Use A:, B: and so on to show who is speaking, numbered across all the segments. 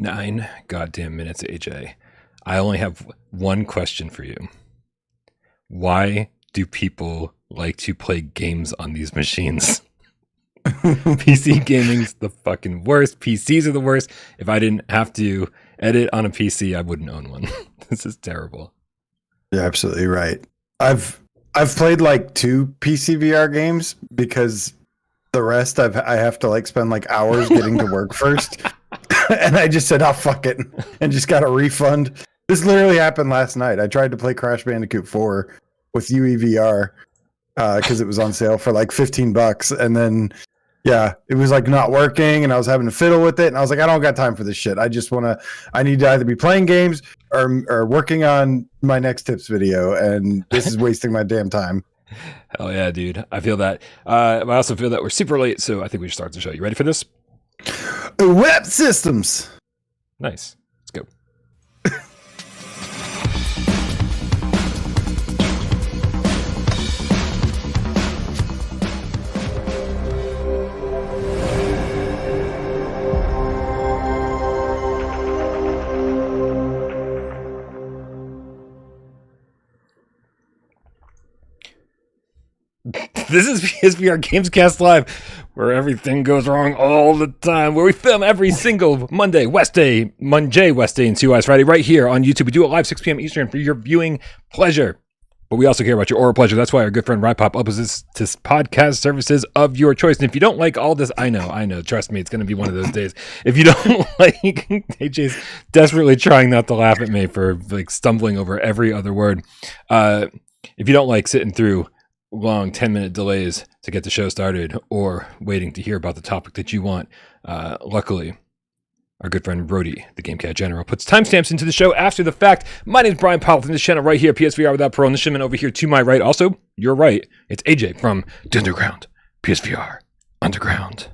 A: 9 goddamn minutes, AJ. I only have one question for you. Why do people like to play games on these machines? PC gaming's the fucking worst. PCs are the worst. If I didn't have to edit on a PC, I wouldn't own one. This is terrible.
B: You're absolutely right. I've played like 2 PCVR games because the rest I have to like spend like hours getting to work first. And I just said, oh, fuck it. And just got a refund. This literally happened last night. I tried to play Crash Bandicoot 4 with UEVR because it was on sale for like $15. And then, yeah, it was like not working and I was having to fiddle with it. And I was like, I don't got time for this shit. I need to either be playing games or working on my next tips video. And this is wasting my damn time.
A: Hell yeah, dude. I feel that. I also feel that we're super late. So I think we should start the show. You ready for this?
B: Web systems.
A: Nice. Let's go. This is PSVR GameScast Live, where everything goes wrong all the time, where we film every single Monday, Wednesday, and COS Friday right here on YouTube. We do it live 6 p.m. Eastern for your viewing pleasure, but we also care about your oral pleasure. That's why our good friend RidePop uploads this to podcast services of your choice. And if you don't like all this, I know, trust me, it's going to be one of those days. If you don't like, AJ's desperately trying not to laugh at me for like stumbling over every other word. If you don't like sitting through long 10-minute delays to get the show started or waiting to hear about the topic that you want, luckily our good friend Brody, the Gamecat General, puts timestamps into the show after the fact. My name is Bryan Powell from this channel right here, PSVR Without Parole, and this shipment over here to my right. Also, you're right, it's AJ from the Underground, PSVR Underground.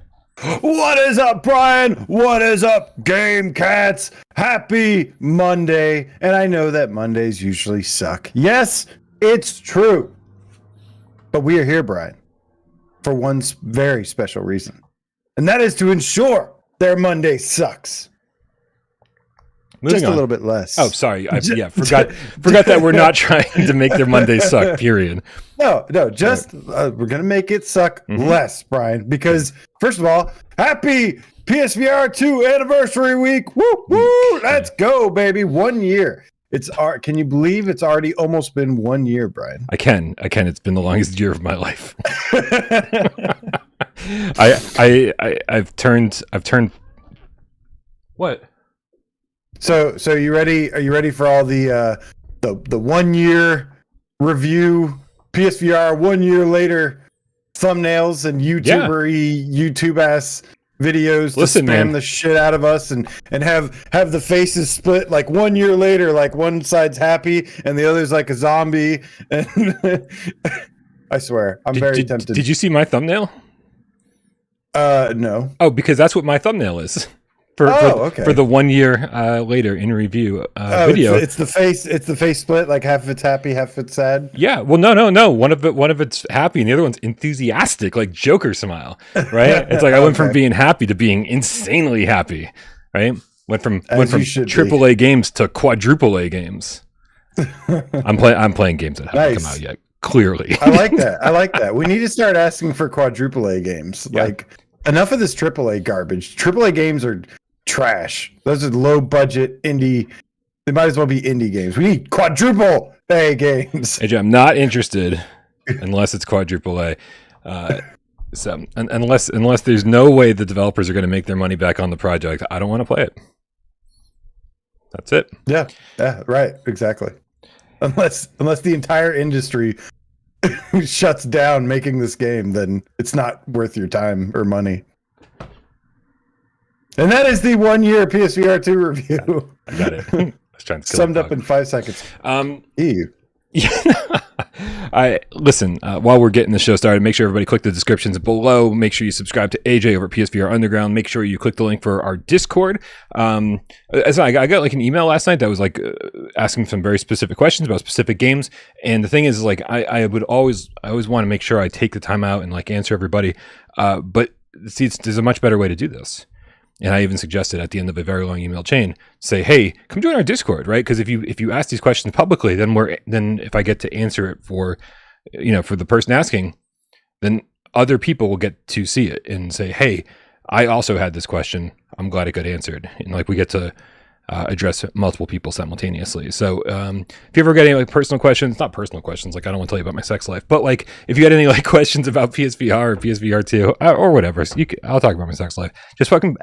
B: What is up, Bryan? What is up, Game Cats? Happy Monday. And I know that Mondays usually suck. Yes, it's true. But we are here, Bryan, for one very special reason. And that is to ensure their Monday sucks. Just a little bit less.
A: Oh, sorry. Forgot that we're not trying to make their Monday suck, period.
B: No, just we're going to make it suck less, Bryan, because first of all, happy PSVR2 anniversary week. Woo, woo. Let's go, baby. 1 year. Can you believe it's already almost been 1 year, Bryan?
A: I can. It's been the longest year of my life. I've turned. What?
B: So you ready? Are you ready for all the 1 year review PSVR 1 year later thumbnails and YouTube ass videos to spam the shit out of us and have the faces split like 1 year later, like one side's happy and the other's like a zombie. And I swear, I'm very tempted.
A: Did you see my thumbnail?
B: No.
A: Oh, because that's what my thumbnail is. For the 1 year later in review video.
B: It's the face split, like half of it's happy, half of it's sad.
A: Yeah. Well, no. One of it's happy and the other one's enthusiastic, like Joker smile. Right? It's like I went from being happy to being insanely happy. Right? Went from AAA games to quadruple A games. I'm playing games that haven't come out yet. Clearly.
B: I like that. We need to start asking for quadruple A games. Yeah. Like enough of this AAA garbage. AAA games are trash. Those are low budget indie. They might as well be indie games. We need quadruple A games.
A: AJ, I'm not interested unless it's quadruple A. So unless there's no way the developers are going to make their money back on the project, I don't want to play it. That's it.
B: Yeah, right, exactly. Unless the entire industry shuts down making this game, then it's not worth your time or money. And that is the 1 year PSVR2 review.
A: I got it. I was trying to
B: summed up in 5 seconds.
A: Listen, while we're getting the show started, make sure everybody click the descriptions below. Make sure you subscribe to AJ over at PSVR Underground. Make sure you click the link for our Discord. I got like an email last night that was like asking some very specific questions about specific games. And the thing is, like, I always want to make sure I take the time out and like answer everybody. But see, there's a much better way to do this. And I even suggested at the end of a very long email chain, say, hey, come join our Discord, right? Because if you ask these questions publicly, then if I get to answer it for the person asking, then other people will get to see it and say, hey, I also had this question. I'm glad it got answered. And like we get to address multiple people simultaneously. So if you ever get any like personal questions, not personal questions, like I don't want to tell you about my sex life, but like if you get any like questions about PSVR or PSVR2 or whatever, so I'll talk about my sex life. Just fucking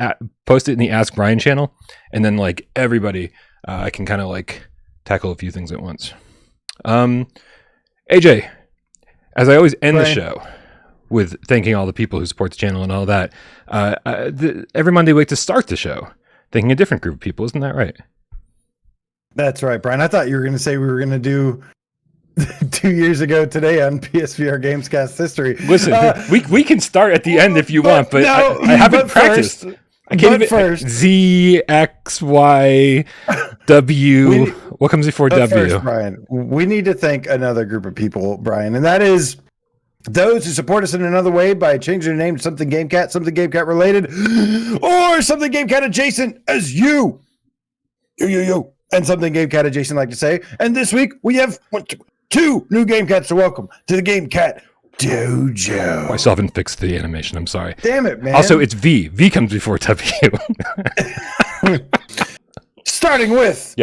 A: post it in the Ask Bryan channel, and then like everybody, I can kind of like tackle a few things at once. AJ, as I always end the show with thanking all the people who support the channel and all that, every Monday we like to start the show thanking a different group of people. Isn't that right?
B: That's right, Bryan. I thought you were going to say we were going to do 2 years ago today on PSVR GAMESCAST history.
A: Listen, we can start at the end if you want, but no, I haven't practiced. I can't even first. Z, X, Y, W. What comes before W?
B: First, Bryan, we need to thank another group of people, Bryan, and that is those who support us in another way by changing their name to something Gamecat, something Gamecat related, or something Gamecat adjacent as you, and something Gamecat adjacent like to say. And this week we have 2 new Gamecats to welcome to the Gamecat Dojo.
A: I still haven't fixed the animation. I'm sorry.
B: Damn it, man.
A: Also, it's V. V comes before W.
B: Starting with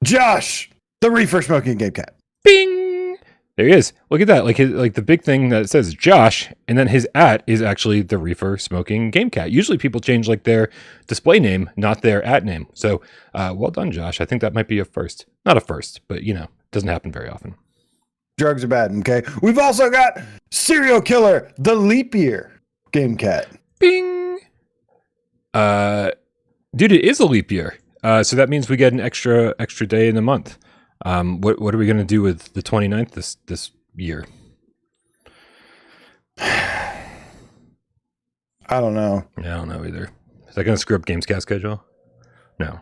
B: Josh, the reefer smoking Gamecat.
A: Bing. There he is. Look at that. Like the big thing that says Josh, and then his @ is actually the reefer smoking Gamecat. Usually people change like their display name, not their @ name. So well done, Josh. I think that might be a first. Not a first, but it doesn't happen very often.
B: Drugs are bad, okay? We've also got Serial Killer, the Leap Year Gamecat.
A: Bing. Dude, it is a leap year. So that means we get an extra day in the month. What are we going to do with the 29th this year?
B: I don't know.
A: I don't know either. Is that going to screw up GameScast schedule? No.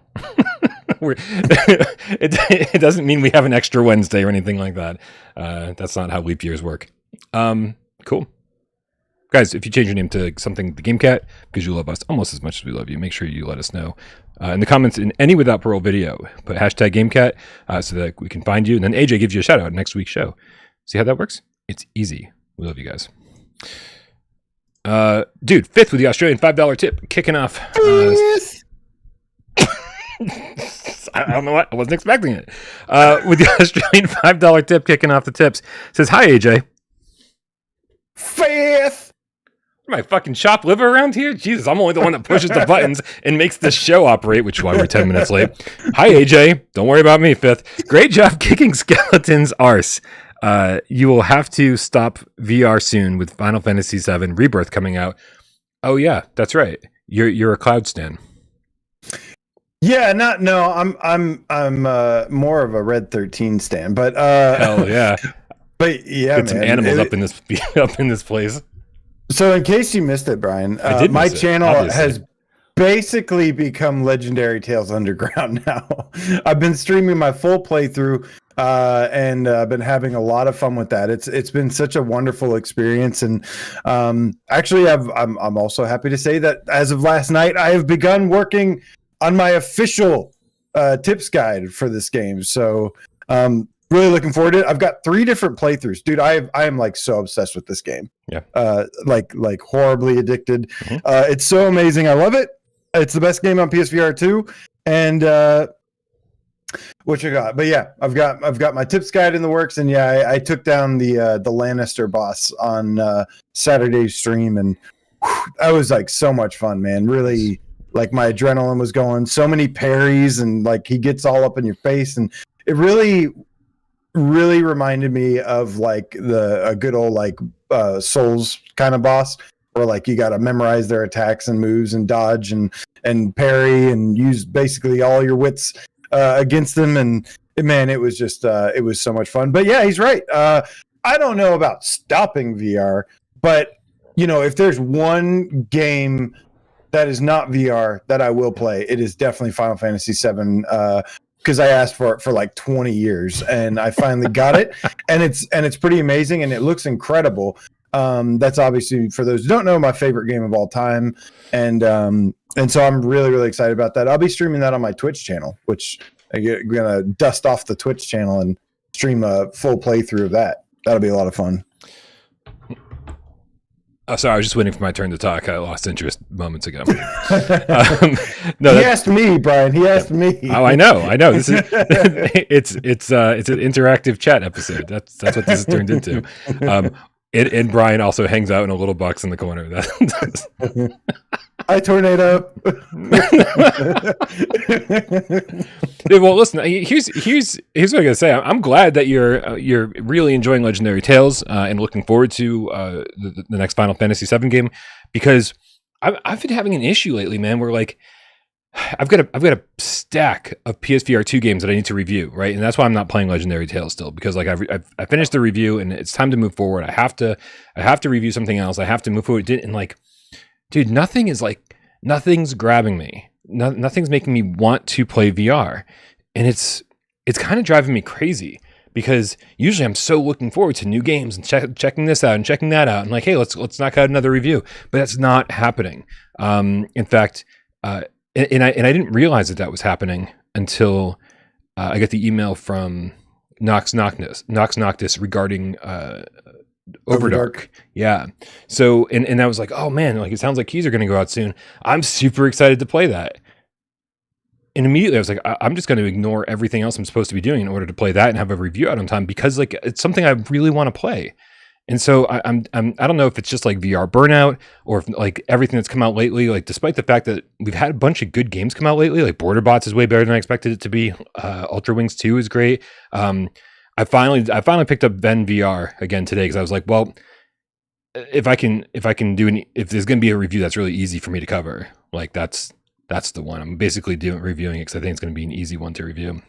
A: It doesn't mean we have an extra Wednesday or anything like that. That's not how leap years work. Cool. Guys, if you change your name to something the Gamecat, because you love us almost as much as we love you, make sure you let us know in the comments in any Without Parole video. Put #Gamecat so that we can find you. And then AJ gives you a shout out next week's show. See how that works? It's easy. We love you guys. Dude, 5th with the Australian $5 tip kicking off. I don't know what. I wasn't expecting it. With the Australian $5 tip kicking off the tips. Says, hi, AJ.
B: 5th.
A: My fucking shop liver around here? Jesus, I'm only the one that pushes the buttons and makes the show operate, which is why we're 10 minutes late. Hi, AJ. Don't worry about me, 5th. Great job kicking skeletons' arse. You will have to stop VR soon with Final Fantasy VII Rebirth coming out. Oh, yeah, that's right. You're a Cloud stan.
B: Yeah, I'm more of a Red 13 stan, but
A: hell yeah.
B: But yeah,
A: get some animals up in this place.
B: So in case you missed it, Bryan, my channel has basically become Legendary Tales Underground now. I've been streaming my full playthrough and been having a lot of fun with that. It's been such a wonderful experience, and actually I'm also happy to say that as of last night I have begun working on my official tips guide for this game. So really looking forward to it. I've got 3 different playthroughs, dude. I am like so obsessed with this game.
A: Yeah.
B: Like horribly addicted. Mm-hmm. It's so amazing. I love it. It's the best game on PSVR2. And what you got? But yeah, I've got my tips guide in the works. And yeah, I took down the Lannister boss on Saturday's stream, and that was like so much fun, man. Really, like my adrenaline was going. So many parries, and like he gets all up in your face, and it really reminded me of like a good old like Souls kind of boss, where like you got to memorize their attacks and moves and dodge and parry and use basically all your wits against them. And man, it was just it was so much fun. But yeah, he's right. I don't know about stopping VR, but if there's one game that is not VR that I will play, it is definitely Final Fantasy VII. Because I asked for it for like 20 years, and I finally got it, and it's pretty amazing, and it looks incredible. That's obviously, for those who don't know, my favorite game of all time. And so I'm really, really excited about that. I'll be streaming that on my Twitch channel, which I'm going to dust off the Twitch channel and stream a full playthrough of that. That'll be a lot of fun.
A: Oh, sorry, I was just waiting for my turn to talk. I lost interest moments ago.
B: He asked me, Brian. He asked me.
A: Oh, I know. This is it's an interactive chat episode. That's what this has turned into. And Bryan also hangs out in a little box in the corner.
B: Hi, Tornado.
A: Dude, well, listen. Here's what I gotta say. I'm glad that you're really enjoying Legendary Tales and looking forward to the next Final Fantasy VII game, because I've been having an issue lately, man. Where like I've got a stack of PSVR2 games that I need to review, right? And that's why I'm not playing Legendary Tales still, because like I finished the review and it's time to move forward. I have to review something else. I have to move forward. And like, dude, nothing's grabbing me. Nothing's making me want to play VR, and it's kind of driving me crazy, because usually I'm so looking forward to new games and checking this out and checking that out, and like, hey, let's knock out another review. But that's not happening. In fact, and I didn't realize that was happening until I got the email from Nox Noctis regarding Overdark. Yeah. So, and I was like, oh man, like it sounds like keys are going to go out soon. I'm super excited to play that. And immediately I was like, I'm just going to ignore everything else I'm supposed to be doing in order to play that and have a review out on time, because like it's something I really want to play. And so I don't know if it's just like VR burnout, or if like everything that's come out lately, like despite the fact that we've had a bunch of good games come out lately, like Borderbots is way better than I expected it to be. Ultra Wings 2 is great. I finally picked up Ven VR again today, because I was like, well, if there's going to be a review that's really easy for me to cover, like that's the one I'm basically reviewing it, because I think it's going to be an easy one to review.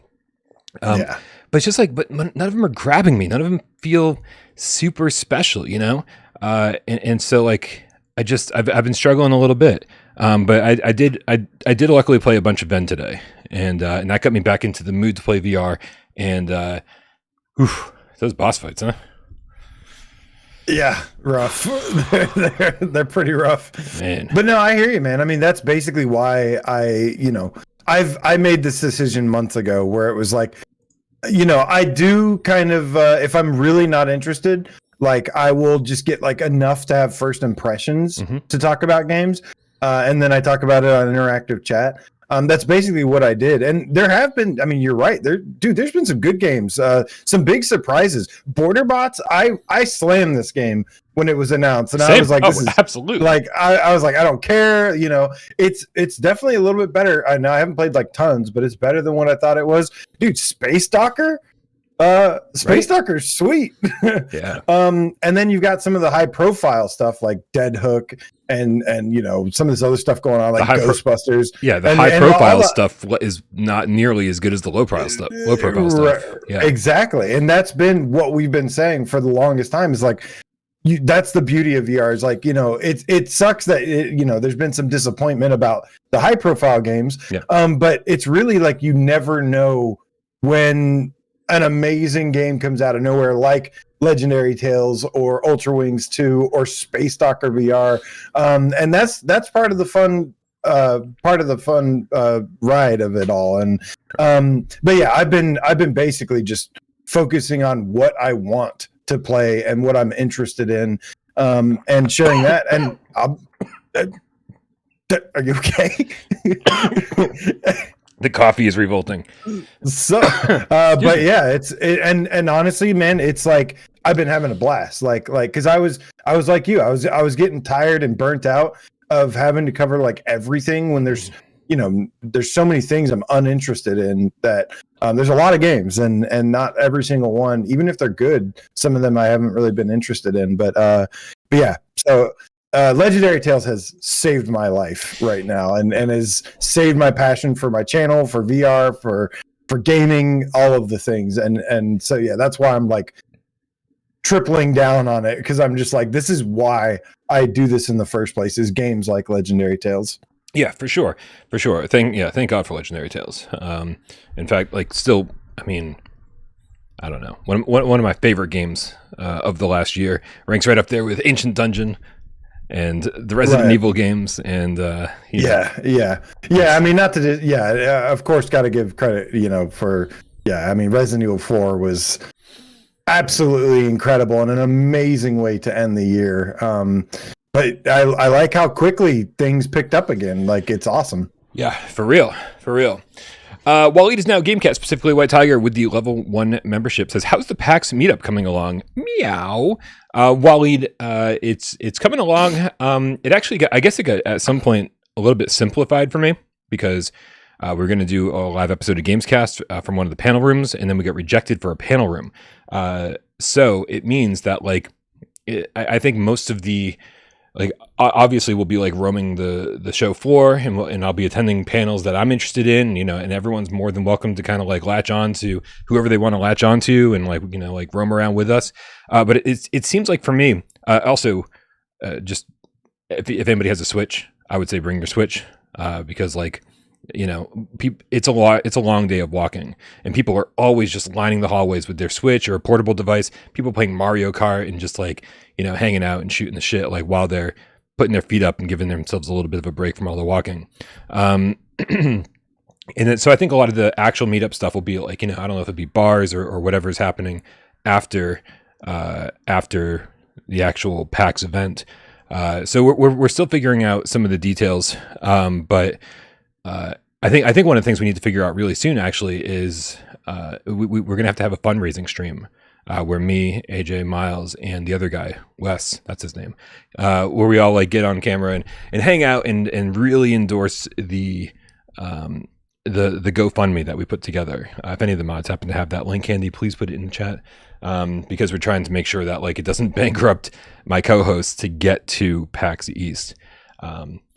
A: Yeah. But it's just like, but none of them are grabbing me. None of them feel super special, you know? And so like, I've been struggling a little bit. But I did luckily play a bunch of Ven today, and that got me back into the mood to play VR. And those boss fights, huh?
B: Yeah, rough. they're pretty rough,
A: man.
B: But no, I hear you, man. I mean, that's basically why I made this decision months ago, where it was like, I do kind of if I'm really not interested, like I will just get like enough to have first impressions to talk about games, and then I talk about it on interactive chat. That's basically what I did. And there have been, I mean, you're right. There's been some good games, some big surprises. Borderbots, I slammed this game when it was announced. And
A: Same.
B: I was like, this is
A: absolutely.
B: Like, I was like, I don't care. It's definitely a little bit better. I know I haven't played like tons, but it's better than what I thought it was. Dude, Space Docker? Space Docker's sweet.
A: Yeah.
B: And then you've got some of the high profile stuff like Dead Hook and some of this other stuff going on, like Ghostbusters.
A: The high profile stuff is not nearly as good as the low profile stuff. Yeah.
B: Exactly. And that's been what we've been saying for the longest time, is like, that's the beauty of VR, is like, it sucks that there's been some disappointment about the high profile games. Yeah. But it's really like, you never know when an amazing game comes out of nowhere, like Legendary Tales or Ultra Wings 2 or Space Docker VR. And that's part of the fun ride of it all. And but yeah, I've been basically just focusing on what I want to play and what I'm interested in, and sharing that. And are you okay?
A: The coffee is revolting.
B: So, but yeah, and honestly, man, it's like I've been having a blast. Like, because I was like you, I was getting tired and burnt out of having to cover like everything when there's so many things I'm uninterested in. That there's a lot of games, and not every single one, even if they're good, some of them I haven't really been interested in. But yeah, so. Legendary Tales has saved my life right now, and has saved my passion for my channel, for VR, for gaming, all of the things. And so, yeah, that's why I'm like tripling down on it, because I'm just like, this is why I do this in the first place, is games like Legendary Tales.
A: Yeah, for sure. Thank God for Legendary Tales. In fact, like still, I mean, I don't know, one of my favorite games of the last year. Ranks right up there with Ancient Dungeon and the Resident Evil games. And
B: yeah. I mean, not to of course, got to give credit, for I mean, Resident Evil 4 was absolutely incredible and an amazing way to end the year. But I like how quickly things picked up again. Like, it's awesome.
A: Yeah, for real. Waleed is now Gamecat, specifically White Tiger, with the level 1 membership. Says, how's the PAX meetup coming along? Meow. Waleed, it's coming along. It actually got, I guess it got at some point a little bit simplified for me, because we're going to do a live episode of GamesCast from one of the panel rooms, and then we got rejected for a panel room. So it means that, like, I think most of the, like, obviously we'll be like roaming the show floor, and I'll be attending panels that I'm interested in, and everyone's more than welcome to kind of like latch on to whoever they want to latch on to, and like, like roam around with us. But it seems like for me, also, just if anybody has a Switch, I would say bring your Switch, because, like, it's a long day of walking, and people are always just lining the hallways with their Switch or a portable device, people playing Mario Kart and just, like, hanging out and shooting the shit, like, while they're putting their feet up and giving themselves a little bit of a break from all the walking. And then, so I think a lot of the actual meetup stuff will be like, I don't know if it'd be bars or whatever is happening after the actual PAX event. So we're still figuring out some of the details. But I think one of the things we need to figure out really soon, actually, is we're gonna have to have a fundraising stream where me, AJ, Miles, and the other guy, Wes, that's his name, where we all like get on camera and hang out and really endorse the GoFundMe that we put together. If any of the mods happen to have that link handy, please put it in the chat, because we're trying to make sure that, like, it doesn't bankrupt my co-hosts to get to PAX East.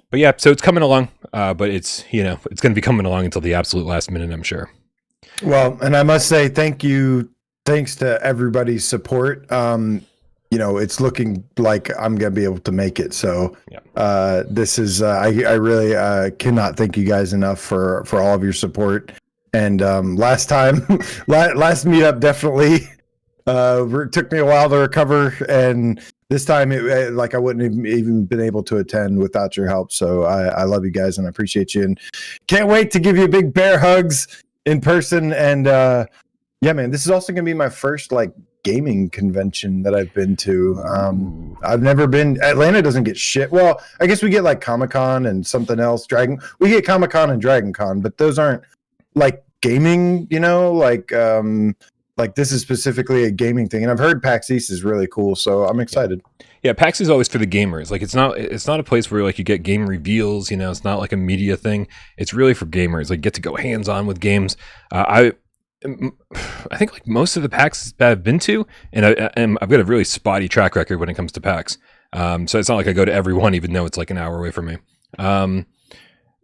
A: But yeah, so it's coming along, but it's it's going to be coming along until the absolute last minute, I'm sure.
B: Well, and I must say thanks to everybody's support. It's looking like I'm going to be able to make it. So this is I really cannot thank you guys enough for all of your support. And last meetup definitely took me a while to recover, and this time I wouldn't have even been able to attend without your help. So I love you guys and I appreciate you, and can't wait to give you big bear hugs in person. And yeah, man, this is also gonna be my first like gaming convention that I've been to. I've never been. Atlanta doesn't get shit. Well, I guess we get like Comic-Con and something else. We get Comic-Con and Dragon Con, but those aren't like gaming. Like this is specifically a gaming thing, and I've heard PAX East is really cool, so I'm excited.
A: Yeah, PAX is always for the gamers. Like, it's not a place where like you get game reveals. It's not like a media thing. It's really for gamers. Like, get to go hands on with games. I think like most of the PAX that I've been to, and I've got a really spotty track record when it comes to PAX. So it's not like I go to every one, even though it's like an hour away from me.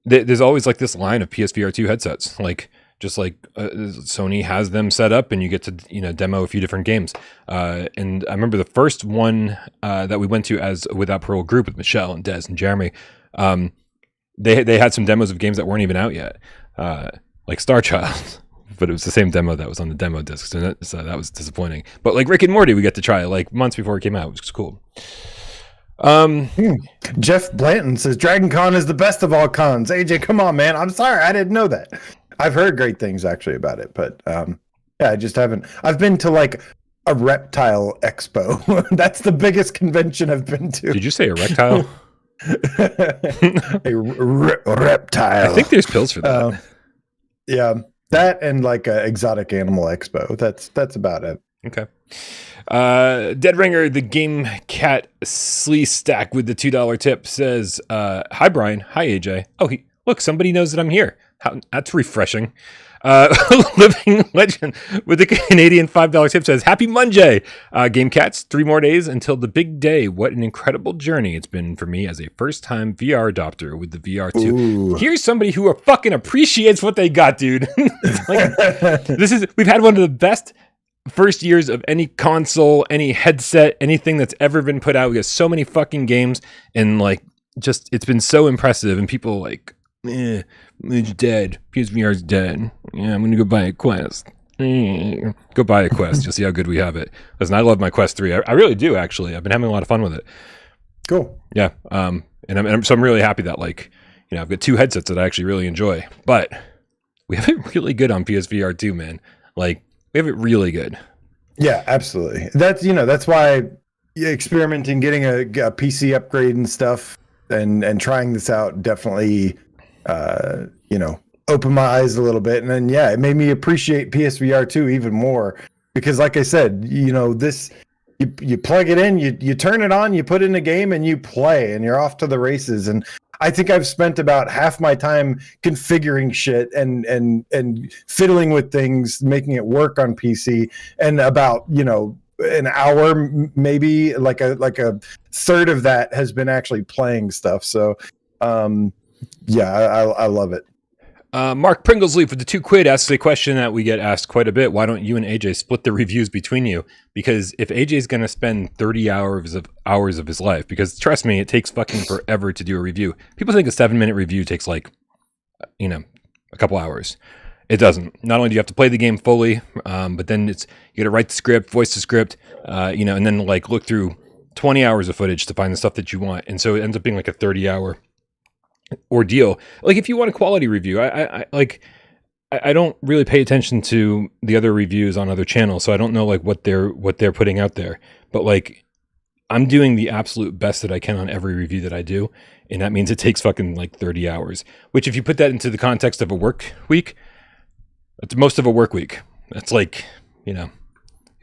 A: There's always like this line of PSVR2 headsets, like. Just like Sony has them set up, and you get to demo a few different games. And I remember the first one that we went to as Without Parole group with Michelle and Des and Jeremy. They had some demos of games that weren't even out yet, like Star Child, but it was the same demo that was on the demo disc, so that was disappointing. But like Rick and Morty, we got to try like months before it came out, which was cool.
B: Jeff Blanton says Dragon Con is the best of all cons. AJ, come on, man. I'm sorry, I didn't know that. I've heard great things actually about it, but I just haven't. I've been to like a reptile expo. That's the biggest convention I've been to.
A: Did you say a reptile?
B: Reptile.
A: I think there's pills for that.
B: Yeah, that and like a exotic animal expo. That's about it.
A: Okay. Dead Ringer, the Gamecat Slee Stack with the $2 tip says, "Hi Brian, hi AJ. Oh, look, somebody knows that I'm here. That's refreshing." Living Legend with the Canadian $5 tip says, "Happy Monday, Gamecats. 3 more days until the big day. What an incredible journey it's been for me as a first-time VR adopter with the VR2.
B: Ooh.
A: Here's somebody who fucking appreciates what they got, dude." We've had one of the best first years of any console, any headset, anything that's ever been put out. We got so many fucking games, and like, just it's been so impressive. And people like, it's dead. PSVR's dead. Yeah, I'm gonna go buy a Quest. Go buy a Quest. You'll see how good we have it. Listen, I love my Quest 3. I really do, actually. I've been having a lot of fun with it.
B: Cool.
A: Yeah. And I'm really happy that, like, you know, I've got 2 headsets that I actually really enjoy. But we have it really good on PSVR2, man. Like, we have it really good.
B: Yeah, absolutely. That's why experimenting, getting a PC upgrade and stuff, and trying this out definitely, opened my eyes a little bit. And then, it made me appreciate PSVR2 even more because, like I said, this, you plug it in, you turn it on, you put in a game and you play and you're off to the races. And I think I've spent about half my time configuring shit and fiddling with things, making it work on PC, and about, an hour, maybe like a third of that has been actually playing stuff. So, I love it.
A: Mark Pringlesley for the £2 asks a question that we get asked quite a bit. Why don't you and AJ split the reviews between you? Because if AJ is going to spend 30 hours of his life, because trust me, it takes fucking forever to do a review. People think a 7-minute review takes like, a couple hours. It doesn't. Not only do you have to play the game fully, but then you got to write the script, voice the script, and then like look through 20 hours of footage to find the stuff that you want. And so it ends up being like a 30-hour ordeal. Like if you want a quality review, I don't really pay attention to the other reviews on other channels, so I don't know like what they're putting out there. But like I'm doing the absolute best that I can on every review that I do, and that means it takes fucking like 30 hours. Which if you put that into the context of a work week, that's most of a work week. That's like, if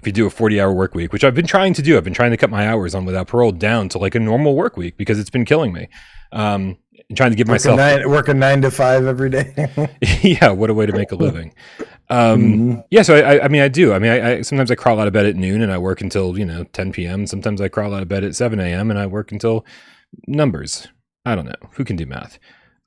A: you do a 40-hour work week, which I've been trying to do, I've been trying to cut my hours on Without Parole down to like a normal work week because it's been killing me. And trying to give myself
B: working 9 to 5 every day.
A: Yeah, what a way to make a living. Yeah, so I do. I sometimes I crawl out of bed at noon and I work until 10 p.m. Sometimes I crawl out of bed at 7 a.m. and I work until numbers. I don't know who can do math.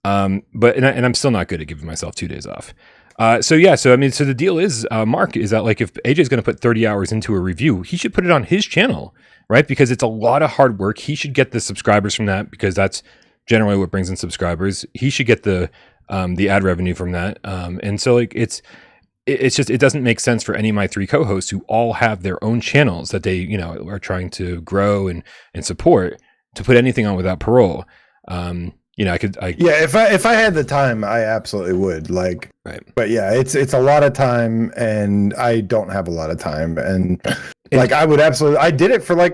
A: But I'm still not good at giving myself 2 days off. So the deal is, Mark, is that like if AJ is going to put 30 hours into a review, he should put it on his channel, right? Because it's a lot of hard work. He should get the subscribers from that because that's generally what brings in subscribers. He should get the ad revenue from that. And so like it's just, it doesn't make sense for any of my 3 co-hosts who all have their own channels that they, are trying to grow and support to put anything on Without Parole.
B: If I had the time, I absolutely would right. But yeah, it's a lot of time and I don't have a lot of time. And like, I would absolutely, I did it for I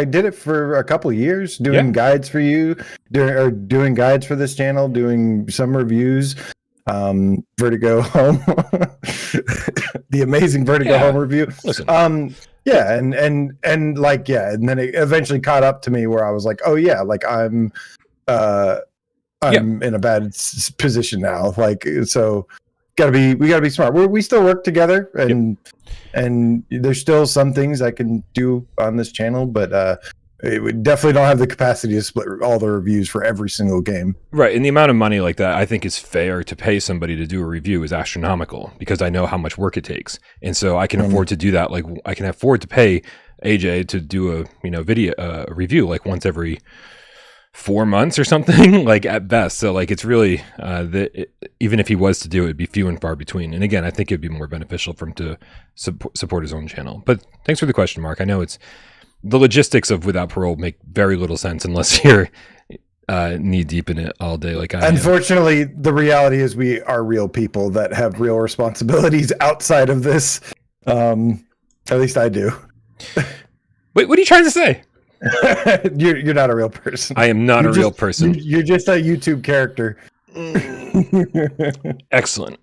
B: did it for a couple of years doing guides for you, doing guides for this channel, doing some reviews, Vertigo Home, the amazing Vertigo Home review.
A: Listen.
B: And then it eventually caught up to me where I was like, oh yeah, like I'm in a bad position now. Like, so we gotta be smart. We still work together and there's still some things I can do on this channel, but we definitely don't have the capacity to split all the reviews for every single game.
A: Right. And the amount of money like that I think is fair to pay somebody to do a review is astronomical because I know how much work it takes. And so I can afford to do that. Like I can afford to pay AJ to do a video review like once every 4 months or something, like at best. So like it's really even if he was to do it, it'd be few and far between. And again, I think it'd be more beneficial for him to support his own channel. But thanks for the question, Mark. I know it's the logistics of Without Parole make very little sense unless you're knee deep in it all day. Like I
B: unfortunately, the reality is we are real people that have real responsibilities outside of this. At least I do.
A: Wait, what are you trying to say?
B: You're not a real person.
A: I am not a real person.
B: You're just a YouTube character.
A: Excellent.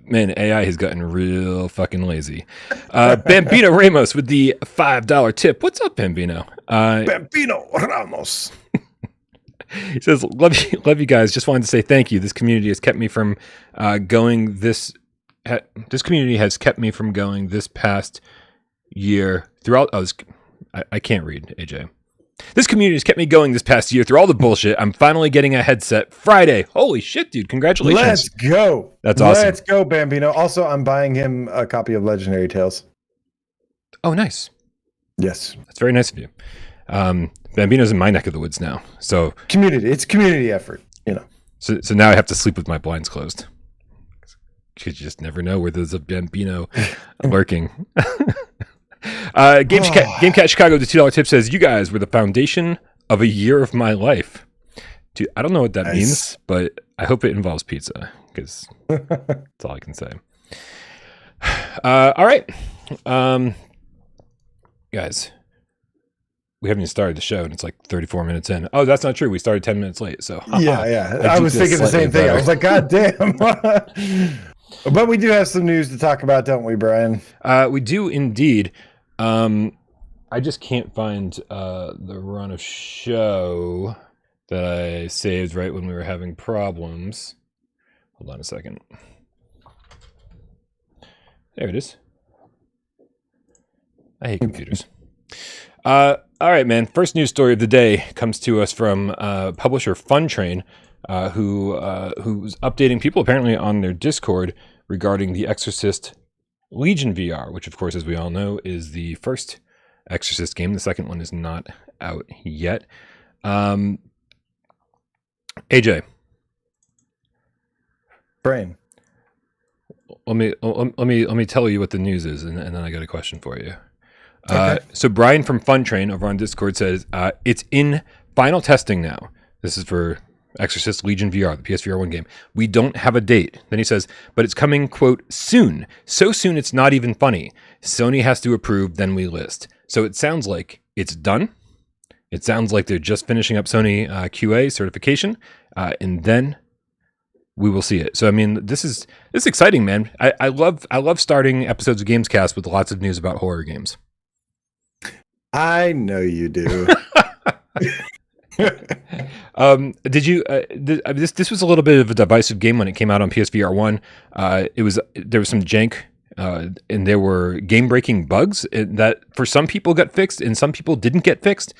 A: Man, AI has gotten real fucking lazy. Bambino Ramos with the $5 tip. What's up, Bambino?
B: Bambino Ramos.
A: He says, love you guys. Just wanted to say thank you. This community has kept me from going this community has kept me from going this past year throughout. I can't read, AJ. This community has kept me going this past year through all the bullshit. I'm finally getting a headset Friday. Holy shit, dude. Congratulations.
B: Let's go.
A: That's awesome.
B: Let's go, Bambino. Also, I'm buying him a copy of Legendary Tales.
A: Oh, nice.
B: Yes.
A: That's very nice of you. Bambino's in my neck of the woods now. So
B: it's community effort,
A: So now I have to sleep with my blinds closed. you just never know where there's a Bambino lurking. Gamecat Chicago, the $2 tip says, "You guys were the foundation of a year of my life." Dude, I don't know what that means, but I hope it involves pizza, because that's all I can say. All right. Guys, we haven't even started the show, and it's like 34 minutes in. Oh, that's not true. We started 10 minutes late. So
B: yeah. I was thinking the same thing. I was like, God damn. But we do have some news to talk about, don't we, Brian?
A: We do indeed. I just can't find the run of show that I saved right when we were having problems. Hold on a second. There it is. I hate computers. All right, man. First news story of the day comes to us from publisher Funtrain, who's updating people apparently on their Discord regarding the Exorcist Legion VR, which, of course, as we all know, is the first Exorcist game. The second one is not out yet. AJ,
B: Brian,
A: let me tell you what the news is, and then I got a question for you.
B: Okay.
A: So Bryan from Funtrain over on Discord says it's in final testing now. This is for Exorcist Legion VR, the PSVR 1 game. We don't have a date. Then he says, but it's coming, quote, soon. So soon it's not even funny. Sony has to approve, then we list. So it sounds like it's done. It sounds like they're just finishing up Sony QA certification, and then we will see it. So I mean, this is exciting, man. I love starting episodes of GAMESCAST with lots of news about horror games.
B: I know you do.
A: Did you? This was a little bit of a divisive game when it came out on PSVR 1. There was some jank, and there were game-breaking bugs that for some people got fixed and some people didn't get fixed.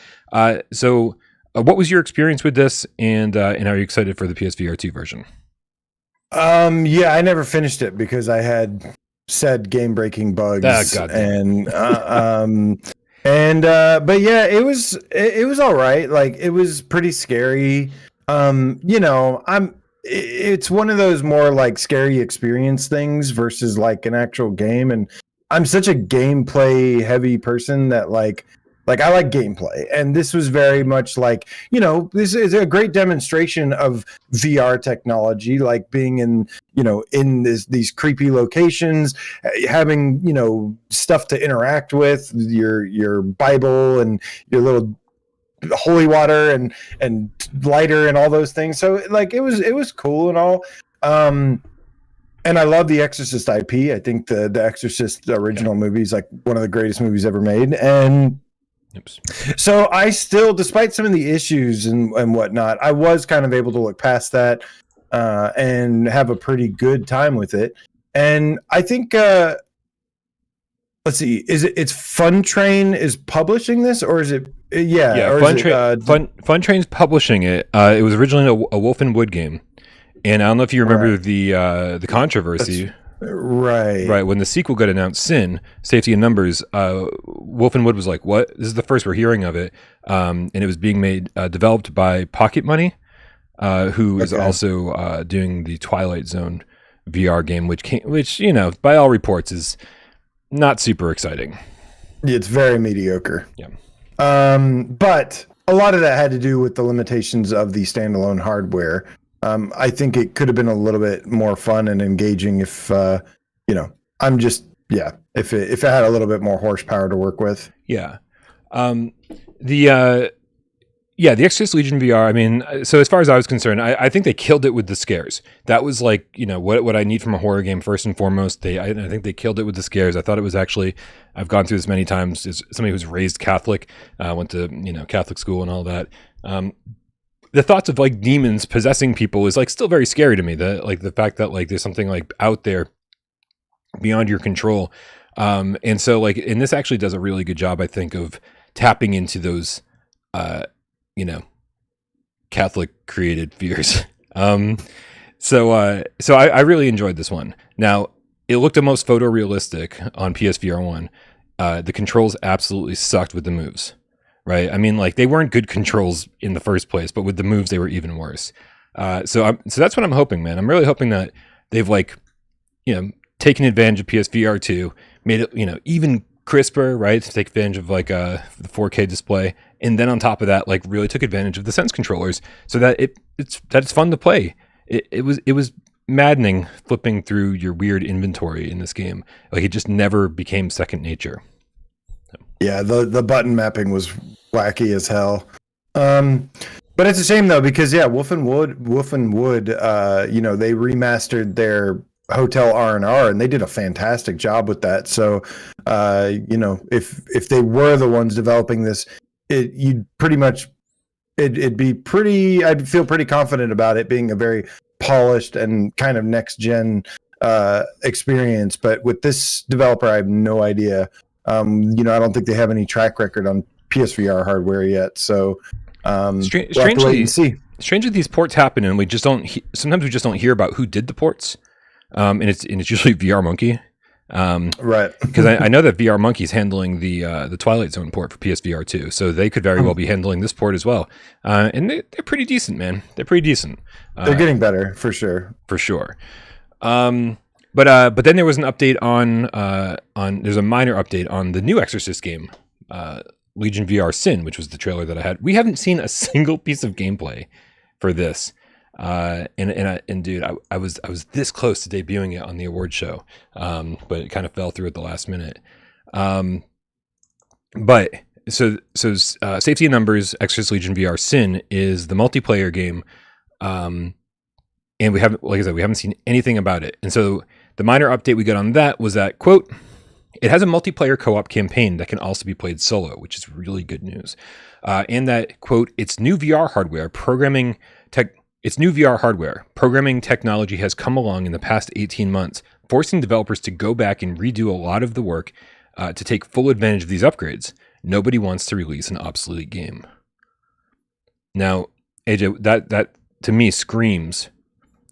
A: So what was your experience with this, and are you excited for the PSVR2 version?
B: Yeah, I never finished it because I had said game-breaking bugs, but yeah, it was all right. Like, it was pretty scary. It's one of those more like scary experience things versus like an actual game. And I'm such a gameplay heavy person that like I like gameplay, and this was very much like, this is a great demonstration of VR technology, like being in these creepy locations, having, stuff to interact with, your Bible and your little holy water and lighter and all those things. So like, it was cool and all. And I love the Exorcist IP. I think the Exorcist original movie is like one of the greatest movies ever made. And so I still, despite some of the issues and whatnot, I was kind of able to look past that and have a pretty good time with it. And I think, let's see, it's Funtrain is publishing this, or is it? Yeah,
A: Funtrain's publishing it. It was originally a Wolf and Wood game, and I don't know if you remember the controversy.
B: Right.
A: When the sequel got announced, S.I.N, Safety in Numbers, Wolf and Wood was like, "What? This is the first we're hearing of it," and it was being made developed by Pocket Money, who is also doing the Twilight Zone VR game, which by all reports is not super exciting.
B: It's very mediocre.
A: Yeah.
B: But a lot of that had to do with the limitations of the standalone hardware. I think it could have been a little bit more fun and engaging if, if it had a little bit more horsepower to work with.
A: Yeah. The Exorcist Legion VR, I mean, so as far as I was concerned, I think they killed it with the scares. That was like, what I need from a horror game first and foremost. I think they killed it with the scares. I thought it was actually, I've gone through this many times as somebody who's raised Catholic, went to, Catholic school and all that. The thoughts of like demons possessing people is like still very scary to me. The fact that like there's something like out there beyond your control. And so like, and this actually does a really good job, I think, of tapping into those, Catholic created fears. So I really enjoyed this one. Now, it looked the most photorealistic on PSVR 1. The controls absolutely sucked with the moves, right? I mean, like, they weren't good controls in the first place, but with the moves, they were even worse. So that's what I'm hoping, man. I'm really hoping that they've like, taken advantage of PSVR2, made it, even crisper, right? To take advantage of like the 4K display. And then on top of that, like really took advantage of the Sense controllers so that it's fun to play. It was maddening flipping through your weird inventory in this game. Like it just never became second nature.
B: Yeah, the button mapping was wacky as hell. But it's a shame though, because Wolf and Wood, they remastered their Hotel R&R and they did a fantastic job with that. So, if they were the ones developing this, I'd feel pretty confident about it being a very polished and kind of next gen experience. But with this developer, I have no idea. I don't think they have any track record on PSVR hardware yet. So,
A: strangely, these ports happen, and we just don't. Sometimes we just don't hear about who did the ports, and it's usually VR Monkey,
B: right?
A: Because I know that VR Monkey is handling the Twilight Zone port for PSVR2, so they could very well be handling this port as well. And they're pretty decent, man. They're pretty decent.
B: They're getting better for sure.
A: For sure. But then there was an update on there's a minor update on the new Exorcist game, Legion VR S.I.N, which was the trailer that I had. We haven't seen a single piece of gameplay for this, and dude, I was this close to debuting it on the award show, but it kind of fell through at the last minute. But so Safety in Numbers Exorcist Legion VR S.I.N is the multiplayer game, and we haven't, like I said, we haven't seen anything about it, and so the minor update we got on that was that, quote, it has a multiplayer co-op campaign that can also be played solo, which is really good news. And that, quote, its new VR hardware programming technology has come along in the past 18 months, forcing developers to go back and redo a lot of the work to take full advantage of these upgrades. Nobody wants to release an obsolete game. Now, AJ, that to me screams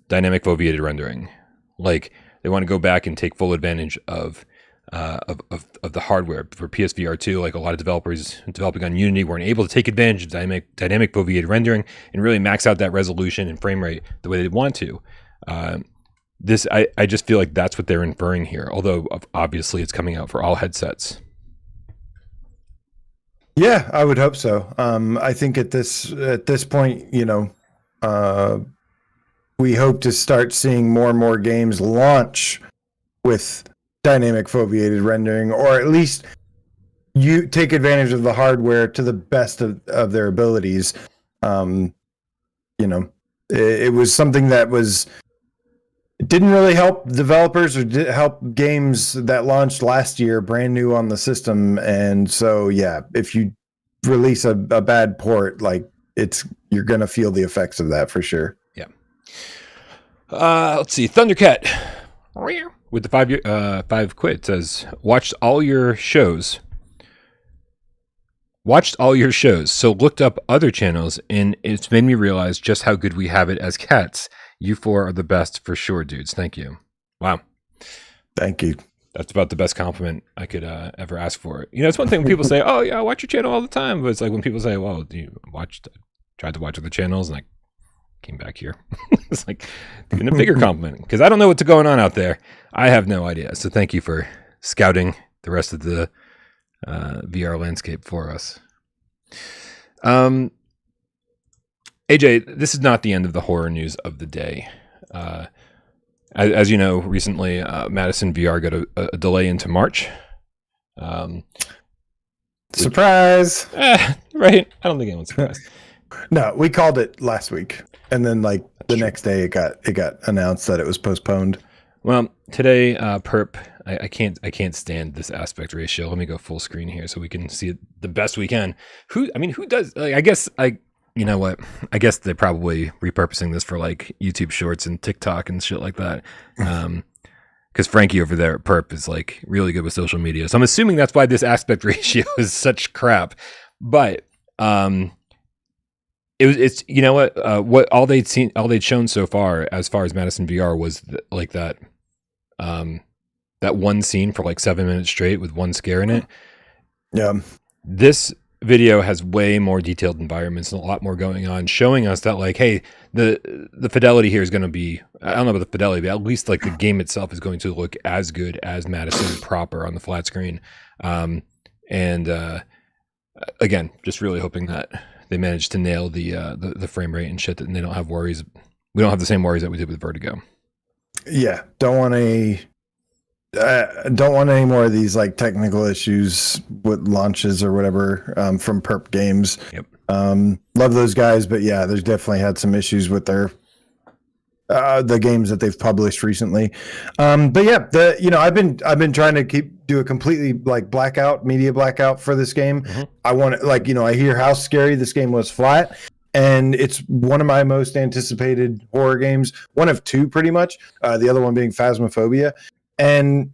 A: dynamic foveated rendering. Like, they want to go back and take full advantage of the hardware for PSVR2. Like a lot of developers developing on Unity weren't able to take advantage of dynamic foveated rendering and really max out that resolution and frame rate the way they want to. I just feel like that's what they're inferring here. Although obviously it's coming out for all headsets.
B: Yeah, I would hope so. I think at this point, we hope to start seeing more and more games launch with dynamic foveated rendering, or at least you take advantage of the hardware to the best of their abilities. It was something that didn't really help developers or help games that launched last year brand new on the system. And so, if you release a bad port, like you're going to feel the effects of that for sure.
A: Yeah. Let's see. Thundercat with the five quid says, watched all your shows, so looked up other channels, and it's made me realize just how good we have it as cats. You four are the best for sure, dudes. Thank you. Wow.
B: Thank you.
A: That's about the best compliment I could ever ask for. It's one thing when people say, oh yeah, I watch your channel all the time. But it's like when people say, well, do you tried to watch other channels, and I came back here. It's like even a bigger compliment, because I don't know what's going on out there. I have no idea. So thank you for scouting the rest of the VR landscape for us. AJ, this is not the end of the horror news of the day. As you know, recently Madison VR got a delay into March.
B: Surprise!
A: Right? I don't think anyone's surprised.
B: No, we called it last week, and then the next day it got announced that it was postponed.
A: Well, today, Perp, I can't stand this aspect ratio. Let me go full screen here so we can see it the best we can. Who does? I guess you know what? I guess they're probably repurposing this for like YouTube Shorts and TikTok and shit like that. Because Frankie over there at Perp is like really good with social media, so I'm assuming that's why this aspect ratio is such crap. But it's you know what all they'd shown so far as Madison VR was that one scene for like 7 minutes straight with one scare in it.
B: Yeah.
A: This video has way more detailed environments and a lot more going on, showing us that like, hey, the fidelity here is going to be, I don't know about the fidelity, but at least like the game itself is going to look as good as Madison proper on the flat screen. Again, just really hoping that they manage to nail the frame rate and shit, and they don't have worries. We don't have the same worries that we did with Vertigo.
B: Yeah, don't want any more of these like technical issues with launches or whatever from Perp Games.
A: Yep.
B: Love those guys, but yeah, there's definitely had some issues with their the games that they've published recently. But yeah, I've been trying to do a completely like media blackout for this game. Mm-hmm. I want to I hear how scary this game was flat. And it's one of my most anticipated horror games, one of two pretty much, the other one being Phasmophobia. And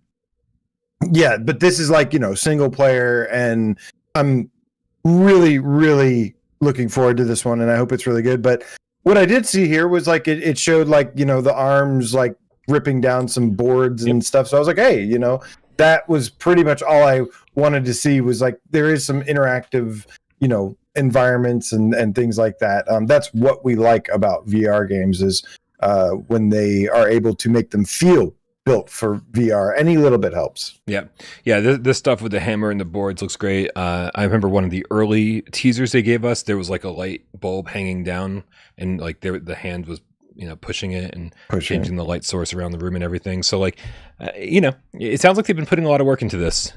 B: yeah, but this is like, single player, and I'm really, really looking forward to this one, and I hope it's really good. But what I did see here was like it showed like, the arms like ripping down some boards and stuff. So I was like, hey, that was pretty much all I wanted to see, was like there is some interactive, environments and things like that. That's what we like about VR games, is when they are able to make them feel built for VR. Any little bit helps. Yeah.
A: This stuff with the hammer and the boards looks great. I remember one of the early teasers they gave us. There was like a light bulb hanging down, and like the hand was pushing it and changing the light source around the room and everything. So like, it sounds like they've been putting a lot of work into this.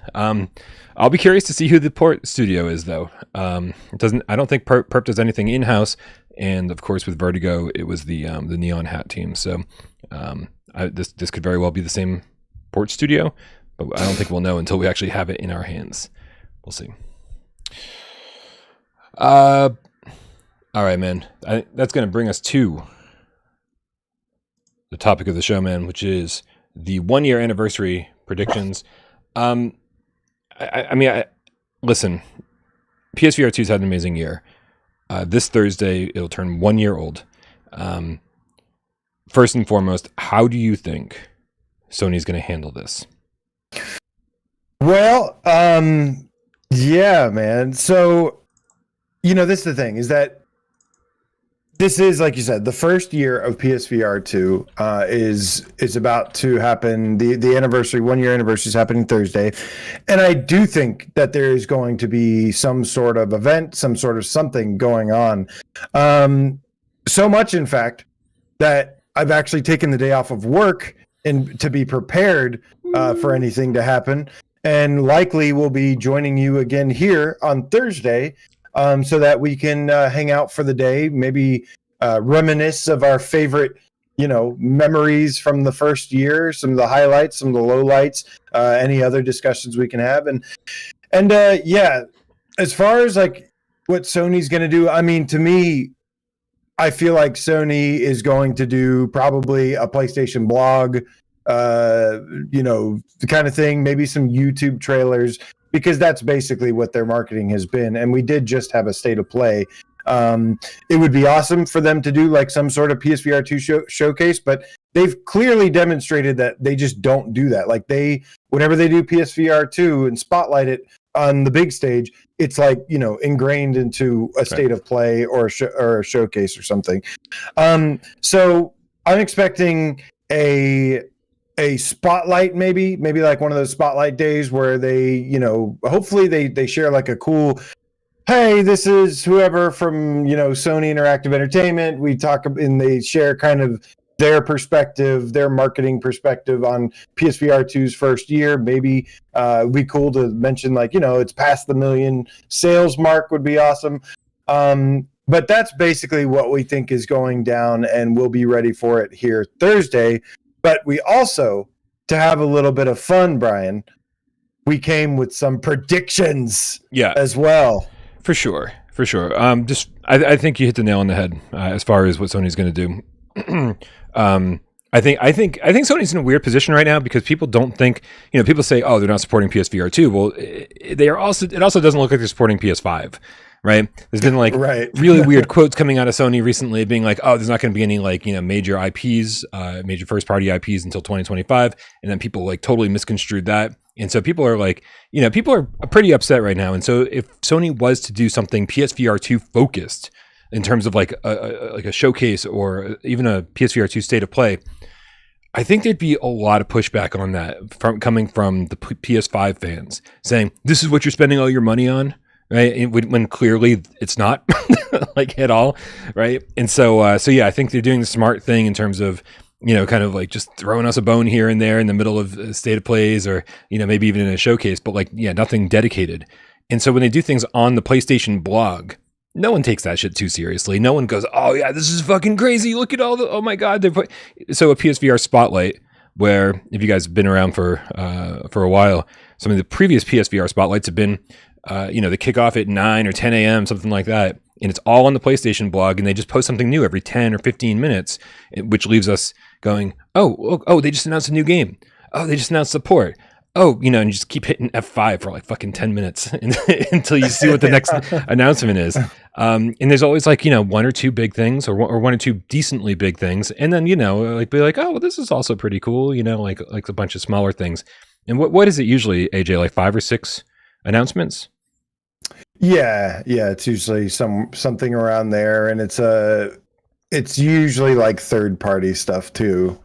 A: I'll be curious to see who the port studio is, though. I don't think Perp does anything in-house, and of course with Vertigo, it was the Neon Hat team. So this could very well be the same port studio, but I don't think we'll know until we actually have it in our hands. We'll see. All right, man. That's going to bring us to the topic of the show, man, which is the 1 year anniversary predictions. Listen, PSVR2's had an amazing year. This Thursday, it'll turn 1 year old. First and foremost, how do you think Sony's going to handle this?
B: Well, yeah, man. So, this is the thing, is that this is, like you said, the first year of PSVR2 is about to happen. The anniversary, 1 year anniversary, is happening Thursday. And I do think that there is going to be some sort of event, some sort of something going on. So much, in fact, that I've actually taken the day off of work and to be prepared for anything to happen. And likely will be joining you again here on Thursday, so that we can hang out for the day, maybe reminisce of our favorite, memories from the first year, some of the highlights, some of the lowlights, any other discussions we can have. And yeah, as far as like what Sony's going to do, I mean, to me, I feel like Sony is going to do probably a PlayStation blog, the kind of thing, maybe some YouTube trailers, because that's basically what their marketing has been. And we did just have a state of play. It would be awesome for them to do like some sort of PSVR2 showcase, but they've clearly demonstrated that they just don't do that. Like whenever they do PSVR2 and spotlight it on the big stage, it's like, ingrained into a state of play or a showcase or something. So I'm expecting a spotlight, maybe like one of those spotlight days where they, hopefully they share like a cool, hey, this is whoever from, Sony Interactive Entertainment. We talk and they share kind of their perspective, their marketing perspective on PSVR2's first year. Maybe it'd be cool to mention like, it's past the 1 million sales mark would be awesome. But that's basically what we think is going down, and we'll be ready for it here Thursday. But we also, to have a little bit of fun, Brian, we came with some predictions as well.
A: For sure. I think you hit the nail on the head as far as what Sony's going to do. I think Sony's in a weird position right now because people don't think, people say, oh, they're not supporting PSVR 2. Well, it also doesn't look like they're supporting PS5. right? There's been like really weird quotes coming out of Sony recently being like, oh, there's not going to be any like, major IPs, major first party IPs until 2025. And then people like totally misconstrued that. And so people are like, people are pretty upset right now. And so if Sony was to do something PSVR2 focused in terms of like a showcase or even a PSVR2 state of play, I think there'd be a lot of pushback on that coming from the PS5 fans saying, this is what you're spending all your money on, right? When clearly it's not like at all, right? And so yeah, I think they're doing the smart thing in terms of, kind of like just throwing us a bone here and there in the middle of state of plays or, maybe even in a showcase, but like, yeah, nothing dedicated. And so when they do things on the PlayStation blog, no one takes that shit too seriously. No one goes, oh yeah, this is fucking crazy. Look at all the, oh my God. So a PSVR spotlight where if you guys have been around for a while, some of the previous PSVR spotlights have been, they kick off at 9 or 10 a.m., something like that. And it's all on the PlayStation blog and they just post something new every 10 or 15 minutes, which leaves us going, oh, they just announced a new game. Oh, they just announced support. Oh, and you just keep hitting F5 for like fucking 10 minutes until you see what the next announcement is. And there's always like, one or two big things or one or two decently big things. And then, like be like, oh, well, this is also pretty cool, like a bunch of smaller things. And what is it usually, AJ, like 5 or 6 announcements?
B: Yeah. It's usually something around there. And it's usually like third party stuff too.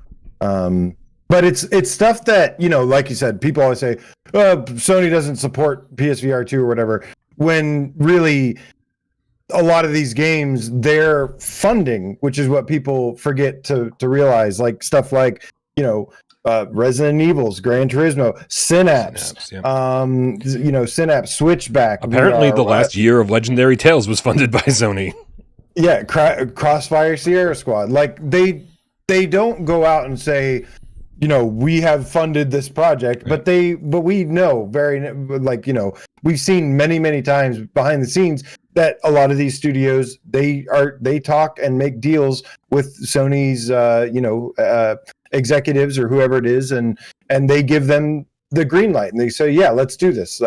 B: But it's stuff that, like you said, people always say, Sony doesn't support PSVR2 or whatever, when really a lot of these games, they're funding, which is what people forget to realize, like stuff like, Resident Evil's, Gran Turismo, Synapse, yeah. Synapse, Switchback.
A: Apparently the last year of Legendary Tales was funded by Sony.
B: Yeah, Crossfire Sierra Squad. Like they don't go out and say, we have funded this project,
A: right.
B: but we know we've seen many times behind the scenes that a lot of these studios, they talk and make deals with Sony's, executives or whoever it is. And they give them the green light and they say, yeah, let's do this.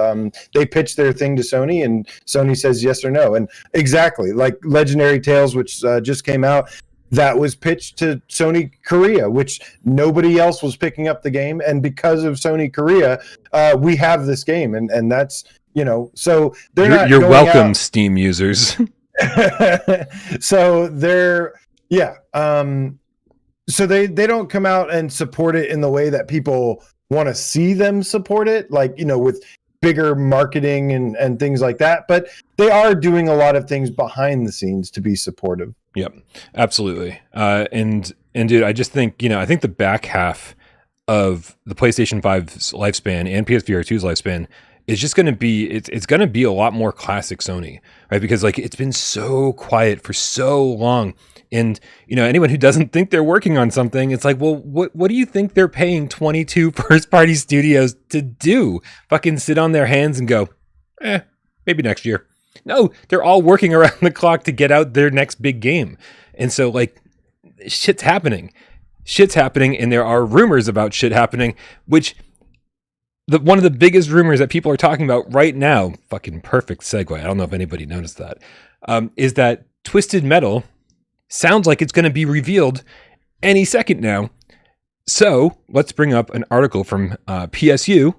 B: They pitch their thing to Sony and Sony says yes or no. And exactly like Legendary Tales, which just came out, that was pitched to Sony Korea, which nobody else was picking up the game. And because of Sony Korea, we have this game. And that's, so they're not
A: You're welcome, out. Steam users.
B: So they're, yeah. So they don't come out and support it in the way that people want to see them support it, like, with bigger marketing and things like that. But they are doing a lot of things behind the scenes to be supportive.
A: Yep, absolutely. And dude, I just think, I think the back half of the PlayStation 5's lifespan and PSVR2's lifespan is just going to be, it's going to be a lot more classic Sony, right? Because like it's been so quiet for so long. And, anyone who doesn't think they're working on something, it's like, well, what do you think they're paying 22 first party studios to do? Fucking sit on their hands and go, maybe next year. No, they're all working around the clock to get out their next big game. And so like shit's happening, and there are rumors about shit happening, which one of the biggest rumors that people are talking about right now, fucking perfect segue, I don't know if anybody noticed that, is that Twisted Metal sounds like it's going to be revealed any second now. So let's bring up an article from PSU,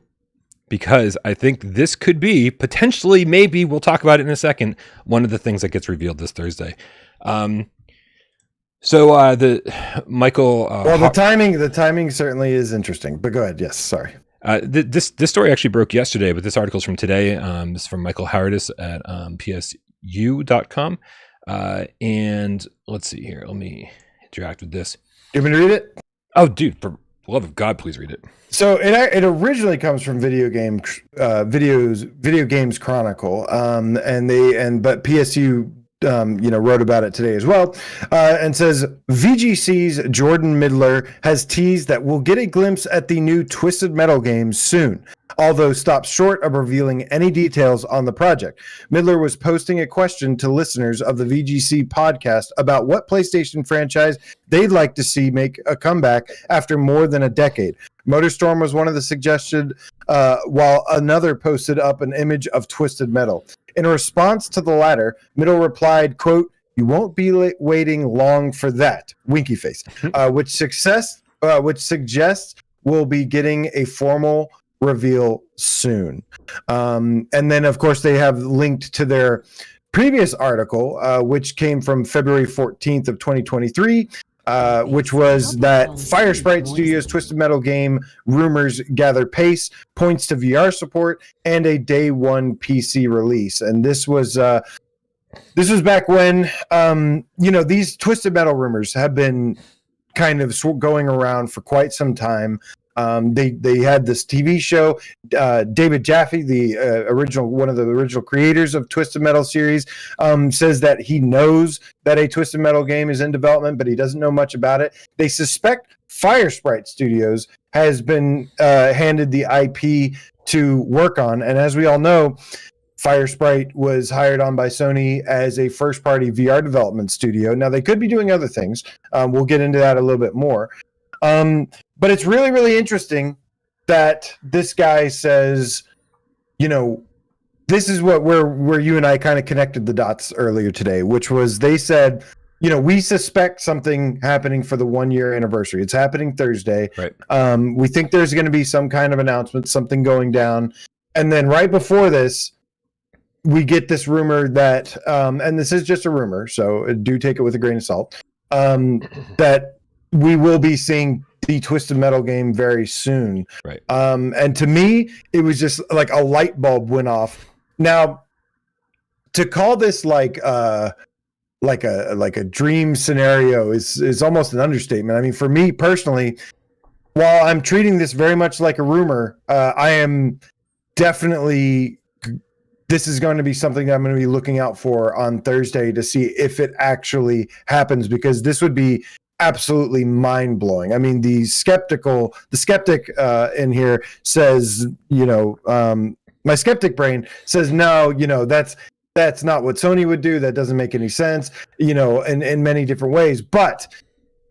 A: because I think this could be potentially, maybe we'll talk about it in a second, one of the things that gets revealed this Thursday. So the Michael.
B: The timing certainly is interesting. But go ahead. Yes, sorry.
A: This story actually broke yesterday, but this article's from today. This is from Michael Howardis at psu.com. And let's see here. Let me interact with this.
B: You want me to read it?
A: Oh, dude, for the love of God, please read it.
B: So it originally comes from Video Games Chronicle, but PSU wrote about it today as well, and says VGC's Jordan Midler has teased that we'll get a glimpse at the new Twisted Metal games soon, although stops short of revealing any details on the project. Midler was posting a question to listeners of the VGC podcast about what PlayStation franchise they'd like to see make a comeback after more than a decade. MotorStorm was one of the suggested, while another posted up an image of Twisted Metal. In response to the latter, Middle replied, quote, "You won't be waiting long for that," winky face, which suggests we'll be getting a formal reveal soon. And then, of course, they have linked to their previous article, which came from February 14th of 2023, which was that Firesprite Studios' Twisted Metal game rumors gather pace, points to VR support, and a day one PC release. And this was back when, these Twisted Metal rumors have been kind of going around for quite some time. They had this TV show. David Jaffe, one of the original creators of Twisted Metal series, says that he knows that a Twisted Metal game is in development, but he doesn't know much about it. They suspect Firesprite Studios has been handed the IP to work on, and as we all know, Firesprite was hired on by Sony as a first-party VR development studio. Now, they could be doing other things. We'll get into that a little bit more. But it's really, really interesting that this guy says, this is where you and I kind of connected the dots earlier today, which was they said, we suspect something happening for the 1 year anniversary. It's happening Thursday.
A: Right.
B: We think there's going to be some kind of announcement, something going down. And then right before this, we get this rumor that, and this is just a rumor, so do take it with a grain of salt, that we will be seeing the Twisted Metal game very soon.
A: Right.
B: And to me, it was just like a light bulb went off. Now, to call this like a dream scenario is almost an understatement. I mean, for me personally, while I'm treating this very much like a rumor, I am definitely, this is going to be something that I'm going to be looking out for on Thursday to see if it actually happens, because this would be absolutely mind-blowing. I mean, the skeptic in here says, my skeptic brain says, no, that's not what Sony would do. That doesn't make any sense, in many different ways. But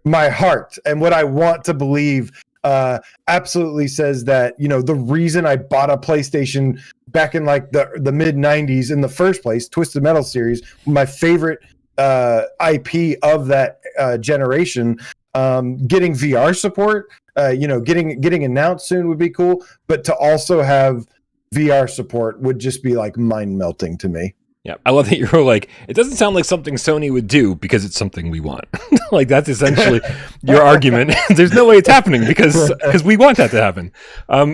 B: my heart and what I want to believe absolutely says that, the reason I bought a PlayStation back in like the mid 90s in the first place, Twisted Metal series, my favorite IP of that generation, getting VR support, getting announced soon would be cool, but to also have VR support would just be like mind melting to me.
A: Yeah, I love that you're like, it doesn't sound like something Sony would do because it's something we want. Like, that's essentially your argument. There's no way it's happening because we want that to happen.
B: Well,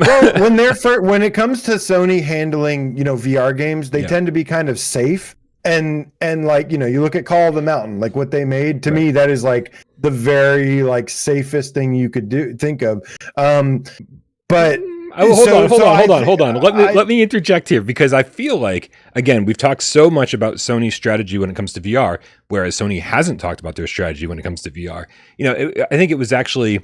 B: when it comes to Sony handling, VR games, they tend to be kind of safe. And like, you look at Call of the Mountain, like what they made, to me, that is like the very like safest thing you could think of. But
A: hold on. Let me interject here, because I feel like, again, we've talked so much about Sony's strategy when it comes to VR, whereas Sony hasn't talked about their strategy when it comes to VR. I think it was actually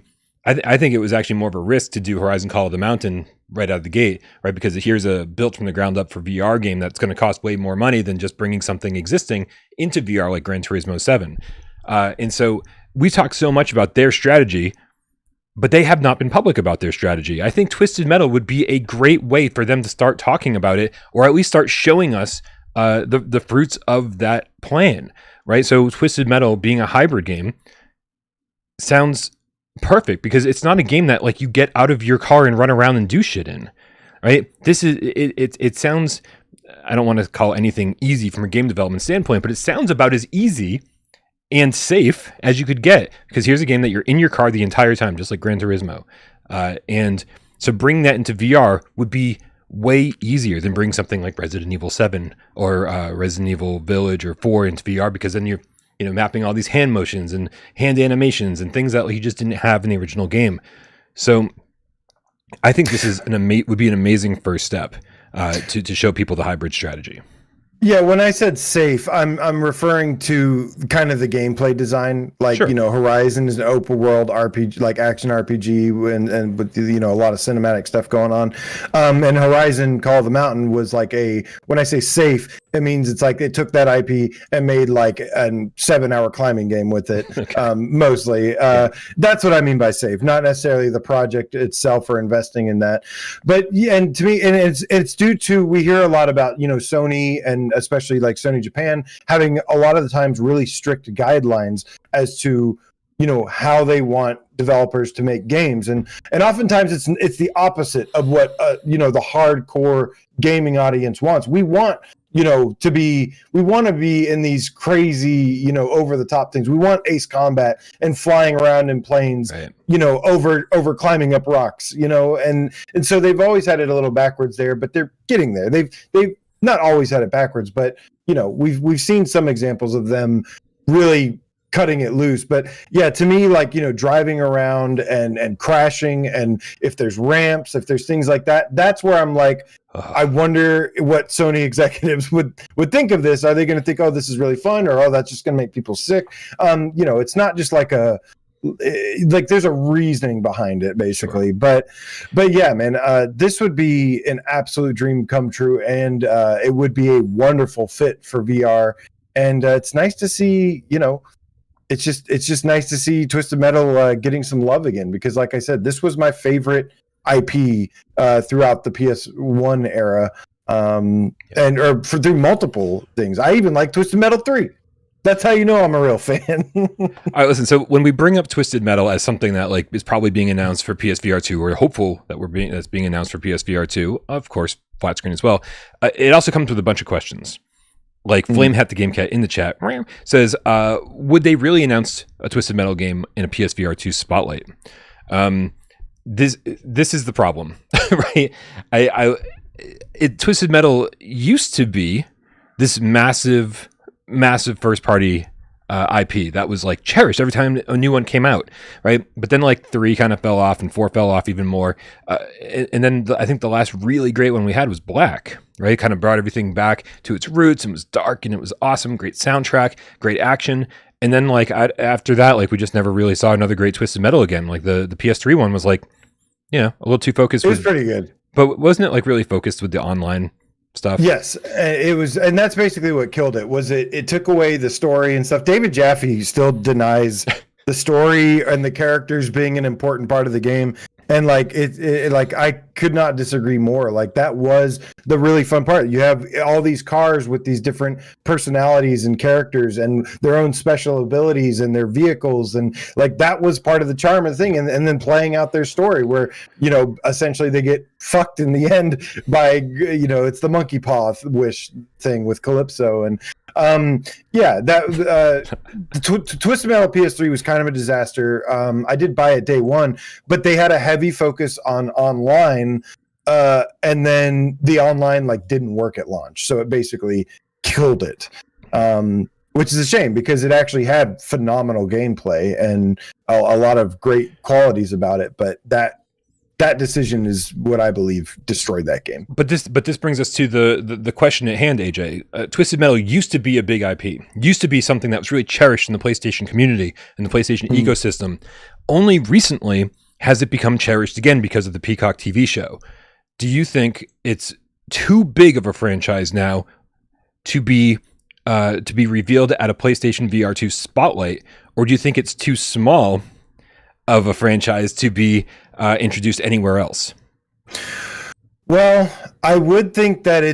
A: more of a risk to do Horizon Call of the Mountain right out of the gate, right? Because here's a built from the ground up for VR game that's going to cost way more money than just bringing something existing into VR like Gran Turismo 7. And so we talked so much about their strategy, but they have not been public about their strategy. I think Twisted Metal would be a great way for them to start talking about it, or at least start showing us the fruits of that plan, right? So Twisted Metal being a hybrid game sounds perfect, because it's not a game that like you get out of your car and run around and do shit in, right? This is it sounds, I don't want to call anything easy from a game development standpoint, but it sounds about as easy and safe as you could get, because here's a game that you're in your car the entire time, just like Gran Turismo. And so bringing that into VR would be way easier than bringing something like Resident Evil 7 or Resident Evil Village or 4 into VR, because then you're mapping all these hand motions and hand animations and things that you just didn't have in the original game. So I think this is would be an amazing first step to show people the hybrid strategy.
B: Yeah, when I said safe, I'm referring to kind of the gameplay design. Like,
A: Sure.
B: Horizon is an open world RPG, like action RPG, and with a lot of cinematic stuff going on. And Horizon Call of the Mountain was like when I say safe, it means it's like they took that IP and made like a 7-hour climbing game with it, mostly. That's what I mean by safe, not necessarily the project itself or investing in that. But yeah, and to me, and it's due to, we hear a lot about, Sony and especially like Sony Japan having a lot of the times really strict guidelines as to, you know, how they want developers to make games, and oftentimes it's the opposite of what you know, the hardcore gaming audience wants. We want, you know, we want to be in these crazy, you know, over the top things. We want Ace Combat and flying around in planes, right, you know, over climbing up rocks, you know, and so they've always had it a little backwards there, but they're getting there. They've not always had it backwards, but you know, we've seen some examples of them really cutting it loose. But yeah, to me, like, you know, driving around and crashing, and if there's ramps, if there's things like that, that's where I'm like, I wonder what Sony executives would think of this. Are they going to think, oh, this is really fun, or oh, that's just going to make people sick? You know, it's not just like there's a reasoning behind it, basically. Sure. But yeah, man, this would be an absolute dream come true, and it would be a wonderful fit for VR. And it's nice to see, you know, it's just nice to see Twisted Metal getting some love again, because like I said, this was my favorite IP throughout the PS1 era, through multiple things. I even like Twisted Metal 3. That's how you know I'm a real fan.
A: All right, listen. So when we bring up Twisted Metal as something that like is probably being announced for PSVR2, we're hopeful that that's being announced for PSVR2. Of course, flat screen as well. It also comes with a bunch of questions. Like Flamehat the Gamecat in the chat says, would they really announce a Twisted Metal game in a PSVR2 spotlight? This is the problem, right? Twisted Metal used to be this massive first party IP that was like cherished every time a new one came out, right? But then like 3 kind of fell off, and 4 fell off even more. And then I think the last really great one we had was Black, right? It kind of brought everything back to its roots, and was dark, and it was awesome. Great soundtrack, great action. And then like after that, like we just never really saw another great Twisted Metal again. Like the PS3 one was like, you know, a little too focused.
B: It was pretty good.
A: But wasn't it like really focused with the online stuff?
B: Yes, it was, and that's basically what killed it. Was it took away the story and stuff. David Jaffe still denies the story and the characters being an important part of the game, and like it like I could not disagree more. Like that was the really fun part. You have all these cars with these different personalities and characters and their own special abilities and their vehicles, and like that was part of the charm of the thing. And then playing out their story, where, you know, essentially they get fucked in the end by, you know, it's the monkey paw wish thing with Calypso. And yeah, that Twisted Metal PS3 was kind of a disaster. I did buy it day one, but they had a heavy focus on online, and then the online like didn't work at launch, so it basically killed it, which is a shame, because it actually had phenomenal gameplay and a lot of great qualities about it. But that decision is what I believe destroyed that game.
A: But this brings us to the question at hand, AJ. Twisted Metal used to be a big IP, used to be something that was really cherished in the PlayStation community and the PlayStation ecosystem. Only recently has it become cherished again because of the Peacock TV show. Do you think it's too big of a franchise now to be revealed at a PlayStation VR2 spotlight, or do you think it's too small of a franchise to be introduced anywhere else?
B: Well, I would think that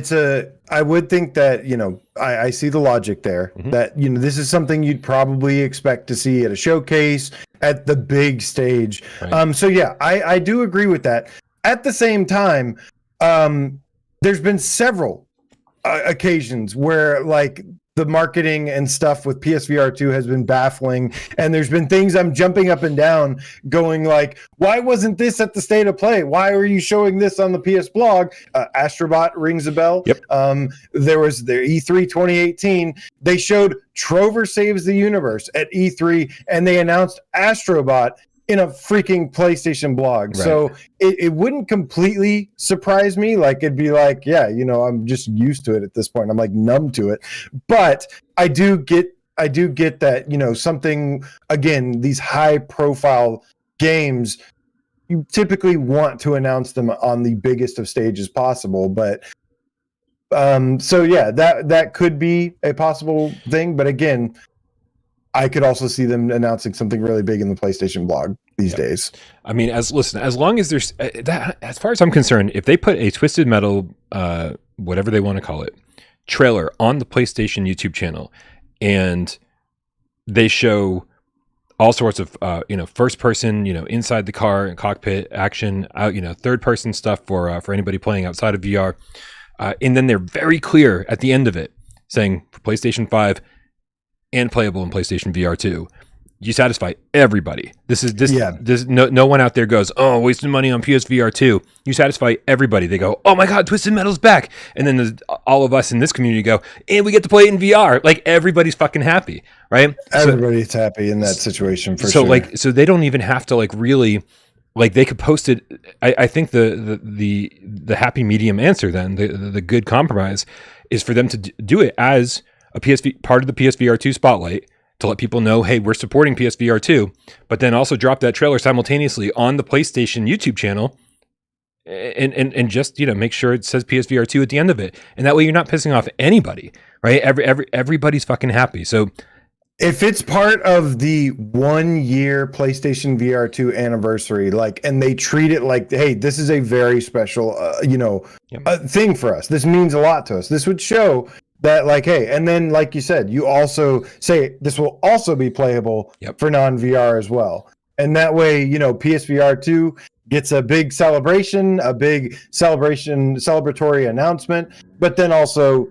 B: you know, I see the logic there, that, you know, this is something you'd probably expect to see at a showcase, at the big stage. Right. So yeah, I do agree with that. At the same time, there's been several occasions where like the marketing and stuff with PSVR2 has been baffling, and there's been things I'm jumping up and down going like, why wasn't this at the State of Play? Why are you showing this on the PS blog? Astrobot rings a bell.
A: Yep.
B: There was their E3 2018. They showed Trover Saves the Universe at E3, and they announced Astrobot in a freaking PlayStation blog. Right. So it wouldn't completely surprise me. Like, it'd be like, yeah, you know, I'm just used to it at this point. I'm like numb to it. But I do get that, you know, something, again, these high profile games, you typically want to announce them on the biggest of stages possible. But so yeah, that could be a possible thing. But again, I could also see them announcing something really big in the PlayStation blog these days. I
A: mean, as long as there's that, as far as I'm concerned, if they put a Twisted Metal, whatever they want to call it, trailer on the PlayStation YouTube channel, and they show all sorts of first person, inside the car and cockpit action, out, third person stuff for anybody playing outside of VR, and then they're very clear at the end of it saying for PlayStation 5 and playable in PlayStation VR2. You satisfy everybody. This no one out there goes, oh, wasting money on PSVR2. You satisfy everybody. They go, oh my God, Twisted Metal's back. And then all of us in this community go, and we get to play it in VR. Like, everybody's fucking happy, right?
B: Everybody's happy in that situation for sure.
A: So they don't even have to really, they could post it. I think the happy medium answer then, the good compromise, is for them to do it as a part of the PSVR2 spotlight, to let people know, hey, we're supporting PSVR2, but then also drop that trailer simultaneously on the PlayStation YouTube channel, and just make sure it says PSVR2 at the end of it, and that way you're not pissing off anybody, right? Everybody's fucking happy. So
B: if it's part of the 1 year PlayStation VR2 anniversary, and they treat it like, hey, this is a very special, thing for us. This means a lot to us. This would show that, hey, and then, like you said, you also say this will also be playable for non-VR as well. And that way, PSVR2 gets a big celebratory announcement, but then also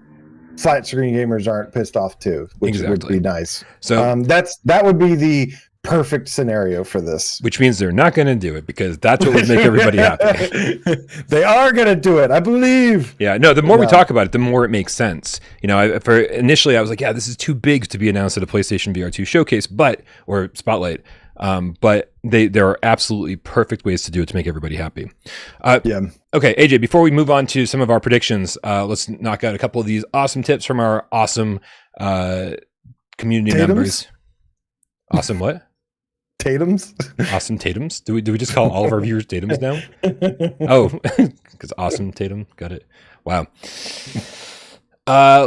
B: flat screen gamers aren't pissed off too, which would be nice. So that would be the perfect scenario for this. Which
A: means they're not going to do it, because that's what would make everybody happy.
B: They are going to do it, I believe.
A: Yeah, no, the more we talk about it, the more it makes sense. Initially I was like, yeah, this is too big to be announced at a PlayStation VR2 showcase, or spotlight. But there are absolutely perfect ways to do it to make everybody happy. Okay, AJ, before we move on to some of our predictions, let's knock out a couple of these awesome tips from our awesome community members. Awesome what?
B: Tatums?
A: Awesome Tatums? Do we just call all of our viewers Tatums now? Oh, because awesome Tatum. Got it. Wow.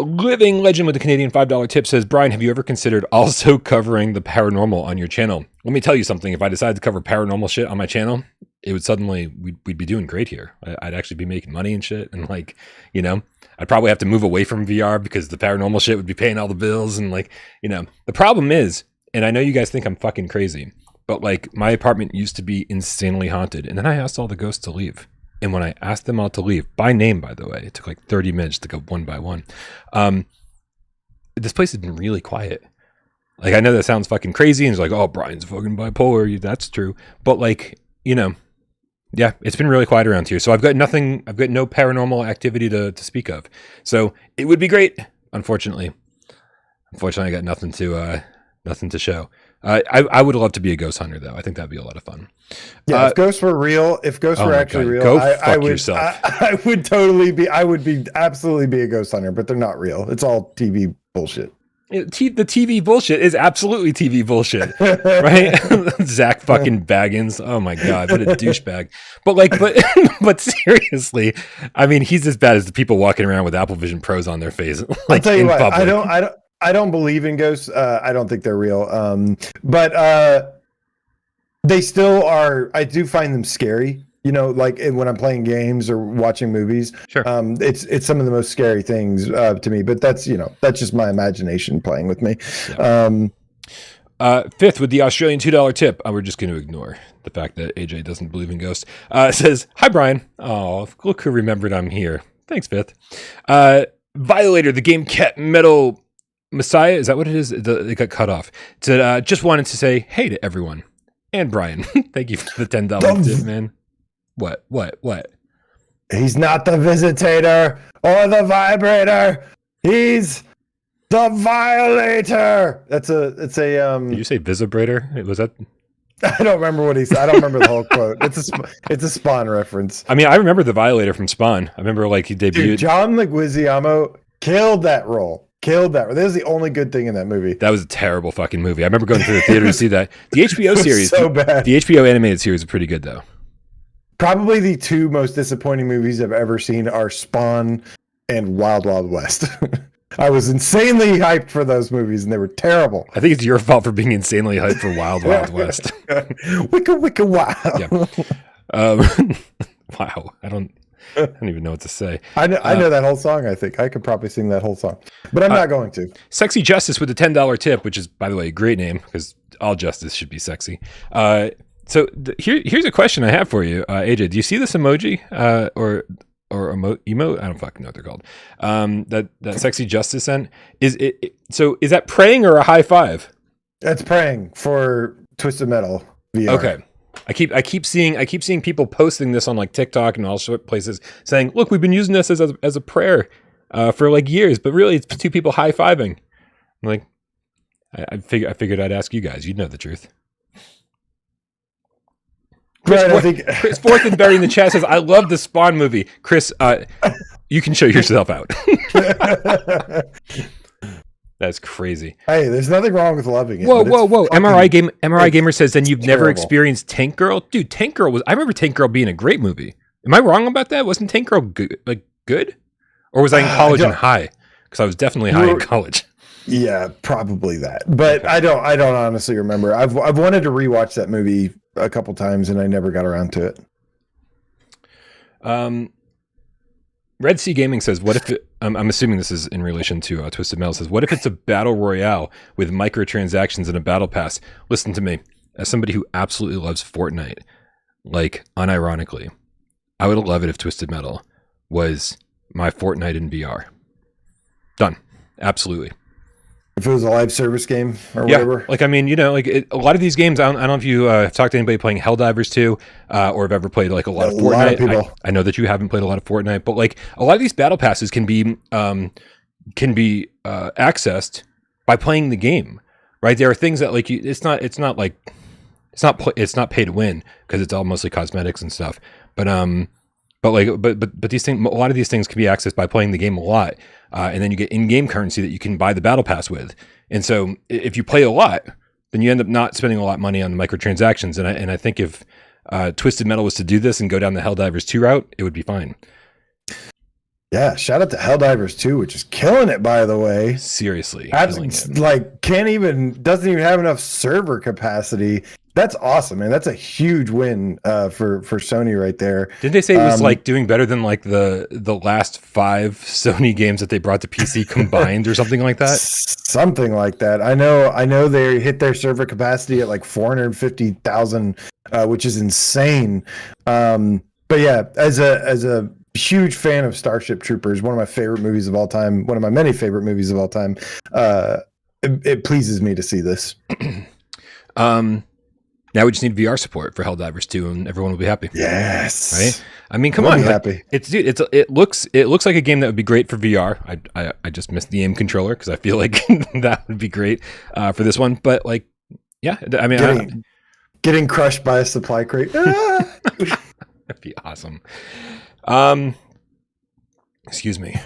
A: Living Legend with the Canadian $5 tip says, Brian, have you ever considered also covering the paranormal on your channel? Let me tell you something. If I decided to cover paranormal shit on my channel, it would suddenly, we'd be doing great here. I'd actually be making money and shit. And I'd probably have to move away from VR because the paranormal shit would be paying all the bills. And the problem is, and I know you guys think I'm fucking crazy, but my apartment used to be insanely haunted. And then I asked all the ghosts to leave. And when I asked them all to leave, by name, by the way, it took 30 minutes to go one by one. This place has been really quiet. I know that sounds fucking crazy. And it's oh, Brian's fucking bipolar. That's true. But yeah, it's been really quiet around here. So I've got no paranormal activity to speak of. So it would be great. Unfortunately, I got nothing to show. I would love to be a ghost hunter, though. I think that'd be a lot of fun.
B: Yeah, if ghosts were real, were actually real,
A: go fuck yourself.
B: I would absolutely be a ghost hunter, but they're not real. It's all TV bullshit.
A: The TV bullshit is absolutely TV bullshit, right? Zach fucking Baggins. Oh my God, what a douchebag. But seriously, I mean, he's as bad as the people walking around with Apple Vision Pros on their face.
B: I'll tell you what,
A: public.
B: I don't believe in ghosts. I don't think they're real. But they still are. I do find them scary. When I'm playing games or watching movies.
A: Sure.
B: It's some of the most scary things to me. But that's just my imagination playing with me. Yeah.
A: Fifth, with the Australian $2 tip, we're just going to ignore the fact that AJ doesn't believe in ghosts. Says, hi, Brian. Oh, look who remembered I'm here. Thanks, Fifth. Violator, the Gamecat Metal Messiah, is that what it is? It got cut off. Just wanted to say hey to everyone. And Brian, thank you for the $10 tip, man. What?
B: He's not the visitator or the vibrator. He's the violator. It's a
A: Did you say visibrator? Was that?
B: I don't remember what he said. I don't remember the whole quote. It's a Spawn reference.
A: I mean, I remember the Violator from Spawn. I remember he debuted.
B: Dude, John Leguizamo killed that role. That was the only good thing in that movie.
A: That was a terrible fucking movie. I remember going to the theater to see that. The HBO series,
B: so bad.
A: The HBO animated series is pretty good though.
B: Probably the two most disappointing movies I've ever seen are Spawn and Wild Wild West. I was insanely hyped for those movies, and they were terrible.
A: I think it's your fault for being insanely hyped for Wild Wild West.
B: Wicka wow.
A: Yeah. Wow. don't even know what to say.
B: I know that whole song. I think I could probably sing that whole song, but I'm not going to.
A: Sexy Justice with a $10 tip, which is, by the way, a great name because all justice should be sexy. Here's a question I have for you, AJ. Do you see this emoji or emote? I don't fucking know what they're called. That Sexy Justice sent. Is that praying or a high five?
B: That's praying for Twisted Metal VR.
A: Okay. I keep seeing people posting this on like TikTok and all sorts of places saying, "Look, we've been using this as a prayer for like years," but really it's two people high fiving. I'm like, I figured I'd ask you guys. You'd know the truth. Chris Fourth and Barry in the chat says, "I love the Spawn movie." Chris, you can show yourself out. That's crazy.
B: Hey, there's nothing wrong with loving it.
A: Whoa. MRI Gamer says, then you've never experienced Tank Girl? Dude, Tank Girl I remember Tank Girl being a great movie. Am I wrong about that? Wasn't Tank Girl good? Or was I in college and high? Because I was definitely high in college.
B: Yeah, probably that. But I don't honestly remember. I've wanted to rewatch that movie a couple times and I never got around to it.
A: Red Sea Gaming says, what if I'm assuming this is in relation to Twisted Metal, says, what if it's a battle royale with microtransactions and a battle pass? Listen to me, as somebody who absolutely loves Fortnite, like unironically, I would love it if Twisted Metal was my Fortnite in VR. Done. Absolutely.
B: If it was a live service game or whatever.
A: Like, I mean, a lot of these games, I don't know if you have talked to anybody playing Helldivers 2 or have ever played like a lot of Fortnite. I know that you haven't played a lot of Fortnite, but like a lot of these battle passes can be accessed by playing the game, right? There are things that like it's not pay to win because it's all mostly cosmetics and stuff. But these things, a lot of these things can be accessed by playing the game a lot. And then you get in-game currency that you can buy the battle pass with. And so if you play a lot, then you end up not spending a lot of money on the microtransactions. And I think if Twisted Metal was to do this and go down the Helldivers 2 route, it would be fine.
B: Yeah, shout out to Helldivers 2, which is killing it, by the way.
A: Seriously.
B: Doesn't even have enough server capacity. That's awesome, man. That's a huge win for Sony right there.
A: Didn't they say it was like doing better than like the last 5 Sony games that they brought to PC combined or something like that?
B: Something like that. I know they hit their server capacity at like 450,000, which is insane. But yeah, as a huge fan of Starship Troopers, one of my favorite movies of all time, one of my many favorite movies of all time. It pleases me to see this.
A: Now we just need VR support for Helldivers 2 and everyone will be happy.
B: Yes.
A: Right? I mean, come on. Happy. It looks like a game that would be great for VR. I just missed the aim controller because I feel like that would be great for this one. But like, yeah, I mean,
B: getting crushed by a supply crate.
A: That'd be awesome. Excuse me.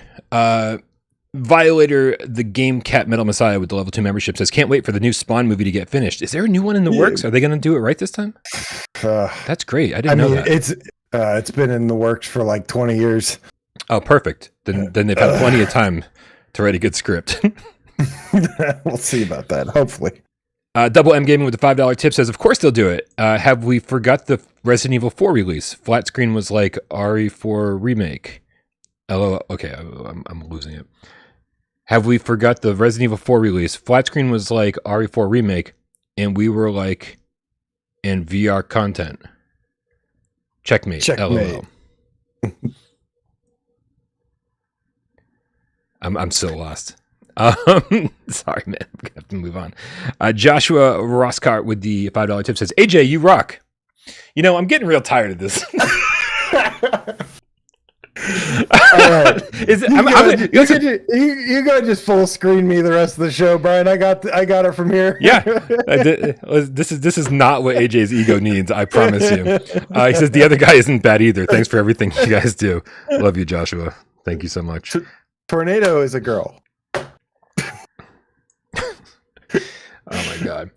A: Violator, the Gamecat Metal Messiah with the level 2 membership says, can't wait for the new Spawn movie to get finished. Is there a new one in the works? Are they going to do it right this time? That's great. I didn't know that.
B: It's been in the works for like 20 years.
A: Oh, perfect. Then they've had plenty of time to write a good script.
B: We'll see about that, hopefully.
A: Double M Gaming with the $5 tip says, of course they'll do it. Have we forgot the Resident Evil 4 release? Flat screen was like RE4 remake. LOL. Okay, I'm losing it. Have we forgot the Resident Evil 4 release? Flat screen was like RE4 remake, and we were like in VR content. Checkmate. LOL. I'm so lost. Sorry, man. I'm gonna have to move on. Joshua Rosscart with the $5 tip says, AJ, you rock. I'm getting real tired of this.
B: All right. You go just full screen me the rest of the show, Brian. I got it from here.
A: Yeah, this is not what AJ's ego needs. I promise you. He says the other guy isn't bad either. Thanks for everything you guys do. Love you, Joshua. Thank you so much.
B: Tornado is a girl.
A: Oh my God.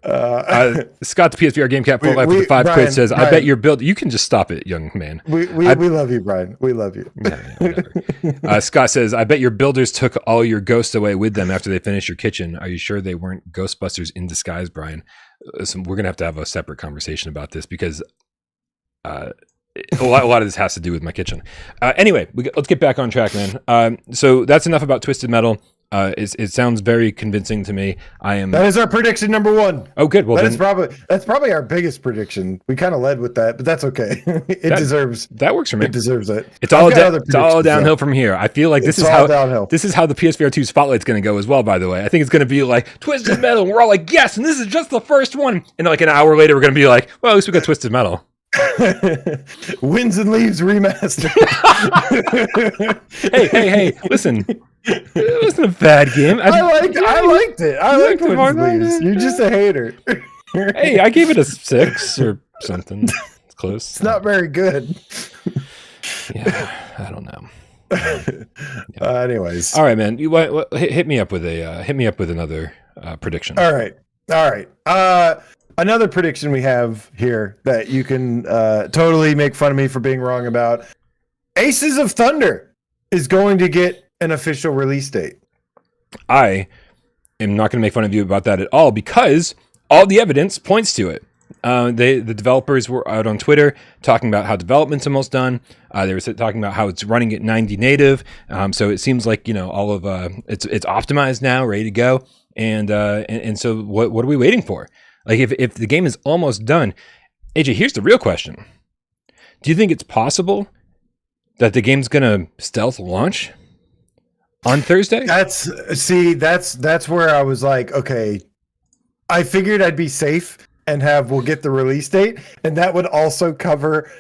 A: Scott, the PSVR Gamecat for Life with the 5 quid says, Brian, I bet your build. You can just stop it, young man.
B: We love you, Brian. We love you.
A: Scott says, I bet your builders took all your ghosts away with them after they finished your kitchen. Are you sure they weren't Ghostbusters in disguise, Brian? Listen, we're going to have a separate conversation about this because a lot of this has to do with my kitchen. Anyway, let's get back on track, man. So that's enough about Twisted Metal. It sounds very convincing to me.
B: That is our prediction number 1.
A: Oh, good. Well,
B: that's probably our biggest prediction. We kind of led with that, but that's okay. That
A: works for me.
B: It deserves it.
A: It's all downhill from here. I feel like this is how the PSVR2 spotlight's going to go as well. By the way, I think it's going to be like Twisted Metal. And we're all like, yes, and this is just the first one. And like an hour later, we're going to be like, well, at least we got Twisted Metal.
B: Winds and Leaves remastered.
A: hey, listen. It wasn't a bad game.
B: I liked it. I liked Winds and Leaves. You're just a hater.
A: Hey, I gave it a 6 or something. It's close.
B: It's not very good.
A: Yeah, I don't know. Yeah.
B: Anyways,
A: all right, man. Hit me up with another prediction.
B: All right. Another prediction we have here that you can totally make fun of me for being wrong about. Aces of Thunder is going to get an official release date.
A: I am not going to make fun of you about that at all because all the evidence points to it. The developers were out on Twitter talking about how development's almost done. They were talking about how it's running at 90 native. So it seems like, all of it's optimized now, ready to go. And so what are we waiting for? Like if the game is almost done, AJ, here's the real question. Do you think it's possible that the game's going to stealth launch on Thursday?
B: That's where I was like, okay, I figured I'd be safe and we'll get the release date, and that would also cover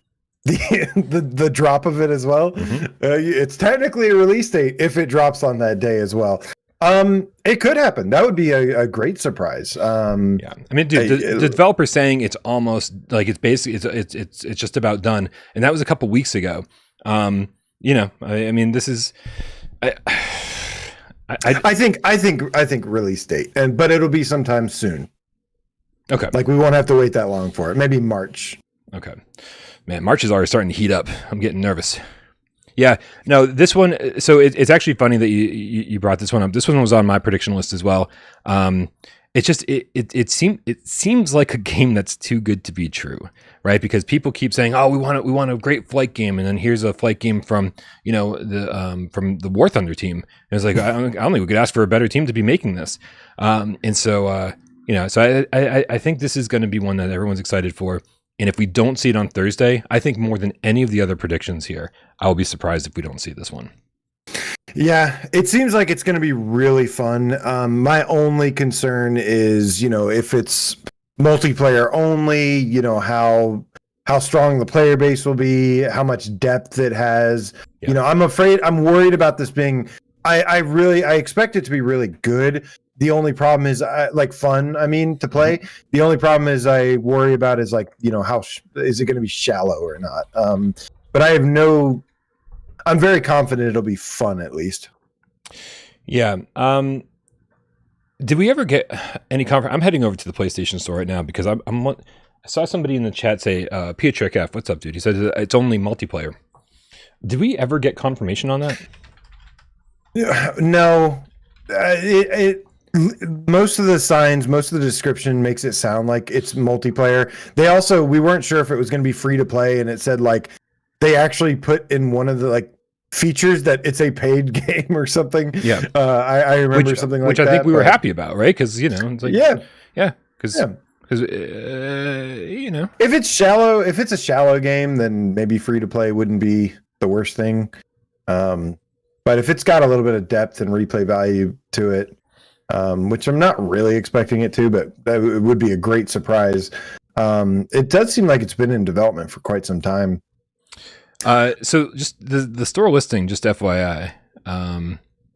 B: the drop of it as well. Mm-hmm. It's technically a release date if it drops on that day as well. It could happen. That would be a great surprise.
A: Yeah, I mean, dude, the developer's saying it's almost like it's basically it's just about done, and that was a couple weeks ago. I mean, this is.
B: I think release date, but it'll be sometime soon.
A: Okay.
B: Like we won't have to wait that long for it. Maybe March.
A: Okay. Man, March is already starting to heat up. I'm getting nervous. Yeah. No, this one. So it's actually funny that you brought this one up. This one was on my prediction list as well. It's just it seems like a game that's too good to be true, right? Because people keep saying, "Oh, we want a great flight game," and then here's a flight game from from the War Thunder team. And it's like I don't think we could ask for a better team to be making this. So I think this is going to be one that everyone's excited for. And if we don't see it on Thursday, I think more than any of the other predictions here, I'll be surprised if we don't see this one.
B: Yeah, it seems like it's going to be really fun. My only concern is, if it's multiplayer only, how strong the player base will be, how much depth it has. Yeah. I'm worried about this being. I expect it to be really good. The only problem is fun. I mean, to play. The only problem is I worry about is how is it going to be shallow or not? But I'm very confident it'll be fun at least.
A: Yeah. Did we ever get any I'm heading over to the PlayStation Store right now because I saw somebody in the chat say, Pietrek F, what's up, dude? He said it's only multiplayer. Did we ever get confirmation on that?
B: No. Most of the signs, most of the description makes it sound like it's multiplayer. We weren't sure if it was going to be free to play, and it said they actually put in one of the features that it's a paid game or something. Yeah, I remember something like that.
A: Which I think we were happy about, right? Because it's like because
B: if it's a shallow game, then maybe free to play wouldn't be the worst thing. But if it's got a little bit of depth and replay value to it. Which I'm not really expecting it to, but it would be a great surprise. It does seem like it's been in development for quite some time.
A: So just the store listing, just FYI,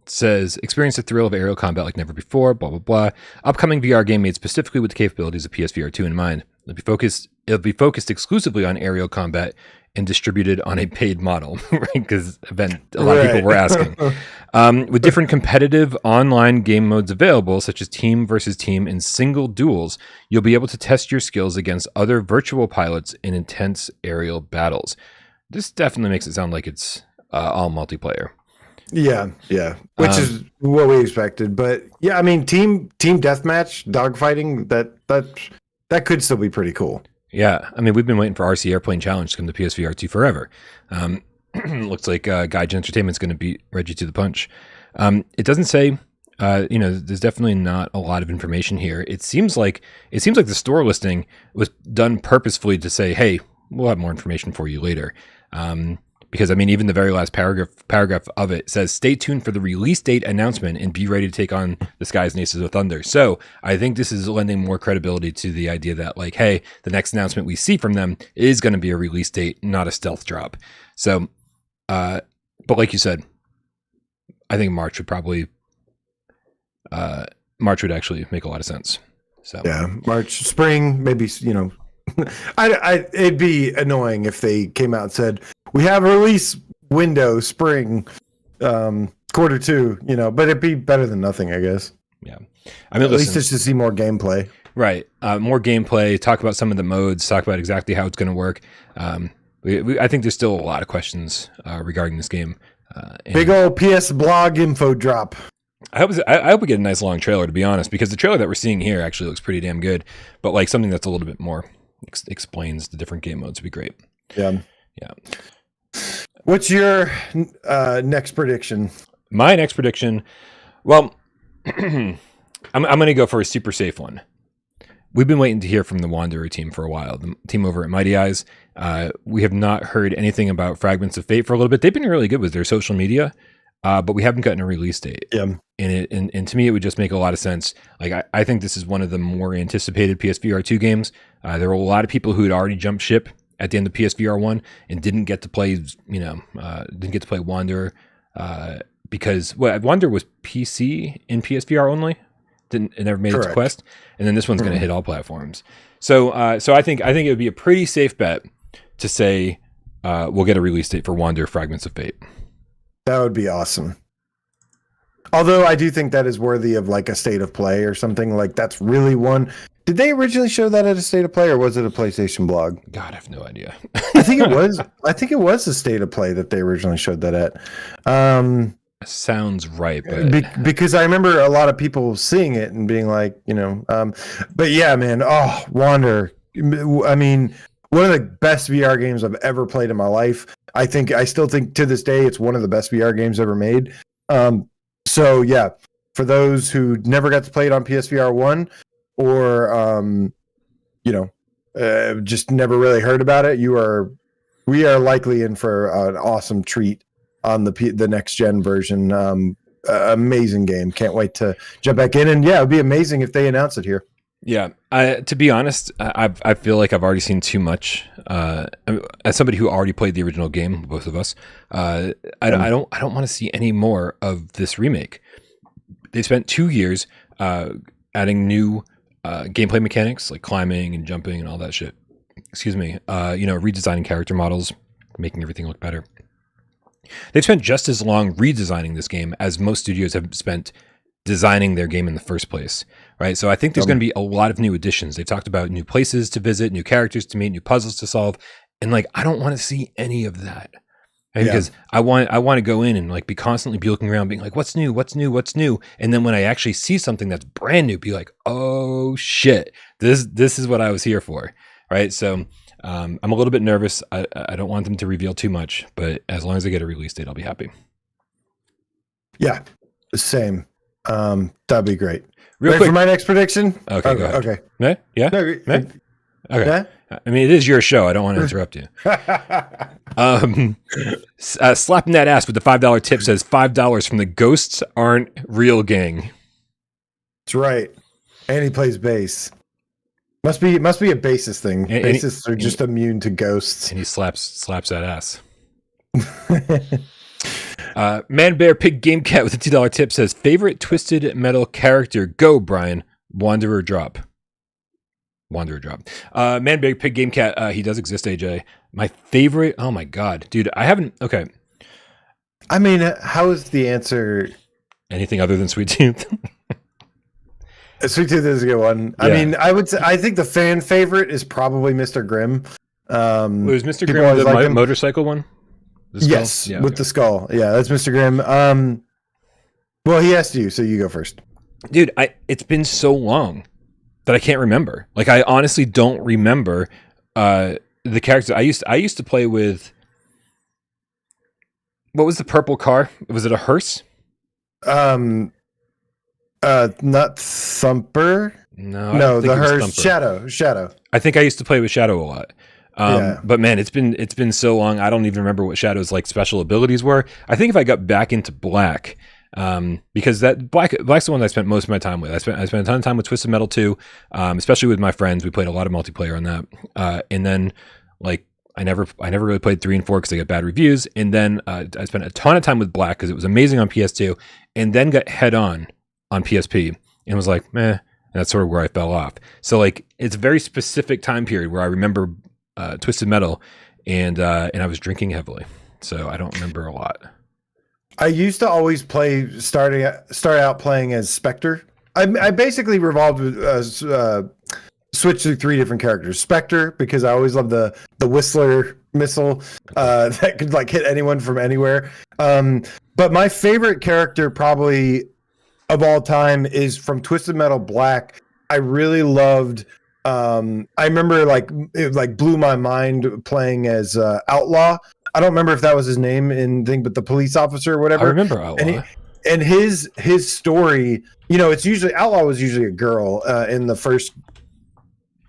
A: says experience the thrill of aerial combat like never before, blah, blah, blah. Upcoming VR game made specifically with the capabilities of PSVR2 in mind. It'll be focused exclusively on aerial combat and distributed on a paid model, right? Because a lot of people were asking. With different competitive online game modes available, such as team versus team and single duels, you'll be able to test your skills against other virtual pilots in intense aerial battles. This definitely makes it sound like it's all multiplayer.
B: Yeah, which is what we expected. But yeah, I mean, team deathmatch, dogfighting, that could still be pretty cool.
A: Yeah, I mean, we've been waiting for RC Airplane Challenge to come to PSVR2 forever. Looks like Gaijin Entertainment's going to beat Reggie to the punch. It doesn't say, there's definitely not a lot of information here. It seems like the store listing was done purposefully to say, hey, we'll have more information for you later. Because I mean, even the very last paragraph of it says, "Stay tuned for the release date announcement and be ready to take on the Skies and Aces of Thunder." So I think this is lending more credibility to the idea that, like, hey, the next announcement we see from them is going to be a release date, not a stealth drop. So, but like you said, I think March would actually make a lot of sense. So
B: yeah, March, spring, maybe, it'd be annoying if they came out and said, we have a release window, spring, Q2, but it'd be better than nothing, I guess.
A: Yeah. I mean,
B: at least just to see more gameplay.
A: Right. More gameplay, talk about some of the modes, talk about exactly how it's going to work. I think there's still a lot of questions regarding this game.
B: Big old PS blog info drop.
A: I hope we get a nice long trailer, to be honest, because the trailer that we're seeing here actually looks pretty damn good. But like something that's a little bit more explains the different game modes would be great.
B: Yeah.
A: Yeah.
B: What's your next prediction?
A: My next prediction, well, I'm going to go for a super safe one. We've been waiting to hear from the Wanderer team for a while, the team over at Mighty Eyes. We have not heard anything about Fragments of Fate for a little bit. They've been really good with their social media, but we haven't gotten a release date.
B: Yeah.
A: And to me, it would just make a lot of sense. Like, I think this is one of the more anticipated PSVR2 games. There were a lot of people who had already jumped ship at the end of PSVR 1 and didn't get to play, Wanderer because Wanderer was PC and PSVR only. It never made its quest, and then this one's going to hit all platforms. So I think it would be a pretty safe bet to say we'll get a release date for Wanderer Fragments of Fate.
B: That would be awesome. Although I do think that is worthy of like a state of play or something. Like that's really one. Did they originally show that at a state of play, or was it a PlayStation blog?
A: God, I have no idea.
B: I think it was. I think it was a state of play that they originally showed that at.
A: Sounds right, but
B: because I remember a lot of people seeing it and being like, but yeah, man. Oh, Wander. I mean, one of the best VR games I've ever played in my life. I still think to this day it's one of the best VR games ever made. So yeah, for those who never got to play it on PSVR 1 or just never really heard about it, we are likely in for an awesome treat on the next gen version. Amazing game. Can't wait to jump back in. And yeah, it'd be amazing if they announce it here.
A: Yeah, to be honest, I feel like I've already seen too much. As somebody who already played the original game, both of us, I don't want to see any more of this remake. They spent 2 years adding new gameplay mechanics like climbing and jumping and all that shit. Excuse me. Redesigning character models, making everything look better. They've spent just as long redesigning this game as most studios have spent designing their game in the first place, right? So I think there's going to be a lot of new additions. They've talked about new places to visit, new characters to meet, new puzzles to solve, and like I don't want to see any of that, right? Because I want to go in and like be constantly looking around, being like, what's new, and then when I actually see something that's brand new, be like, oh shit, this is what I was here for, right? So I'm a little bit nervous. I don't want them to reveal too much, but as long as I get a release date, I'll be happy.
B: Yeah, same. That'd be great.
A: Real quick
B: for my next prediction.
A: Okay, go ahead.
B: Okay.
A: Yeah.
B: No,
A: okay.
B: Yeah?
A: I mean, it is your show. I don't want to interrupt you. Slapping that ass with the $5 tip says $5 from the Ghosts Aren't Real gang.
B: That's right. And he plays bass. Must be a bassist thing. Bassists are just immune to ghosts.
A: And he slaps that ass. Man Bear Pig Gamecat with a $2 tip says favorite Twisted Metal character. Go, Bryan. Wanderer drop. Man Bear Pig Gamecat. He does exist, AJ. My favorite. Oh my god, dude. I haven't. Okay.
B: I mean, how is the answer?
A: Anything other than Sweet Tooth?
B: Sweet Tooth is a good one. Yeah. I mean, I think the fan favorite is probably Mr. Grimm.
A: Was Mr. Grimm the motorcycle one?
B: Yes, yeah, with the skull. Yeah, that's Mr. Grimm. Well, he asked you, so you go first.
A: Dude, it's been so long that I can't remember. Like, I honestly don't remember the characters I used to play with. What was the purple car? Was it a hearse?
B: Not Thumper. No, the hearse. Shadow.
A: I think I used to play with Shadow a lot. But man, it's been so long. I don't even remember what Shadow's like special abilities were. I think if I got back into Black, because Black's the one that I spent most of my time with. I spent a ton of time with Twisted Metal 2, especially with my friends. We played a lot of multiplayer on that. And then like I never really played 3 and 4 because they got bad reviews. And then I spent a ton of time with Black because it was amazing on PS2, and then got Head On PSP and was like, meh. And that's sort of where I fell off. So like it's a very specific time period where I remember Twisted Metal, and I was drinking heavily, so I don't remember a lot.
B: I used to always start out playing as Spectre. I basically revolved with switched through 3 different characters. Spectre, because I always loved the Whistler missile that could like hit anyone from anywhere. But my favorite character probably of all time is from Twisted Metal Black. I really loved. I remember it blew my mind playing as Outlaw. I don't remember if that was his name in thing, but the police officer or whatever.
A: I remember Outlaw.
B: And his story, it's usually Outlaw was usually a girl in the first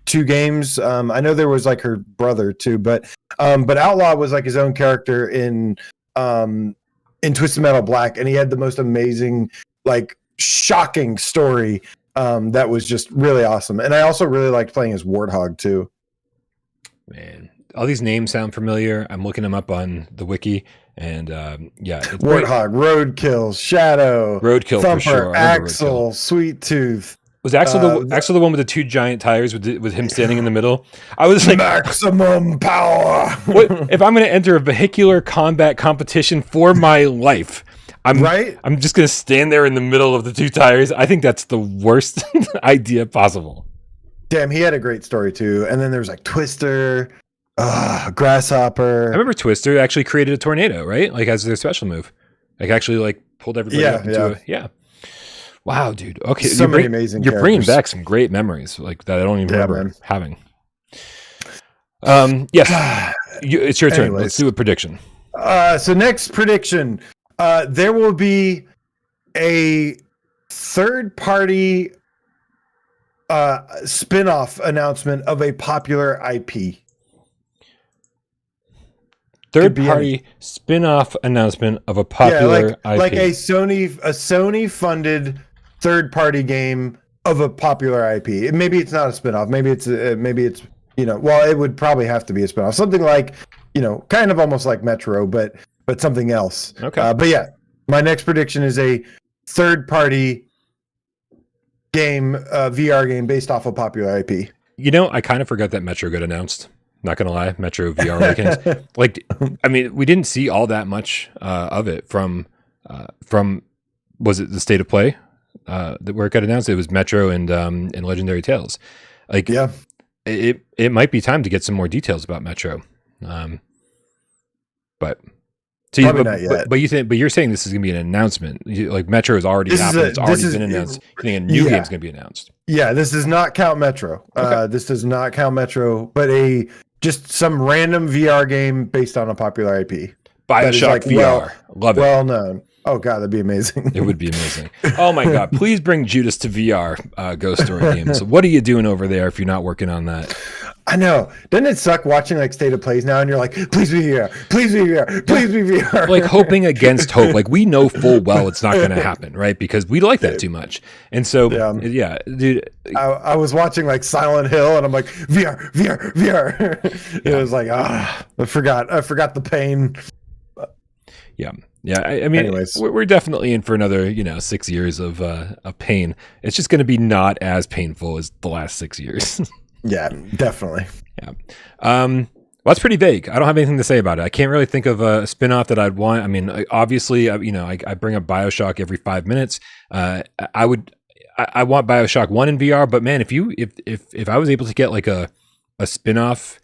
B: 2 games. I know there was like her brother too, but Outlaw was like his own character in Twisted Metal Black, and he had the most amazing, like shocking story that was just really awesome. And I also really liked playing as Warthog too.
A: Man, all these names sound familiar. I'm looking them up on the wiki, and it's
B: Warthog, Roadkill, Shadow,
A: Roadkill
B: Thumper,
A: for sure.
B: Axel, Sweet Tooth.
A: Was Axel the one with the 2 giant tires with him standing in the middle? I was like,
B: maximum power.
A: What if I'm going to enter a vehicular combat competition for my life? I'm just going to stand there in the middle of the 2 tires. I think that's the worst idea possible.
B: Damn, he had a great story too. And then there was like Twister, Grasshopper.
A: I remember Twister actually created a tornado, right? Like as their special move. Like actually like pulled everybody up into it. Yeah. Wow, dude. Okay.
B: So many amazing
A: You're bringing back some great memories like that I don't even remember having. Yes. It's your turn.
B: Anyways.
A: Let's do a prediction.
B: So next prediction. There will be a third-party spin-off announcement of a popular IP.
A: Third-party spin-off announcement of a popular IP.
B: Like a Sony-funded third-party game of a popular IP. Maybe it's not a spin-off. Maybe it's well, it would probably have to be a spin-off. Something like, kind of almost like Metro, but something else.
A: Okay.
B: But yeah, my next prediction is a third-party game, VR game based off a popular IP.
A: I kind of forgot that Metro got announced. Not gonna lie, Metro VR Awakens. Like, I mean, we didn't see all that much of it from was it the State of Play where it got announced? It was Metro and Legendary Tales. Like, yeah, it might be time to get some more details about Metro. But. So you're saying this is going to be an announcement? Like Metro has already happened. It's already been announced. You think a new game's going to be announced?
B: Yeah, this does not count Metro. Okay. This does not count Metro, but just some random VR game based on a popular IP.
A: BioShock VR. Love it.
B: Well known. Oh god, that'd be amazing.
A: It would be amazing. Oh my god, please bring Judas to VR. Ghost Story Games. What are you doing over there if you're not working on that?
B: I know. Doesn't it suck watching like State of Plays now and you're like, please be VR, please be VR, please be VR.
A: Like hoping against hope. Like we know full well it's not going to happen, right? Because we like that too much. And so, yeah dude.
B: I was watching like Silent Hill and I'm like, VR, VR, VR. It was like, I forgot the pain.
A: Yeah. Yeah, I mean, anyways, we're definitely in for another, 6 years of pain. It's just going to be not as painful as the last 6 years.
B: Yeah, definitely.
A: Yeah. Well, that's pretty vague. I don't have anything to say about it. I can't really think of a spinoff that I'd want. I mean, obviously, I bring up BioShock every 5 minutes. I want BioShock 1 in VR, but man, if I was able to get like a spinoff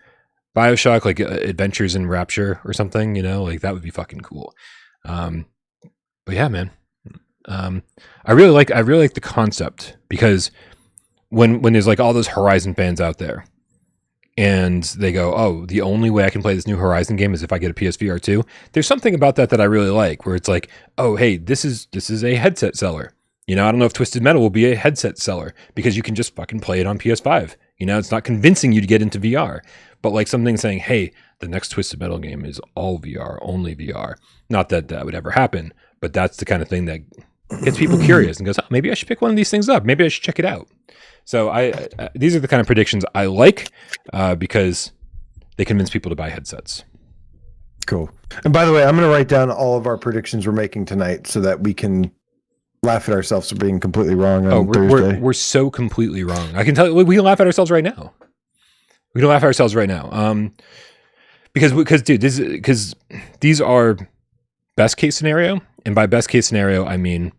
A: BioShock, like Adventures in Rapture or something, like that would be fucking cool. But yeah, man, I really like the concept because when there's like all those Horizon fans out there, and they go, oh, the only way I can play this new Horizon game is if I get a PSVR2. There's something about that I really like, where it's like, oh, hey, this is a headset seller. You know, I don't know if Twisted Metal will be a headset seller because you can just fucking play it on PS5. You know, it's not convincing you to get into VR, but like something saying, hey, the next Twisted Metal game is all VR, only VR. Not that that would ever happen, but that's the kind of thing that gets people curious and goes, oh, maybe I should pick one of these things up. Maybe I should check it out. So these are the kind of predictions I like because they convince people to buy headsets.
B: Cool. And by the way, I'm going to write down all of our predictions we're making tonight so that we can laugh at ourselves for being completely wrong on Thursday.
A: We're so completely wrong. I can tell you, we can laugh at ourselves right now. We can laugh at ourselves right now. Because dude, these are best case scenario. And by best case scenario, I mean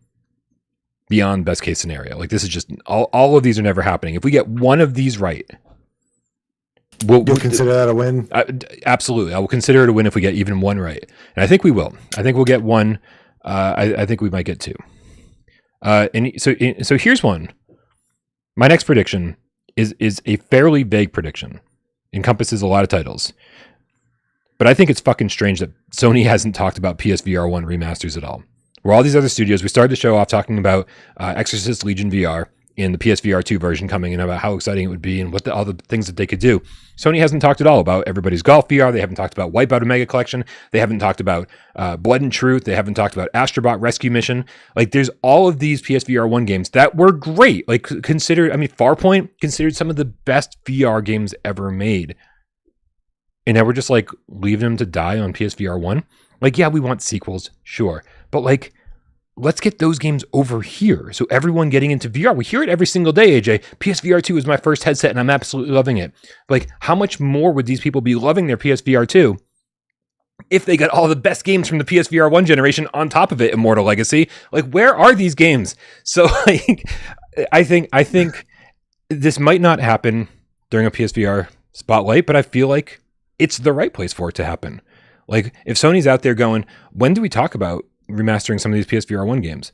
A: beyond best case scenario. Like this is just all of these are never happening. If we get one of these right,
B: you'll consider that a win?
A: Absolutely. I will consider it a win if we get even one right. And I think we will. I think we'll get one. I think we might get two. So here's one. My next prediction is a fairly vague prediction. Encompasses a lot of titles. But I think it's fucking strange that Sony hasn't talked about PSVR1 remasters at all. Where all these other studios, we started the show off talking about Exorcist Legion VR in the PSVR2 version coming and about how exciting it would be and what all the things that they could do. Sony hasn't talked at all about Everybody's Golf VR. They haven't talked about Wipeout Omega Collection. They haven't talked about Blood and Truth. They haven't talked about Astrobot Rescue Mission. Like there's all of these PSVR1 games that were great. Like Farpoint considered some of the best VR games ever made. And now we're just like leaving them to die on PSVR1. Like, yeah, we want sequels, sure. But like, let's get those games over here. So everyone getting into VR, we hear it every single day, AJ. PSVR2 is my first headset and I'm absolutely loving it. Like, how much more would these people be loving their PSVR2 if they got all the best games from the PSVR1 generation on top of it, Immortal Legacy? Like, where are these games? So like, I think this might not happen during a PSVR spotlight, but I feel like it's the right place for it to happen. Like, if Sony's out there going, when do we talk about remastering some of these PSVR1 games?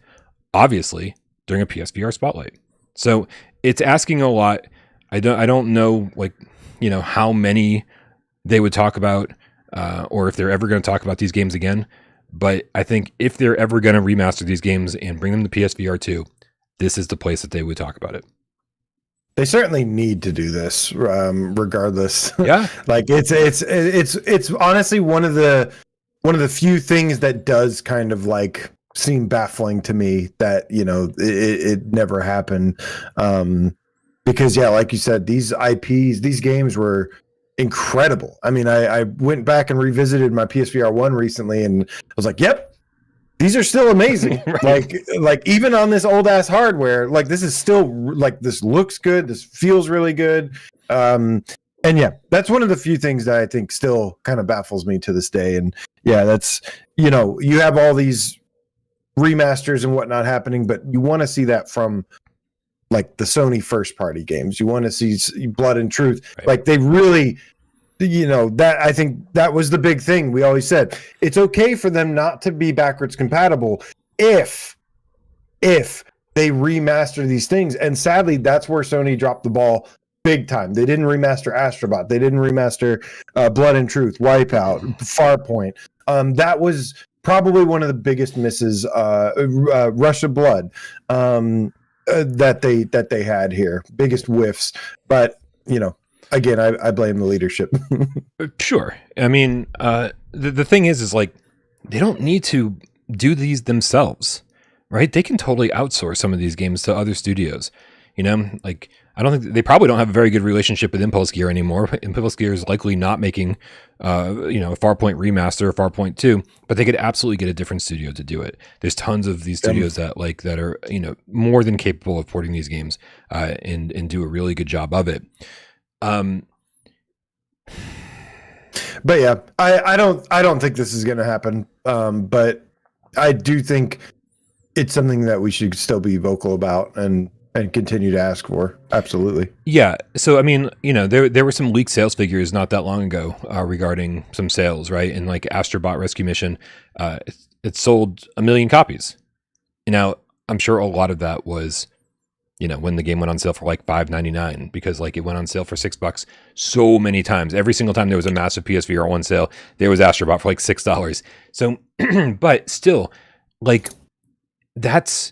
A: Obviously, during a PSVR spotlight. So it's asking a lot. I don't know, like, you know, how many they would talk about, or if they're ever going to talk about these games again. But I think if they're ever going to remaster these games and bring them to PSVR2, this is the place that they would talk about it.
B: They certainly need to do this, regardless.
A: Yeah,
B: like it's honestly one of the few things that does kind of like seem baffling to me that, you know, it never happened. Because yeah, like you said, these IPs, these games were incredible. I mean, I went back and revisited my PSVR1 recently, and I was like, yep. These are still amazing. Right. Like even on this old ass hardware, like this is still like, this looks good. This feels really good. And yeah, that's one of the few things that I think still kind of baffles me to this day. And yeah, that's, you know, you have all these remasters and whatnot happening, but you want to see that from like the Sony first party games. You want to see Blood and Truth. Right. Like they really, you know, that I think that was the big thing. We always said it's okay for them not to be backwards compatible if they remaster these things. And sadly, that's where Sony dropped the ball big time. They didn't remaster Astrobot. They didn't remaster Blood and Truth, Wipeout, Farpoint. That was probably one of the biggest misses. Rush of Blood that they had here, biggest whiffs. But you know. Again, I blame the leadership.
A: Sure. I mean, the thing is like, they don't need to do these themselves, right? They can totally outsource some of these games to other studios. You know, like, I don't think they probably don't have a very good relationship with Impulse Gear anymore. Impulse Gear is likely not making, you know, a Farpoint remaster or Farpoint 2, but they could absolutely get a different studio to do it. There's tons of these studios that are, you know, more than capable of porting these games and do a really good job of it.
B: But yeah, I don't think this is going to happen. But I do think it's something that we should still be vocal about and continue to ask for. Absolutely.
A: Yeah. So, I mean, you know, there were some leaked sales figures not that long ago regarding some sales, right? And like Astrobot Rescue Mission, it sold 1 million copies. Now, I'm sure a lot of that was when the game went on sale for like $5.99, because like it went on sale for $6 so many times. Every single time there was a massive PSVR1 sale, there was Astrobot for like $6. So, but still, like, that's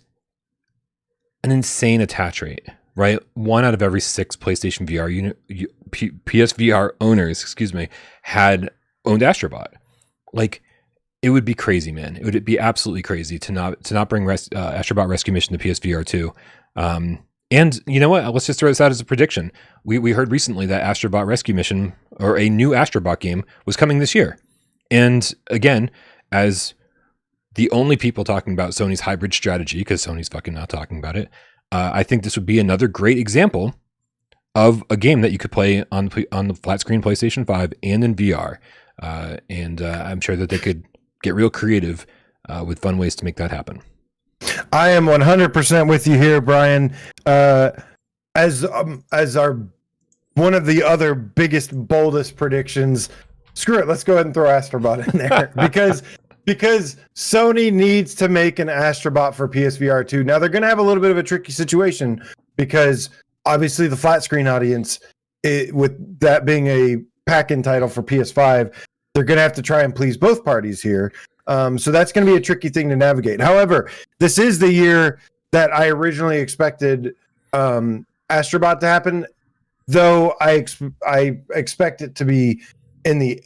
A: an insane attach rate, right? 1 out of every 6 PlayStation VR PSVR owners, had owned Astrobot. Like, it would be crazy, man. It would be absolutely crazy to not bring Astrobot Rescue Mission to PSVR2. And you know what? Let's just throw this out as a prediction. We heard recently that Astrobot Rescue Mission, or a new Astrobot game, was coming this year. And again, as the only people talking about Sony's hybrid strategy, because Sony's fucking not talking about it, I think this would be another great example of a game that you could play on the flat screen PlayStation 5 and in VR. And I'm sure that they could get real creative with fun ways to make that happen.
B: I am 100% with you here, Brian. As our one of the other biggest, boldest predictions, screw it, let's go ahead and throw Astrobot in there because Sony needs to make an Astrobot for PSVR 2. Now they're going to have a little bit of a tricky situation because obviously the flat screen audience, with that being a pack-in title for PS5, they're going to have to try and please both parties here. So that's going to be a tricky thing to navigate. However, this is the year that I originally expected Astrobot to happen, though I expect it to be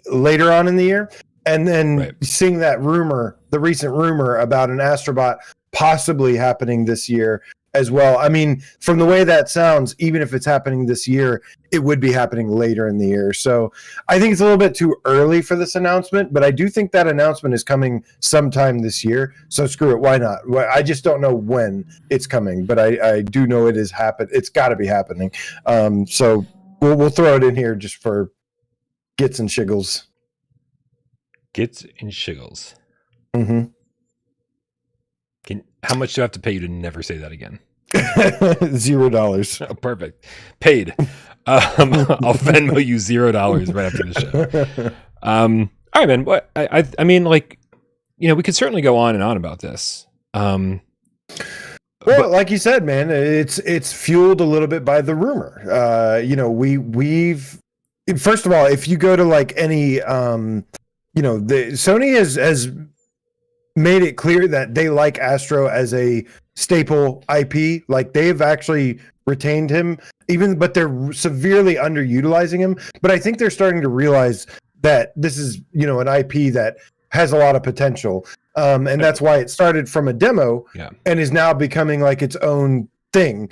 B: later on in the year. And then seeing that the recent rumor about an Astrobot possibly happening this year as well. I mean, from the way that sounds, even if it's happening this year, it would be happening later in the year. So I think it's a little bit too early for this announcement, but I do think that announcement is coming sometime this year. So screw it. Why not? I just don't know when it's coming, but I do know it is happen. It's got to be happening. So we'll throw it in here just for Gits and Shiggles.
A: Gits and Shiggles.
B: Mm-hmm.
A: How much do I have to pay you to never say that again?
B: $0.
A: Oh, perfect. Paid. I'll Venmo you $0 right after the show. All right, man. What I mean, like, we could certainly go on and on about this.
B: Well, like you said, man, it's fueled a little bit by the rumor. We've first of all, if you go to like any, Sony has made it clear that they like Astro as a staple IP. Like they've actually retained him, but they're severely underutilizing him. But I think they're starting to realize that this is, an IP that has a lot of potential. And that's why it started from a demo and is now becoming like its own thing.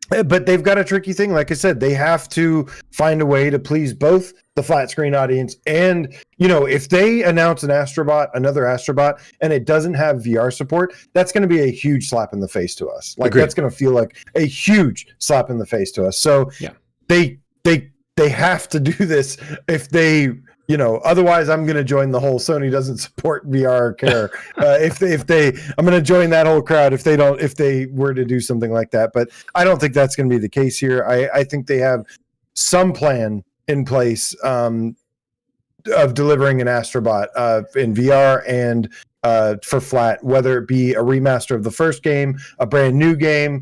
B: But they've got a tricky thing. Like I said, they have to find a way to please both the flat screen audience and, if they announce another Astrobot, and it doesn't have VR support, that's going to be a huge slap in the face to us. Like Agreed. That's going to feel like a huge slap in the face to us. So they have to do this if they, otherwise I'm going to join the whole Sony doesn't support VR care. I'm going to join that whole crowd if they were to do something like that. But I don't think that's going to be the case here. I think they have some plan in place of delivering an Astrobot in VR and for flat, whether it be a remaster of the first game, a brand new game,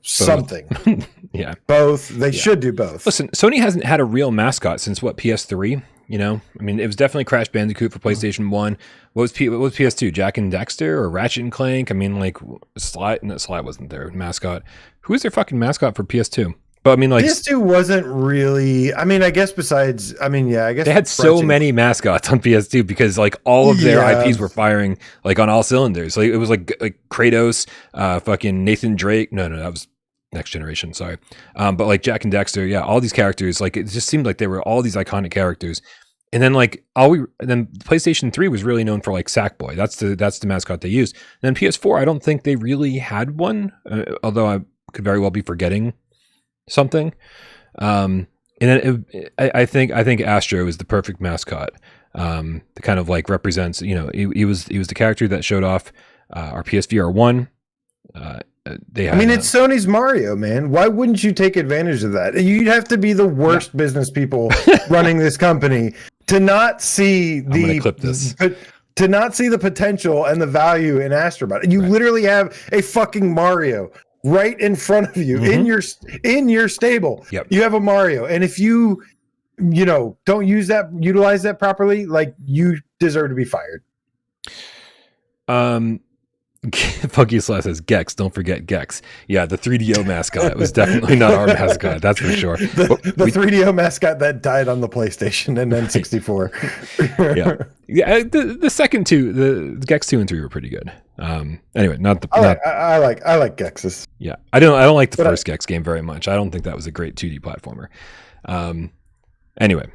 B: something.
A: Yeah.
B: Both. They should do both.
A: Listen, Sony hasn't had a real mascot since PS3. I mean, it was definitely Crash Bandicoot for PlayStation 1. What was PS2? Jack and Dexter or Ratchet and Clank? I mean, like Sly wasn't their mascot. Who was their fucking mascot for PS2? But I mean, like
B: PS2 wasn't really. I mean, I guess I guess
A: they had so many mascots on PS2 because like all of their IPs were firing like on all cylinders. Like it was like Kratos, fucking Nathan Drake. No, that was Next Generation. Sorry, but like Jack and Dexter, all these characters. Like it just seemed like they were all these iconic characters. And then then PlayStation 3 was really known for like Sackboy. That's the mascot they used. And then PS4, I don't think they really had one, although I could very well be forgetting something. And then I think Astro is the perfect mascot. That kind of like represents, he was the character that showed off our PSVR 1.
B: It's Sony's Mario, man. Why wouldn't you take advantage of that? You'd have to be the worst business people running this company to not see the potential and the value in Astrobot. You literally have a fucking Mario right in front of you in your stable.
A: Yep.
B: You have a Mario, and if you don't utilize that properly, like, you deserve to be fired.
A: Funky Slash says Gex. Don't forget Gex. Yeah, the 3DO mascot was definitely not our mascot. That's for sure.
B: The 3DO mascot that died on the PlayStation and then 64.
A: Yeah. The second two, the Gex 2 and 3 were pretty good. Anyway,
B: I like Gexes.
A: Yeah, I don't like the first Gex game very much. I don't think that was a great 2D platformer. Anyway,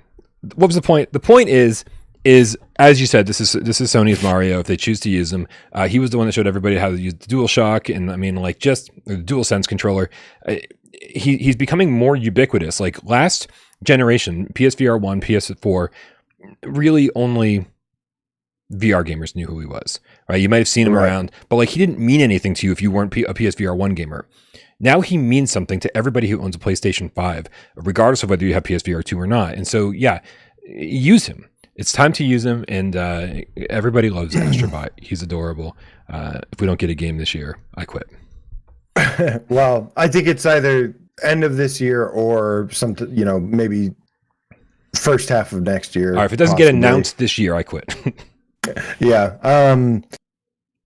A: what was the point? The point is as you said, this is Sony's Mario. If they choose to use him, he was the one that showed everybody how to use the DualShock, and I mean, like, just the DualSense controller. He's becoming more ubiquitous. Like, last generation, PSVR1, PS4, really only VR gamers knew who he was. Right? You might have seen him around, but like, he didn't mean anything to you if you weren't a PSVR1 gamer. Now he means something to everybody who owns a PlayStation 5, regardless of whether you have PSVR2 or not. And so, yeah, use him. It's time to use him, and everybody loves Astrobot. He's adorable. If we don't get a game this year, I quit.
B: Well, I think it's either end of this year or something, maybe first half of next year.
A: All right, if it doesn't get announced this year, I quit.
B: Yeah.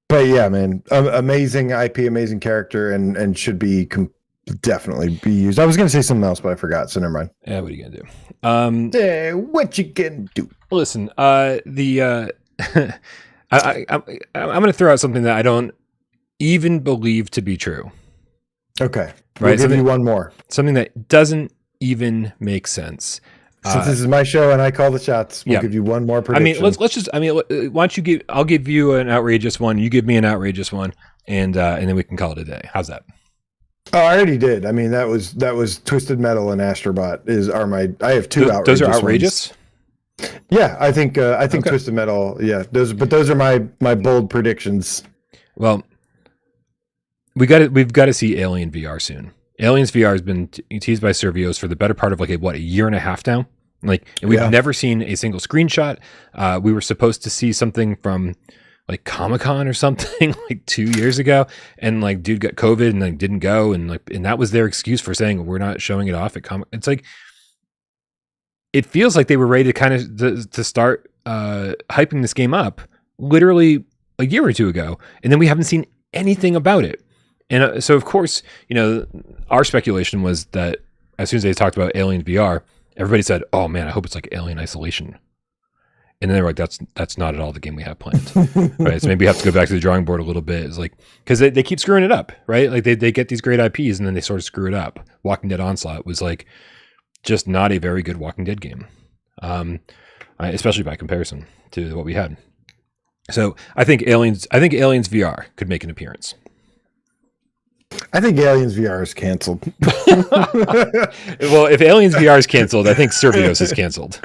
B: But yeah, man, amazing IP, amazing character, and should be definitely be used. I was going to say something else, but I forgot, so never mind.
A: Yeah, what are you going to do?
B: What you can do?
A: Listen, I'm going to throw out something that I don't even believe to be true.
B: Okay. We'll give you one more.
A: Something that doesn't even make sense.
B: Since this is my show and I call the shots, we'll give you one more prediction.
A: I mean, why don't you I'll give you an outrageous one. You give me an outrageous one, and then we can call it a day. How's that?
B: Oh, I already did. I mean, that was Twisted Metal and Astrobot I have two outrageous.
A: Those are outrageous?
B: Ones. Yeah, I think okay. Twisted Metal. Yeah, those are my bold predictions.
A: Well, we've got to see Alien VR soon. Aliens VR has been teased by Survios for the better part of a year and a half now. Like, and we've never seen a single screenshot. We were supposed to see something from like Comic-Con or something like 2 years ago, and like dude got COVID and like didn't go, and that was their excuse for saying we're not showing it off at Comic. It's like, it feels like they were ready to kind of to start hyping this game up literally a year or two ago, and then we haven't seen anything about it. And so, of course, our speculation was that as soon as they talked about Alien VR, everybody said, "Oh man, I hope it's like Alien Isolation." And then they were like, "That's not at all the game we have planned." Right? So maybe we have to go back to the drawing board a little bit. It's like, because they keep screwing it up, right? Like they get these great IPs and then they sort of screw it up. Walking Dead Onslaught was like just not a very good Walking Dead game, especially by comparison to what we had. So I think Aliens VR could make an appearance.
B: I think Aliens VR is canceled.
A: Well, if Aliens VR is canceled, I think Survios is canceled.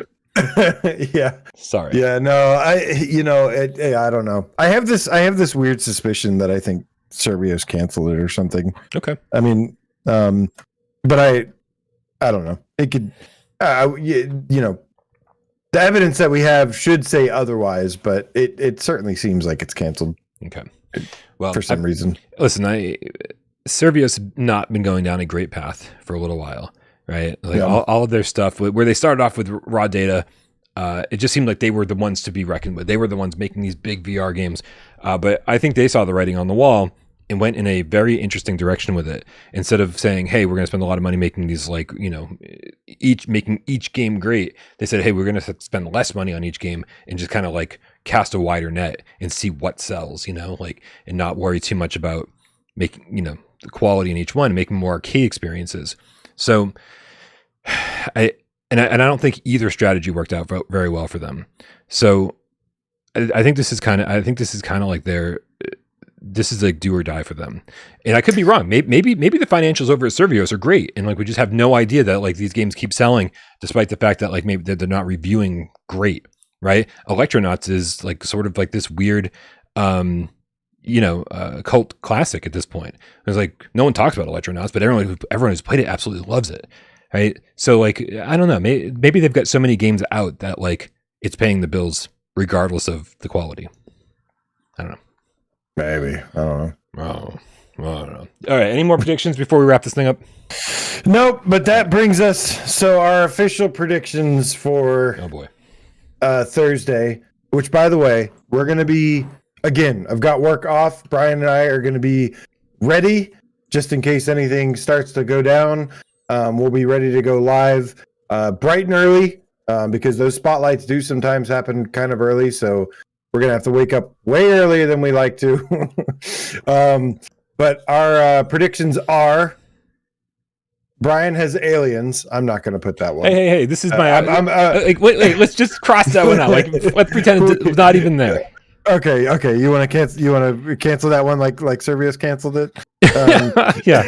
B: Yeah.
A: Sorry.
B: Yeah. No. I don't know. I have this weird suspicion that I think Survios canceled it or something.
A: Okay.
B: I mean, but I don't know. It could. The evidence that we have should say otherwise, but it certainly seems like it's canceled.
A: Okay. Well,
B: for some reason.
A: Listen, Survios not been going down a great path for a little while, right? Like all of their stuff, where they started off with raw data, it just seemed like they were the ones to be reckoned with. They were the ones making these big VR games, but I think they saw the writing on the wall and went in a very interesting direction with it. Instead of saying, "Hey, we're going to spend a lot of money making these, making each game great," they said, "Hey, we're going to spend less money on each game and just kind of like cast a wider net and see what sells, and not worry too much about making, the quality in each one, making more arcade experiences." So I don't think either strategy worked out very well for them. So I think this is kind of like this is like do or die for them. And I could be wrong. Maybe the financials over at Survios are great, and like we just have no idea that like these games keep selling despite the fact that like maybe they're not reviewing great, right? Electronauts is like sort of like this weird cult classic at this point. It's like no one talks about Electronauts, but everyone who's played it absolutely loves it, right? So like I don't know, maybe they've got so many games out that like it's paying the bills regardless of the quality. I don't know.
B: Maybe. I don't know.
A: Oh, I don't know. All right. Any more predictions before we wrap this thing up?
B: Nope. But that brings us. So our official predictions for
A: Oh boy,
B: Thursday. Which, by the way, we're going to be again. I've got work off. Brian and I are going to be ready just in case anything starts to go down. We'll be ready to go live bright and early because those spotlights do sometimes happen kind of early. So we're going to have to wake up way earlier than we like to. But our predictions are Brian has aliens. I'm not going to put that one.
A: Hey! This is my. Wait. Let's just cross that one out. Like, let's pretend it's not even there.
B: Okay. You want to cancel? You want to cancel that one? Like Servius canceled it.
A: Yeah.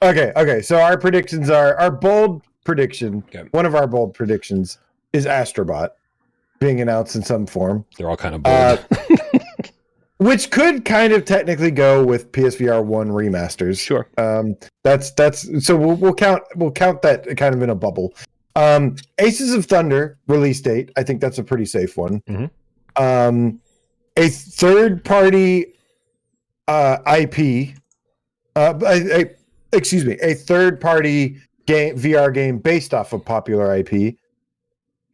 B: Okay. So our predictions are our bold prediction. Okay. One of our bold predictions is Astrobot being announced in some form.
A: They're all kind of bold.
B: Which could kind of technically go with PSVR 1 remasters.
A: Sure.
B: That's so we'll count that kind of in a bubble. Aces of Thunder release date. I think that's a pretty safe one.
A: Mm-hmm.
B: A third party IP. Excuse me. A third party game VR game based off of popular IP.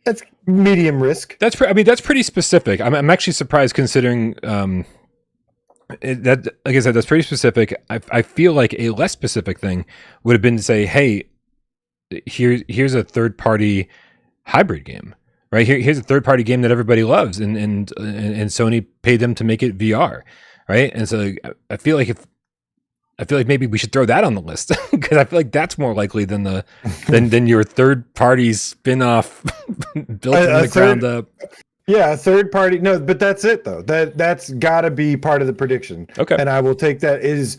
B: That's medium risk.
A: That's pretty specific. I'm actually surprised considering that, like I said, that's pretty specific. I feel like a less specific thing would have been to say, hey, here's a third party hybrid game, right? Here's a third party game that everybody loves, and Sony paid them to make it VR, right? And so I feel like maybe we should throw that on the list because I feel like that's more likely than than your third party spin-off built from the ground up.
B: Yeah, a third party. No, but that's it though. That's got to be part of the prediction.
A: Okay.
B: And I will take that is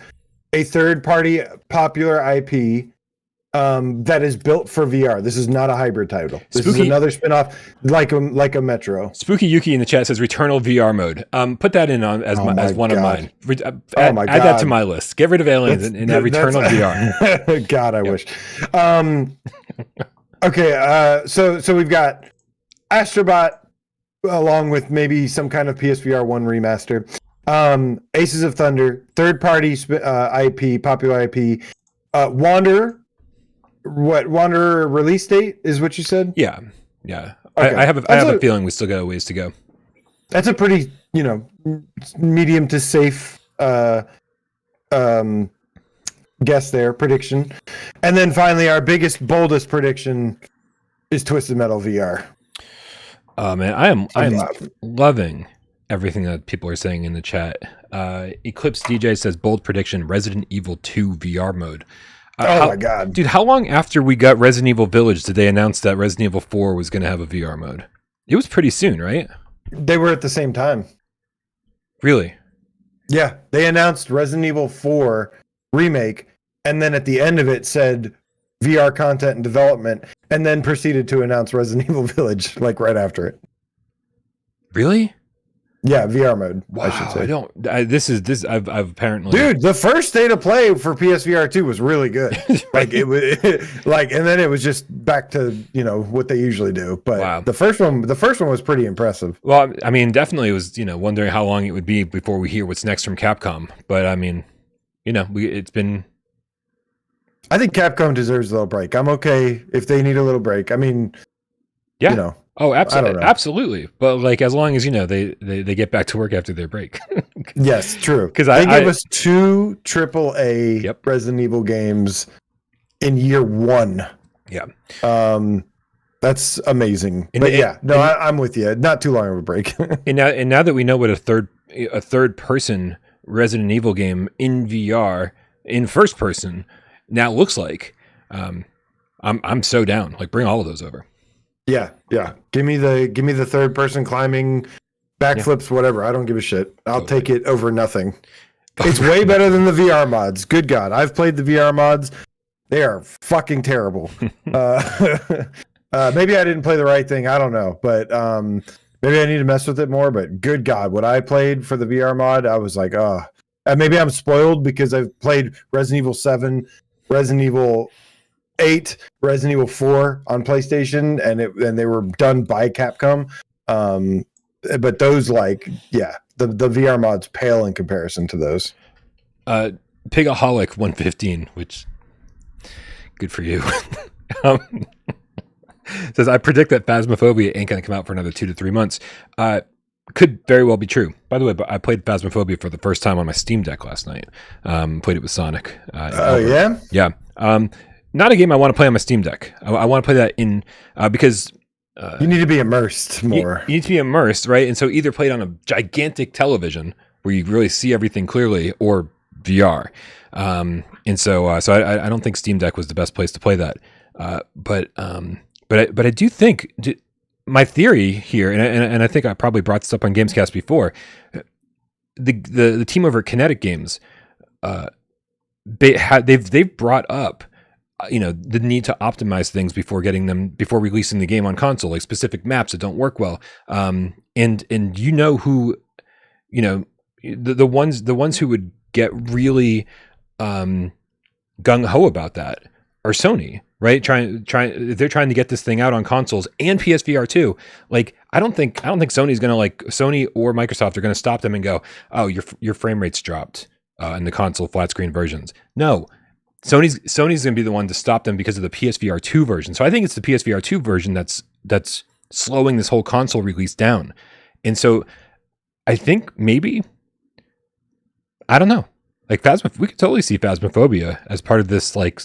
B: a third party popular IP that is built for VR. This is not a hybrid title. This is another spin-off like a Metro.
A: Spooky Yuki in the chat says Returnal VR mode. Put that in on as one of mine. Add that to my list. Get rid of aliens and add Returnal VR.
B: God, I wish. Okay, so we've got Astrobot along with maybe some kind of PSVR 1 remaster. Aces of Thunder, third party IP, popular IP. Wanderer release date is what you said?
A: Yeah. Okay. I have a feeling we still got a ways to go.
B: That's a pretty, medium to safe guess there, prediction. And then finally our biggest, boldest prediction is Twisted Metal VR.
A: Oh man, I am loving everything that people are saying in the chat. Eclipse DJ says bold prediction: Resident Evil 2 VR mode.
B: My god,
A: dude! How long after we got Resident Evil Village did they announce that Resident Evil 4 was going to have a VR mode? It was pretty soon, right?
B: They were at the same time.
A: Really?
B: Yeah, they announced Resident Evil 4 remake, and then at the end of it said VR content and development, and then proceeded to announce Resident Evil Village like right after it.
A: Really?
B: Yeah, VR mode.
A: Wow,
B: I should say.
A: This. I've apparently.
B: Dude, the first state of play for PSVR2 was really good. Like it was, and then it was just back to what they usually do. But
A: wow.
B: the first one was pretty impressive.
A: Well, I mean, definitely was wondering how long it would be before we hear what's next from Capcom. But I mean, it's been.
B: I think Capcom deserves a little break. I'm okay if they need a little break. I mean,
A: yeah. Oh, absolutely, absolutely. But like, as long as they get back to work after their break.
B: Yes, true.
A: Because
B: they gave us 2 AAA Resident Evil games in year 1.
A: Yeah.
B: That's amazing. I'm with you. Not too long of a break.
A: and now that we know what a third person Resident Evil game in VR in first person now looks like, I'm so down. Like, bring all of those over.
B: Yeah. Give me the third person climbing, backflips, whatever. I don't give a shit. I'll take it over nothing. It's way better than the VR mods. Good God, I've played the VR mods. They are fucking terrible. Maybe I didn't play the right thing. I don't know, but maybe I need to mess with it more. But good God, what I played for the VR mod, I was like, maybe I'm spoiled because I've played Resident Evil 7, Resident Evil 8, Resident Evil 4 on PlayStation, and they were done by Capcom. But those the VR mods pale in comparison to those.
A: Pigaholic 115, which good for you. um, says, I predict that Phasmophobia ain't going to come out for another 2 to 3 months. Could very well be true. By the way, but I played Phasmophobia for the first time on my Steam Deck last night. Played it with Sonic.
B: Yeah?
A: Yeah. Not a game I want to play on my Steam Deck. I want to play that in because
B: you need to be immersed more.
A: You need to be immersed, right? And so either play it on a gigantic television where you really see everything clearly, or VR. And so I don't think Steam Deck was the best place to play that. But I do think my theory here, and I think I probably brought this up on GameScast before. The team over at Kinetic Games, they've brought up, the need to optimize things before releasing the game on console, like specific maps that don't work well. And who, the ones who would get really gung ho about that are Sony, right? They're trying to get this thing out on consoles and PSVR2. Like, I don't think Sony's gonna, like, Sony or Microsoft are gonna stop them and go, oh, your frame rate's dropped in the console flat screen versions. No, Sony's gonna be the one to stop them because of the PSVR2 version. So I think it's the PSVR2 version that's slowing this whole console release down. And so I think maybe, I don't know, like we could totally see Phasmophobia as part of this, like,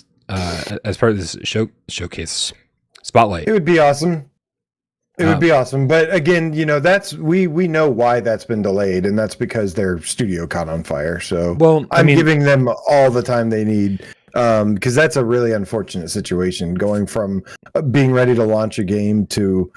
A: showcase spotlight.
B: It would be awesome. It would be awesome. But again, that's we know why that's been delayed, and that's because their studio caught on fire. So I'm giving them all the time they need, because that's a really unfortunate situation, going from being ready to launch a game to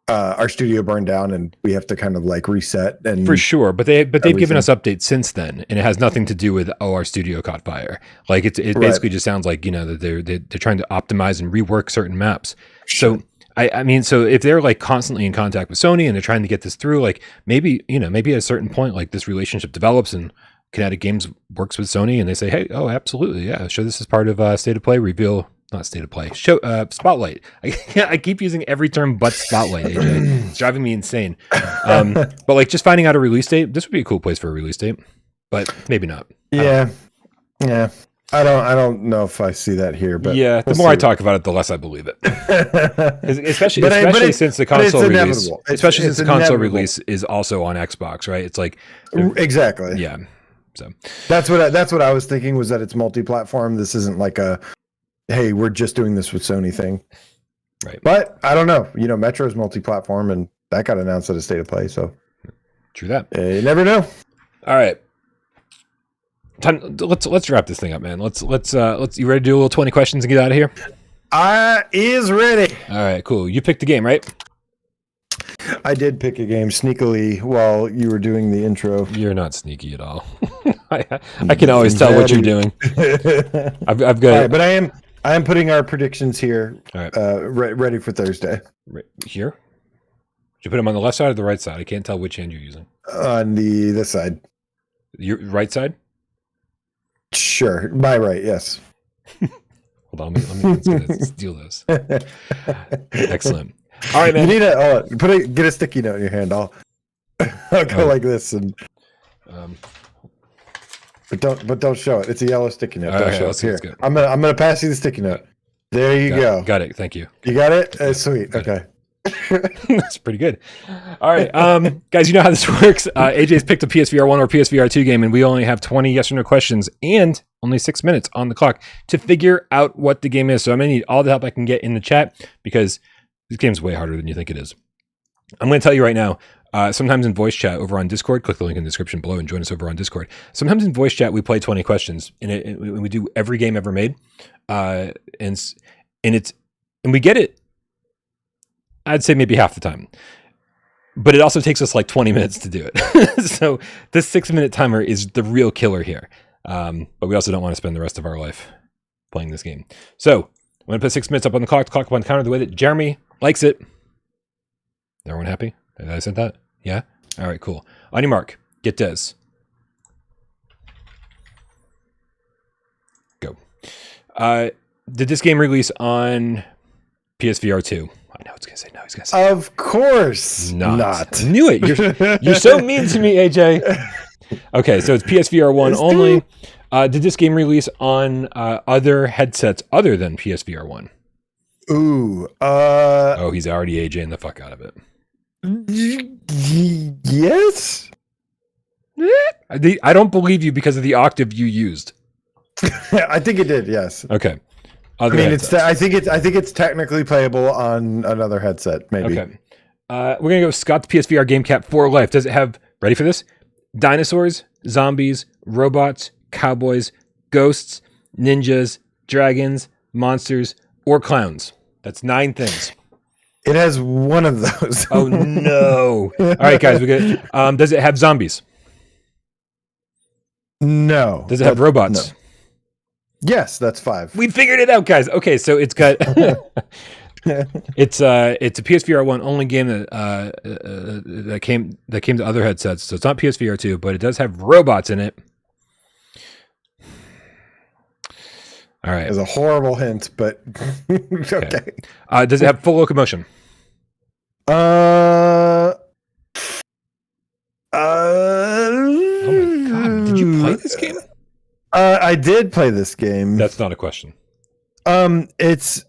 B: our studio burned down and we have to kind of like reset. And
A: for sure, but they've given us updates since then, and it has nothing to do with our studio caught fire. Like it basically just sounds like that they're trying to optimize and rework certain maps. So so if they're like constantly in contact with Sony and they're trying to get this through, like maybe at a certain point, like this relationship develops and Kinetic Games works with Sony and they say, hey, oh, absolutely, yeah, show this as part of State of Play, reveal. Not State of Play. Show Spotlight. I keep using every term but Spotlight, AJ. It's driving me insane. But like just finding out a release date, this would be a cool place for a release date, but maybe not.
B: Yeah. I don't know if I see that here, but
A: yeah, the more I talk about it, the less I believe it. especially since the console release, since the console release is also on Xbox, right? It's like
B: exactly.
A: Yeah. So
B: that's what I was thinking, was that it's multi-platform. This isn't like a, hey, we're just doing this with Sony thing.
A: Right.
B: But I don't know. Metro's multi-platform, and that got announced at a State of Play, so
A: true that.
B: You never know.
A: All right. Let's wrap this thing up, man. Let's you ready to do a little 20 questions and get out of here?
B: I is ready.
A: All right, cool. You picked the game, right?
B: I did pick a game sneakily while you were doing the intro.
A: You're not sneaky at all. I can always tell what you're doing. I've got.
B: All right, but I am putting our predictions here.
A: All right.
B: Ready for Thursday.
A: Right here. Did you put them on the left side or the right side? I can't tell which hand you're using.
B: On this side.
A: Your right side?
B: Sure. My right, yes.
A: Hold on, let's steal this. Excellent. All right, man.
B: You need get a sticky note in your hand. I'll go like this and but don't show it. It's a yellow sticky note. Don't show it. Here. I'm gonna pass you the sticky note. There you go.
A: Got it. Thank you.
B: You got it? Sweet. Okay.
A: That's pretty good. All right, guys, you know how this works. AJ's picked a PSVR1 or PSVR2 game, and we only have 20 yes or no questions and only 6 minutes on the clock to figure out what the game is. So I'm going to need all the help I can get in the chat, because this game's way harder than you think it is. I'm going to tell you right now, sometimes in voice chat over on Discord, click the link in the description below and join us over on Discord. Sometimes in voice chat, we play 20 questions, and we do every game ever made. And we get it, I'd say maybe half the time, but it also takes us like 20 minutes to do it. So this 6-minute timer is the real killer here. But we also don't want to spend the rest of our life playing this game. So I'm going to put 6 minutes up on the clock up on the counter the way that Jeremy likes it. Everyone happy? Did I send that? Yeah? All right, cool. On your mark, get Des. Go. Did this game release on PSVR2? I know it's gonna say no. He's gonna say
B: of course not.
A: I knew it. You're so mean to me, AJ. Okay, so it's PSVR1 only. Did this game release on other headsets other than PSVR1?
B: Ooh.
A: Oh, he's already AJing the fuck out of it.
B: Yes.
A: I don't believe you because of the octave you used.
B: I think it did. Yes.
A: Okay.
B: I mean, I think it's technically playable on another headset. Maybe.
A: Okay. We're gonna go Scott's PSVR GameCat for Life. Does it have, ready for this? Dinosaurs, zombies, robots, cowboys, ghosts, ninjas, dragons, monsters, or clowns? That's 9 things.
B: It has one of those.
A: Oh no! All right, guys, we get. Does it have zombies?
B: No.
A: Does it have robots?
B: No. Yes, that's 5.
A: We figured it out, guys. Okay, so it's got. It's a PSVR1 only game that came to other headsets. So it's not PSVR2, but it does have robots in it. All right.
B: It's a horrible hint, but okay.
A: Does it have full locomotion?
B: Oh
A: my god! Did you play this game?
B: I did play this game.
A: That's not a question.
B: It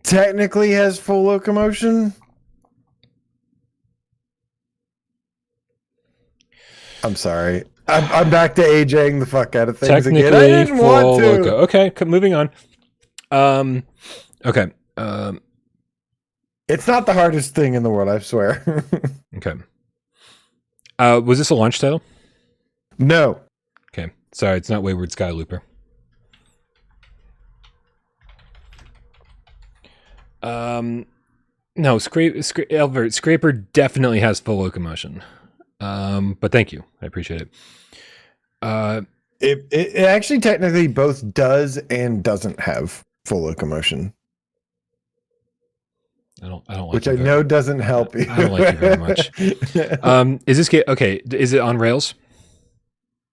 B: technically has full locomotion. I'm sorry. I'm back to AJing the fuck out of things again. I didn't want to.
A: Okay, moving on. Okay.
B: It's not the hardest thing in the world, I swear.
A: Okay. Was this a launch title?
B: No.
A: Okay. Sorry, it's not Wayward Sky Looper. No, Scraper definitely has full locomotion. But thank you. I appreciate it.
B: It actually technically both does and doesn't have full locomotion.
A: I don't like
B: which I know doesn't help you.
A: I don't like you very much. Is this game okay? Is it on rails?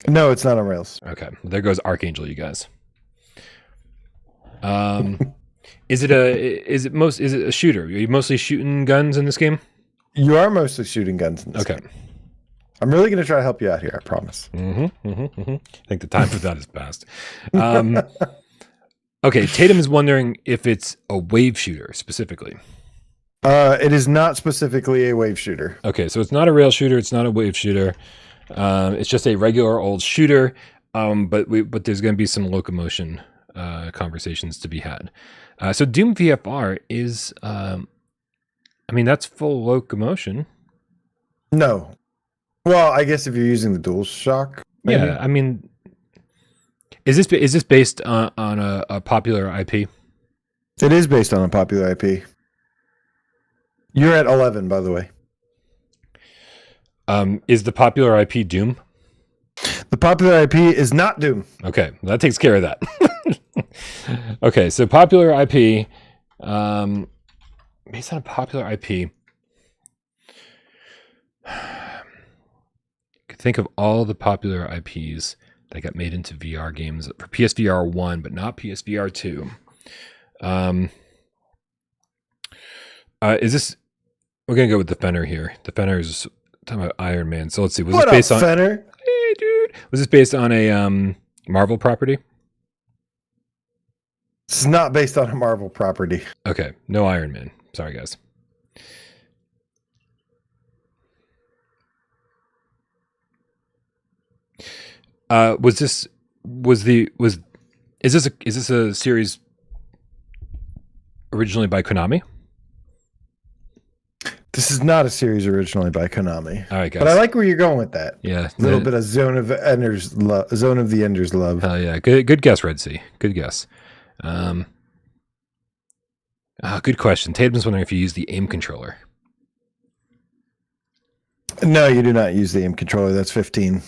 B: No, it's not on rails.
A: Okay, there goes Archangel, you guys. Is it a shooter? Are you mostly shooting guns in this game?
B: You are mostly shooting guns in this game. I'm really going to try to help you out here, I promise.
A: I think the time for that is past. Okay, Tatum is wondering if it's a wave shooter specifically.
B: It is not specifically a wave shooter.
A: Okay, so it's not a rail shooter. It's not a wave shooter. It's just a regular old shooter. But there's going to be some locomotion conversations to be had. So Doom VFR is, that's full locomotion.
B: No. Well, I guess if you're using the DualShock. Maybe?
A: Yeah, I mean, is this based on a popular IP?
B: It is based on a popular IP. You're at 11, by the way.
A: Is the popular IP Doom?
B: The popular IP is not Doom.
A: Okay, that takes care of that. Okay, so popular IP, based on a popular IP. Think of all the popular IPs that got made into VR games for PSVR 1, but not PSVR 2. Is this? We're gonna go with the Fenner here. The Fenner's talking about Iron Man. So let's see. Was this based on
B: Fenner?
A: Hey, dude. Was this based on a Marvel property?
B: It's not based on a Marvel property.
A: Okay, no Iron Man. Sorry, guys. Is this a series originally by Konami?
B: This is not a series originally by Konami.
A: All right, guys.
B: But I like where you're going with that.
A: Yeah,
B: a little bit of Zone of the Enders love.
A: Hell yeah, good guess, Red Sea. Good guess. Good question. Tatum's wondering if you use the aim controller.
B: No, you do not use the aim controller. That's 15.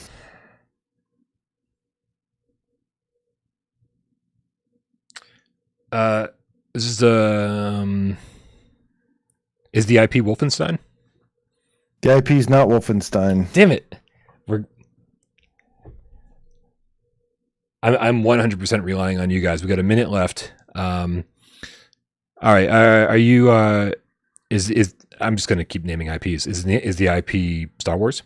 A: This is is the IP Wolfenstein?
B: The IP is not Wolfenstein.
A: Damn it! I'm 100% relying on you guys. We got a minute left. All right. Are you? Is I'm just gonna keep naming IPs. Is the IP Star Wars?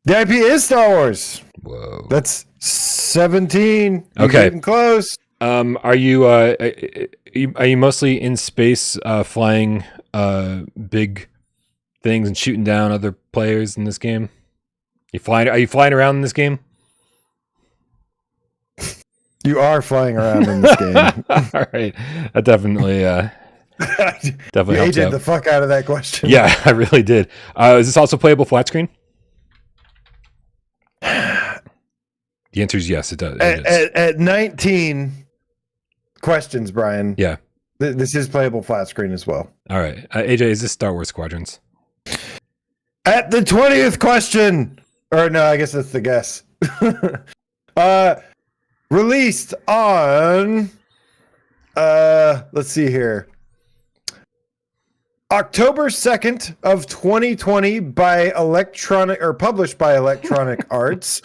B: The IP is Star Wars.
A: Whoa.
B: That's 17. You're
A: Okay.
B: getting close.
A: Are you mostly in space, flying big things and shooting down other players in this game? Are you flying around in this game?
B: You are flying around in this game.
A: All right, that definitely
B: You
A: helps
B: aged
A: out.
B: the fuck out of that question.
A: Yeah, I really did. Is this also playable flat screen? The answer is yes. It does. It is.
B: At 19 questions, Brian.
A: Yeah.
B: This is playable flat screen as well.
A: All right, AJ, is this Star Wars Squadrons?
B: At the 20th question, or no, I guess that's the guess. Released on, let's see here, October 2nd of 2020 by published by Electronic Arts.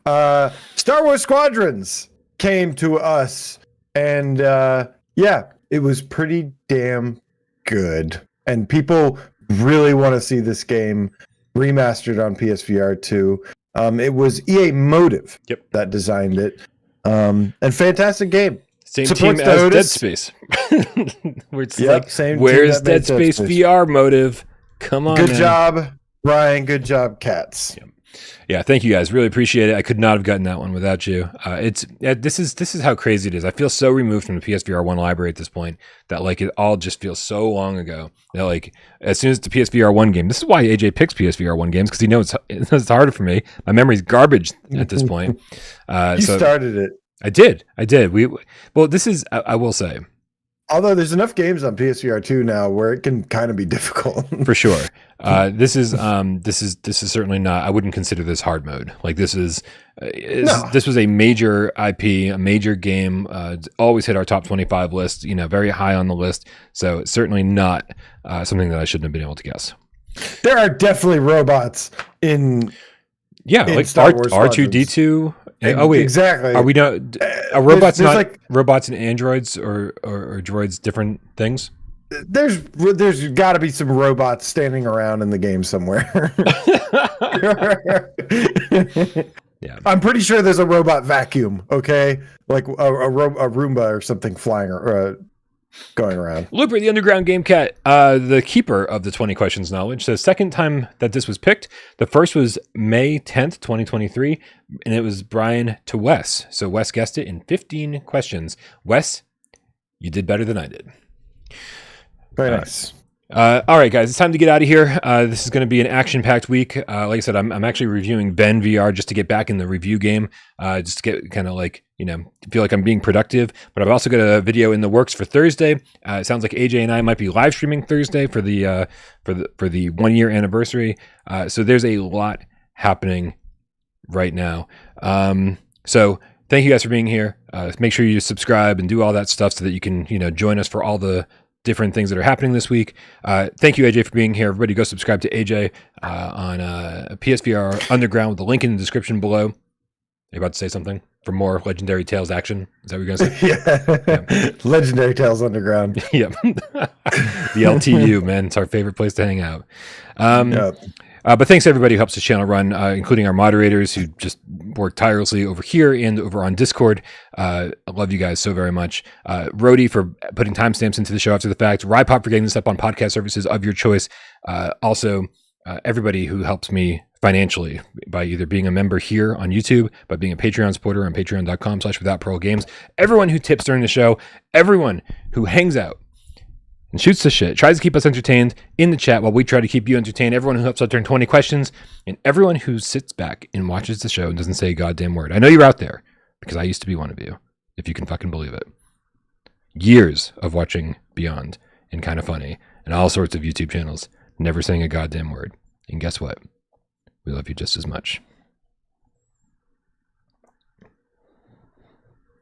B: Star Wars Squadrons came to us, and yeah, it was pretty damn good. And people really want to see this game remastered on PSVR2. It was EA Motive that designed it. And fantastic game.
A: Same
B: Supports
A: team
B: the
A: as
B: Otis.
A: Dead Space. Where it's like,
B: same
A: where's
B: team that made
A: Dead Space VR Motive? Come on.
B: Good
A: man.
B: job, Brian. Good job, Cats.
A: Yeah, thank you guys. Really appreciate it. I could not have gotten that one without you. This is how crazy it is. I feel so removed from the PSVR 1 library at this point that like it all just feels so long ago. That like as soon as the PSVR 1 game, this is why AJ picks PSVR 1 games, because he knows it's harder for me. My memory's garbage at this point.
B: You started it.
A: I did. This is I will say.
B: Although there's enough games on PSVR 2 now where it can kind of be difficult.
A: For sure. This is certainly not, I wouldn't consider this hard mode. Like this was a major IP, a major game, always hit our top 25 list, very high on the list. So it's certainly not something that I shouldn't have been able to guess.
B: There are definitely robots in
A: like
B: Star Wars
A: R2D2. Oh wait,
B: exactly.
A: Are we not? Are robots
B: there's
A: not
B: like,
A: robots and androids or droids different things?
B: There's got to be some robots standing around in the game somewhere.
A: Yeah,
B: I'm pretty sure there's a robot vacuum. Okay, like a Roomba or something flying or going around.
A: Looper, the underground Gamecat, the keeper of the 20 questions knowledge, says second time that this was picked. The first was May 10th, 2023, and it was Bryan to Wes. So Wes guessed it in 15 questions. Wes, you did better than I did.
B: Very nice.
A: All right, guys, it's time to get out of here. This is going to be an action-packed week. Like I said, I'm actually reviewing Ben VR just to get back in the review game, just to get kind of like, feel like I'm being productive. But I've also got a video in the works for Thursday. It sounds like AJ and I might be live streaming Thursday for the 1 year anniversary. So there's a lot happening right now. So thank you guys for being here. Make sure you subscribe and do all that stuff so that you can, join us for all the different things that are happening this week. Thank you, AJ, for being here. Everybody go subscribe to AJ on PSVR Underground with the link in the description below. Are you about to say something? For more Legendary Tales action? Is that what you're going to say?
B: Yeah. Legendary Tales Underground.
A: Yep. The LTU, man. It's our favorite place to hang out. But thanks to everybody who helps the channel run, including our moderators who just work tirelessly over here and over on Discord. I love you guys so very much. Rhodey for putting timestamps into the show after the fact. Rypop for getting this up on podcast services of your choice. Also, everybody who helps me financially by either being a member here on YouTube, by being a Patreon supporter on patreon.com/withoutparolegames. Everyone who tips during the show. Everyone who hangs out and shoots the shit, tries to keep us entertained in the chat while we try to keep you entertained. Everyone who helps out during 20 questions, and everyone who sits back and watches the show and doesn't say a goddamn word. I know you're out there, because I used to be one of you, if you can fucking believe it. Years of watching Beyond and Kinda Funny and all sorts of YouTube channels, never saying a goddamn word. And guess what? We love you just as much.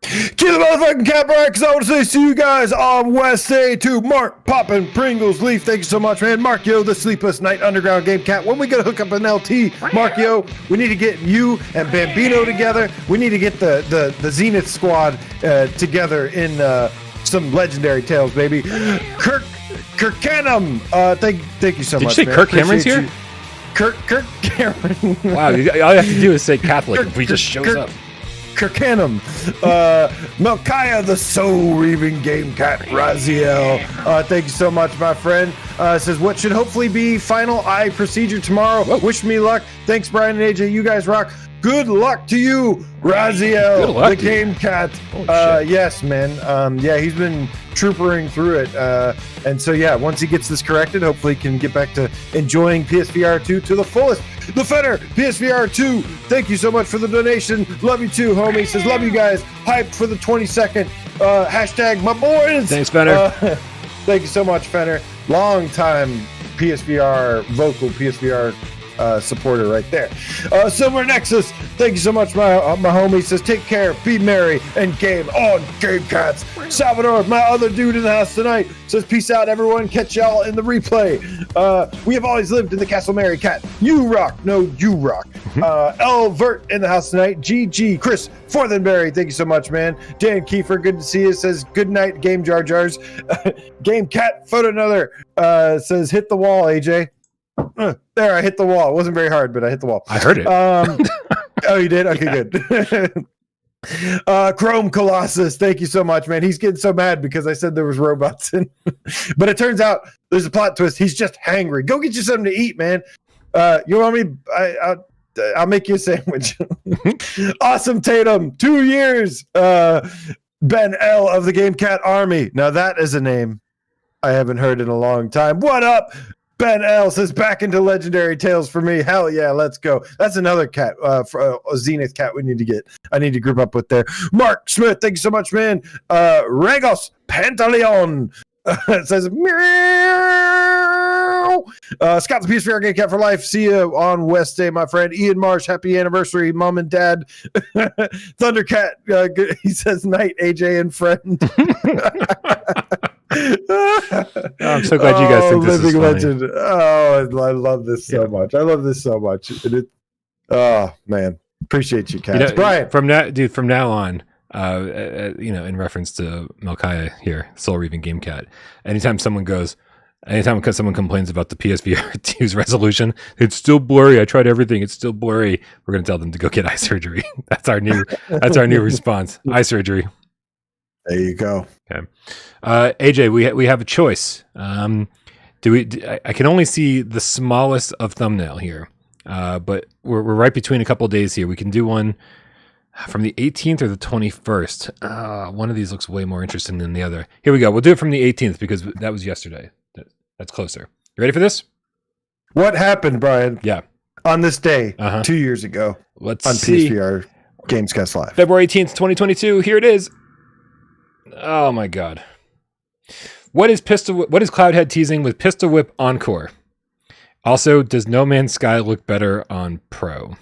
B: Kill the motherfucking cat, Brian, because I want to say see you guys on Wednesday to Mark, Poppin', Pringles, Leaf. Thank you so much, man. Mark, yo, the Sleepless Night Underground Game Cat. When we going to hook up an LT, Mark, yo, we need to get you and Bambino together. We need to get the Zenith squad together in some Legendary Tales, baby. Kirk Canham, thank you so much,
A: Did you say
B: man.
A: Kirk Cameron's here?
B: Kirk Cameron.
A: Wow, all you have to do is say Catholic and he just shows up.
B: Kirkanum, Melchiah, the soul-reaving Gamecat, Raziel. Thank you so much, my friend. Says, what should hopefully be final eye procedure tomorrow.
A: Whoa.
B: Wish me luck. Thanks, Bryan and AJ. You guys rock. Good luck to you, Raziel, the Gamecat. Yes, man. Yeah, he's been troopering through it. And so, yeah, once he gets this corrected, hopefully he can get back to enjoying PSVR2 to the fullest. The Fenner, PSVR2, thank you so much for the donation. Love you too, homie. Says, love you guys. Hyped for the 22nd. Hashtag my boys.
A: Thanks, Fenner.
B: Thank you so much, Fenner. Long time PSVR, vocal PSVR supporter right there. Silver Nexus, thank you so much, my homie. Says, take care, be merry, and game on Gamecats. Salvador, my other dude in the house tonight, says, peace out, everyone. Catch y'all in the replay. We have always lived in the Castle Mary Cat. You rock. No, you rock. L. Vert in the house tonight. GG. Chris Forthenberry, thank you so much, man. Dan Kiefer, good to see you. Says, good night, Game Jar Jars. Game Cat Photo Another says, hit the wall, AJ. There, I hit the wall. It wasn't very hard, but I hit the wall.
A: I heard it.
B: Oh, you did? Okay, good. Chrome Colossus, thank you so much, man. He's getting so mad because I said there was robots in. But it turns out there's a plot twist. He's just hangry. Go get you something to eat, man. You want me? I'll make you a sandwich. Awesome Tatum, 2 years. Ben L of the Gamecat Army. Now that is a name I haven't heard in a long time. What up? Ben L says, back into Legendary Tales for me. Hell yeah, let's go. That's another cat, a Zenith cat we need to get. I need to group up with there. Mark Smith, thank you so much, man. Regos Pantaleon says, meow. Scott the PSVR Game Cat for life. See you on West Day, my friend. Ian Marsh, happy anniversary, mom and dad. Thundercat, he says, night, AJ and friend.
A: I'm so glad you guys think this is funny.
B: Legend. Oh, I love this so much. I love this so much. Oh man, appreciate you, Cats. Bryan,
A: from now on, in reference to Melchiah here, Soul Reaving Game Cat. Anytime someone complains about the PSVR2's resolution, it's still blurry. I tried everything; it's still blurry. We're gonna tell them to go get eye surgery. That's our new response. Eye surgery.
B: There you go.
A: Okay. AJ, we have a choice. I can only see the smallest of thumbnail here, but we're right between a couple of days here. We can do one from the 18th or the 21st. One of these looks way more interesting than the other. Here we go. We'll do it from the 18th because that was yesterday. That's closer. You ready for this?
B: What happened, Bryan?
A: Yeah.
B: On this day, 2 years ago,
A: let's
B: on
A: see.
B: PSVR GAMESCAST Live.
A: February 18th, 2022. Here it is. Oh my God. What is Cloudhead teasing with Pistol Whip Encore? Also, does No Man's Sky look better on Pro?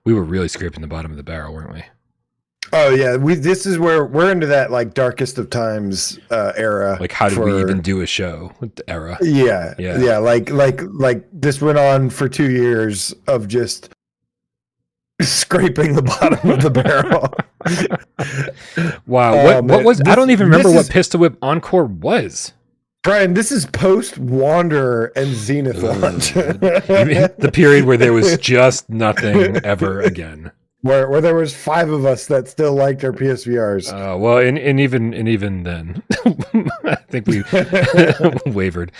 A: We were really scraping the bottom of the barrel, weren't we?
B: Oh yeah, this is where we're into that like darkest of times era.
A: Like, how did we even do a show with the era?
B: Yeah. Like this went on for 2 years of just scraping the bottom of the barrel.
A: Wow. What was I don't even remember what Pistol Whip Encore was.
B: Bryan, this is post Wanderer and Zenith Launch.
A: The period where there was just nothing ever again.
B: Where there was 5 of us that still liked our PSVRs.
A: Well, and even then, I think we wavered.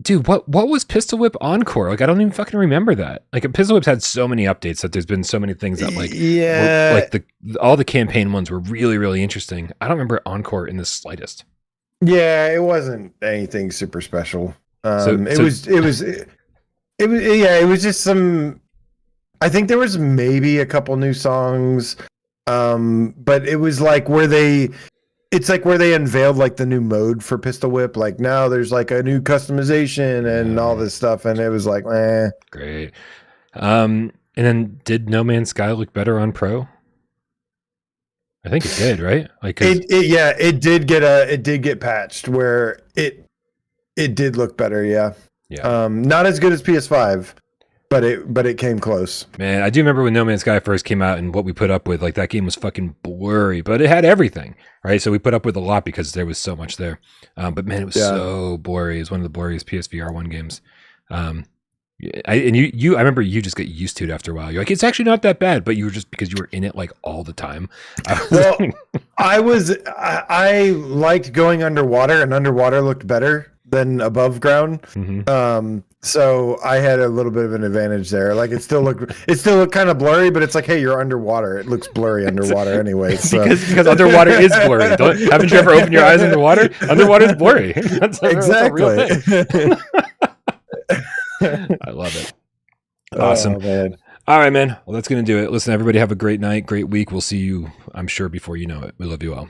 A: Dude, what was Pistol Whip Encore? Like, I don't even fucking remember that. Like, Pistol Whip's had so many updates that there's been so many things that all the campaign ones were really, really interesting. I don't remember Encore in the slightest.
B: Yeah, it wasn't anything super special. It was just some. I think there was maybe a couple new songs, but it was like where they unveiled like the new mode for Pistol Whip. Like now there's like a new customization and all this stuff, and it was like,
A: great. And then did No Man's Sky look better on Pro? I think it did, right? Like
B: it did get patched where it did look better. Yeah. Not as good as PS5. But it came close.
A: Man, I do remember when No Man's Sky first came out and what we put up with. Like, that game was fucking blurry, but it had everything, right? So we put up with a lot because there was so much there. But man, it was so blurry. It was one of the blurriest PSVR 1 games. I remember you just get used to it after a while. You're like, it's actually not that bad, but you were just because you were in it like all the time.
B: Well, I liked going underwater, and underwater looked better than above ground.
A: Mm-hmm.
B: So I had a little bit of an advantage there. Like it still looked kind of blurry, but it's like, hey, you're underwater. It looks blurry underwater anye. So.
A: because underwater is blurry. Haven't you ever opened your eyes underwater? Underwater is blurry.
B: Exactly.
A: I love it. Awesome.
B: Oh, man.
A: All right, man. Well, that's going to do it. Listen, everybody have a great night, great week. We'll see you, I'm sure, before you know it. We love you all.